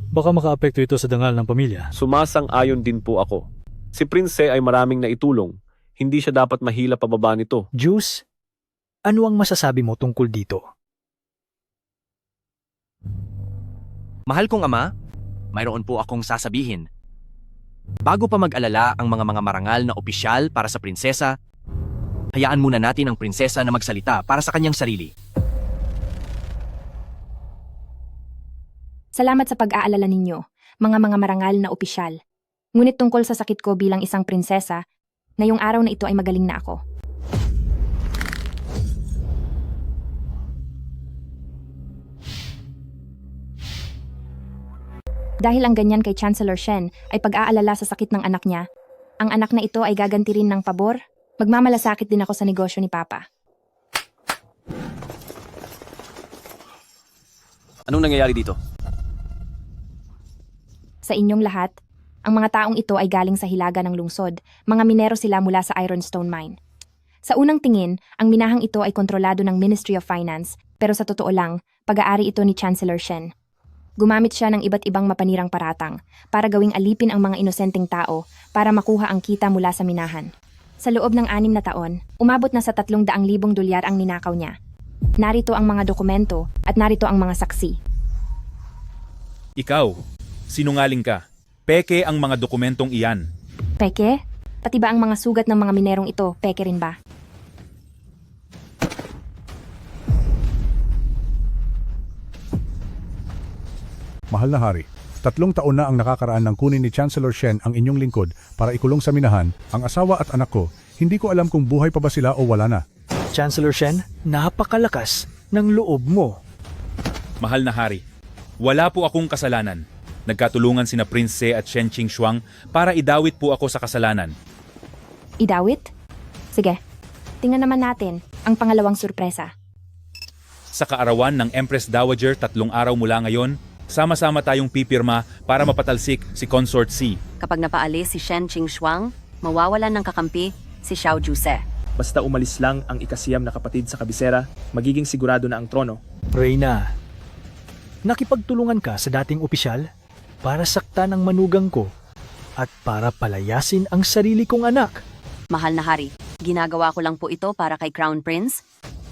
baka makaapekto ito sa dangal ng pamilya. Sumasang-ayon din po ako. Si Prince ay maraming naitulong. Hindi siya dapat mahila pababa nito. Juice, ano ang masasabi mo tungkol dito? Mahal kong ama, mayroon po akong sasabihin. Bago pa mag-alala ang mga marangal na opisyal para sa prinsesa, hayaan muna natin ang prinsesa na magsalita para sa kanyang sarili. Salamat sa pag-aalala ninyo, mga marangal na opisyal. Ngunit tungkol sa sakit ko bilang isang prinsesa, ngayong araw na ito ay magaling na ako. Dahil ang ganyan kay Chancellor Shen ay pag-aalala sa sakit ng anak niya, ang anak na ito ay gaganti rin ng pabor, magmamalasakit din ako sa negosyo ni Papa. Anong nangyayari dito? Sa inyong lahat, ang mga taong ito ay galing sa hilaga ng lungsod, mga minero sila mula sa Ironstone Mine. Sa unang tingin, ang minahang ito ay kontrolado ng Ministry of Finance, pero sa totoo lang, pag-aari ito ni Chancellor Shen. Gumamit siya ng iba't ibang mapanirang paratang para gawing alipin ang mga inosenteng tao para makuha ang kita mula sa minahan. Sa loob ng 6 na taon, umabot na sa 300,000 dolyar ang ninakaw niya. Narito ang mga dokumento at narito ang mga saksi. Ikaw, sinungaling ka. Peke ang mga dokumentong iyan. Peke? Pati ba ang mga sugat ng mga minerong ito, peke rin ba? Mahal na hari, 3 taon na ang nakakaraan ng kunin ni Chancellor Shen ang inyong lingkod para ikulong sa minahan, ang asawa at anak ko. Hindi ko alam kung buhay pa ba sila o wala na. Chancellor Shen, napakalakas ng loob mo. Mahal na hari, wala po akong kasalanan. Nagkatulungan sina Prince at Shen Qingxuang para idawit po ako sa kasalanan. Idawit? Sige, tingnan naman natin ang pangalawang sorpresa. Sa kaarawan ng Empress Dowager 3 araw mula ngayon, sama-sama tayong pipirma para mapatalsik si Consort C. Kapag napaalis si Shen Qingxuang, mawawalan ng kakampi si Xiao Juse. Basta umalis lang ang ikasiyam na kapatid sa kabisera, magiging sigurado na ang trono. Reyna, nakipagtulungan ka sa dating opisyal para saktan ang manugang ko at para palayasin ang sarili kong anak. Mahal na hari, ginagawa ko lang po ito para kay Crown Prince.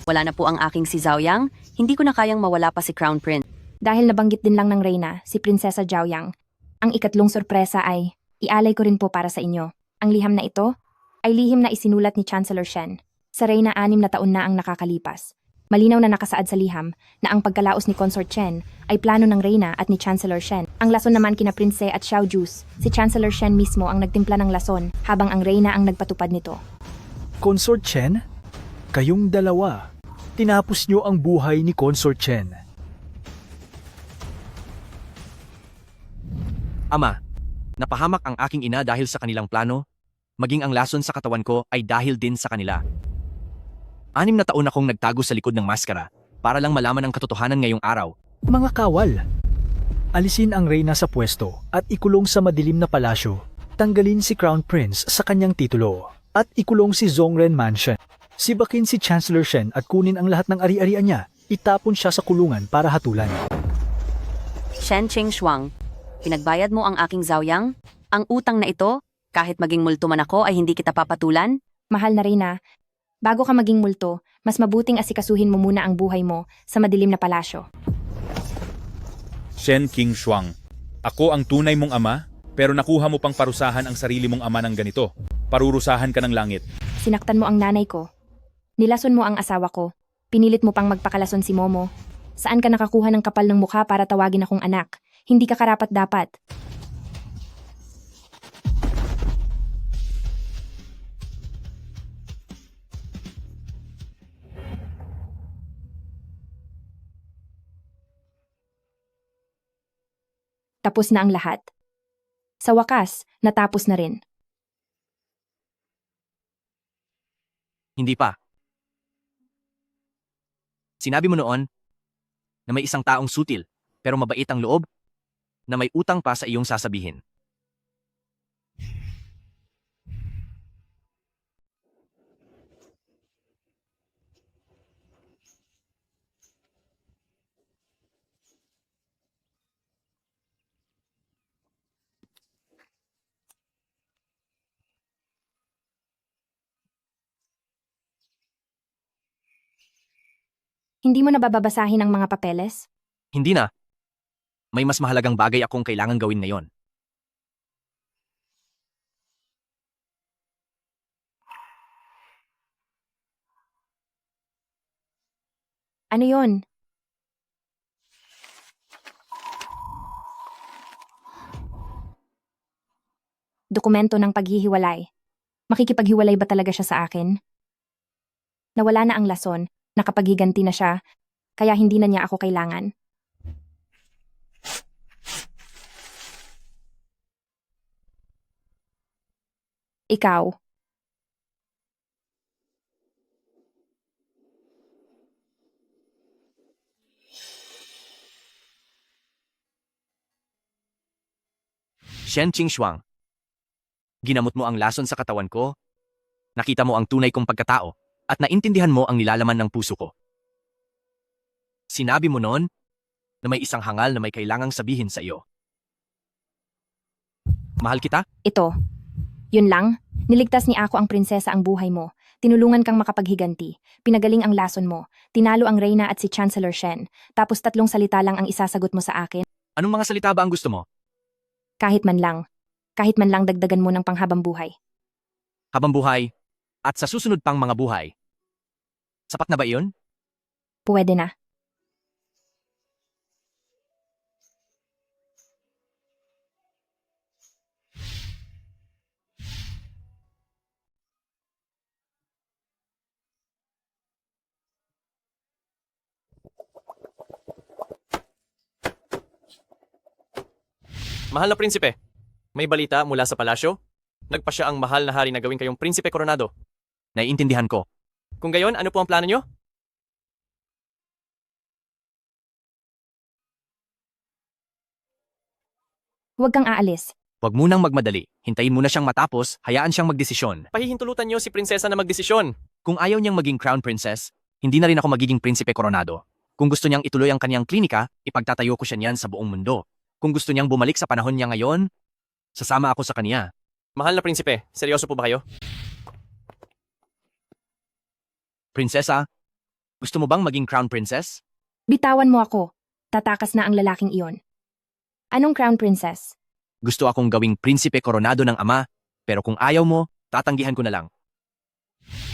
Wala na po ang aking si Zhaoyang, hindi ko na kayang mawala pa si Crown Prince. Dahil nabanggit din lang ng Reyna, si Prinsesa Zhaoyang, ang ikatlong sorpresa ay, ialay ko rin po para sa inyo. Ang liham na ito ay lihim na isinulat ni Chancellor Shen. Sa Reyna 6 na taon na ang nakakalipas. Malinaw na nakasaad sa liham na ang pagkalaos ni Consort Chen ay plano ng Reyna at ni Chancellor Shen. Ang lason naman kina Prince at Xiao Jus, si Chancellor Shen mismo ang nagtimpla ng lason habang ang Reyna ang nagpatupad nito. Consort Chen, kayong dalawa, tinapos nyo ang buhay ni Consort Chen. Ama, napahamak ang aking ina dahil sa kanilang plano, maging ang lason sa katawan ko ay dahil din sa kanila. 6 na taon akong nagtago sa likod ng maskara para lang malaman ang katotohanan ngayong araw. Mga kawal, alisin ang Reyna sa pwesto at ikulong sa madilim na palasyo. Tanggalin si Crown Prince sa kanyang titulo at ikulong si Zhongren Mansion. Sibakin si Chancellor Shen at kunin ang lahat ng ari-arian niya. Itapon siya sa kulungan para hatulan. Shen Qingxuang, pinagbayad mo ang aking Zhaoyang? Ang utang na ito, kahit maging multo man ako ay hindi kita papatulan? Mahal na Reyna, bago ka maging multo, mas mabuting asikasuhin mo muna ang buhay mo sa madilim na palasyo. Shen Qingxuang, ako ang tunay mong ama, pero nakuha mo pang parusahan ang sarili mong ama ng ganito. Parurusahan ka ng langit. Sinaktan mo ang nanay ko. Nilason mo ang asawa ko. Pinilit mo pang magpakalason si Momo. Saan ka nakakuha ng kapal ng mukha para tawagin akong anak? Hindi ka karapat-dapat. Tapos na ang lahat. Sa wakas, natapos na rin. Hindi pa. Sinabi mo noon na may isang taong sutil pero mabait ang loob na may utang pa sa iyong sasabihin. Hindi mo na bababasahin ang mga papeles? Hindi na. May mas mahalagang bagay akong kailangan gawin ngayon. Ano yon? Dokumento ng paghihiwalay. Makikipaghiwalay ba talaga siya sa akin? Nawala na ang lason, nakapaghiganti na siya, kaya hindi na niya ako kailangan. Ikaw. Shen Qingxuang. Ginamot mo ang lason sa katawan ko, nakita mo ang tunay kong pagkatao, at naintindihan mo ang nilalaman ng puso ko. Sinabi mo noon na may isang hangal na may kailangang sabihin sa iyo. Mahal kita? Ito. Yun lang, niligtas ni ako ang prinsesa ang buhay mo. Tinulungan kang makapaghiganti. Pinagaling ang lason mo. Tinalo ang Reyna at si Chancellor Shen. Tapos 3 salita lang ang isasagot mo sa akin. Anong mga salita ba ang gusto mo? Kahit man lang. Kahit man lang dagdagan mo ng panghabang buhay. Habang buhay, at sa susunod pang mga buhay. Sapat na ba iyon? Pwede na. Mahal na prinsipe, may balita mula sa palasyo? Nagpa siya ang mahal na hari na gawin kayong prinsipe koronado. Naiintindihan ko. Kung gayon, ano po ang plano nyo? Huwag kang aalis. Huwag munang magmadali. Hintayin muna siyang matapos, hayaan siyang magdesisyon. Pahihintulutan nyo si prinsesa na magdesisyon. Kung ayaw niyang maging crown princess, hindi na rin ako magiging prinsipe koronado. Kung gusto niyang ituloy ang kanyang klinika, ipagtatayo ko siya niyan sa buong mundo. Kung gusto niyang bumalik sa panahon niya ngayon, sasama ako sa kanya. Mahal na prinsipe, seryoso po ba kayo? Prinsesa, gusto mo bang maging crown princess? Bitawan mo ako. Tatakas na ang lalaking iyon. Anong crown princess? Gusto akong gawing prinsipe koronado ng ama, pero kung ayaw mo, tatanggihan ko na lang.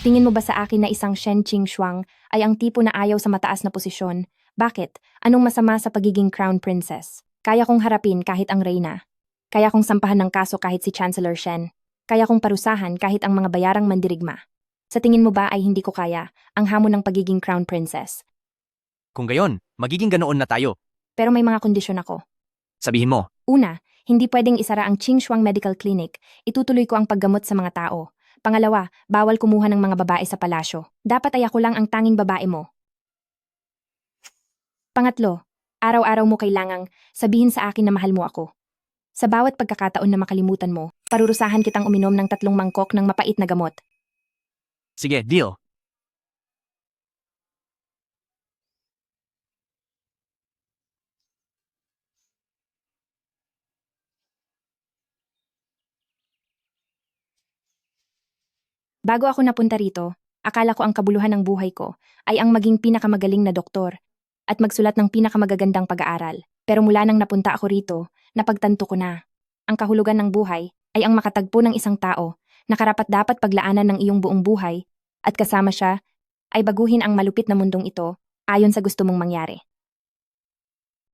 Tingin mo ba sa akin na isang Shen Qingxuang ay ang tipo na ayaw sa mataas na posisyon? Bakit? Anong masama sa pagiging crown princess? Kaya kong harapin kahit ang reyna. Kaya kong sampahan ng kaso kahit si Chancellor Shen. Kaya kong parusahan kahit ang mga bayarang mandirigma. Sa tingin mo ba ay hindi ko kaya ang hamon ng pagiging crown princess? Kung gayon, magiging ganoon na tayo. Pero may mga kondisyon ako. Sabihin mo, Una, hindi pwedeng isara ang Qingxuang Medical Clinic. Itutuloy ko ang paggamot sa mga tao. Pangalawa, bawal kumuha ng mga babae sa palasyo. Dapat ay ako lang ang tanging babae mo. Pangatlo, araw-araw mo kailangang sabihin sa akin na mahal mo ako. Sa bawat pagkakataon na makalimutan mo, parurusahan kitang uminom ng 3 mangkok ng mapait na gamot. sige, deal. Bago ako napunta rito, akala ko ang kabuluhan ng buhay ko ay ang maging pinakamagaling na doktor at magsulat ng pinakamagagandang pag-aaral. Pero mula nang napunta ako rito, napagtanto ko na ang kahulugan ng buhay ay ang makatagpo ng isang tao na karapat-dapat paglaanan ng iyong buong buhay at kasama siya ay baguhin ang malupit na mundong ito ayon sa gusto mong mangyari.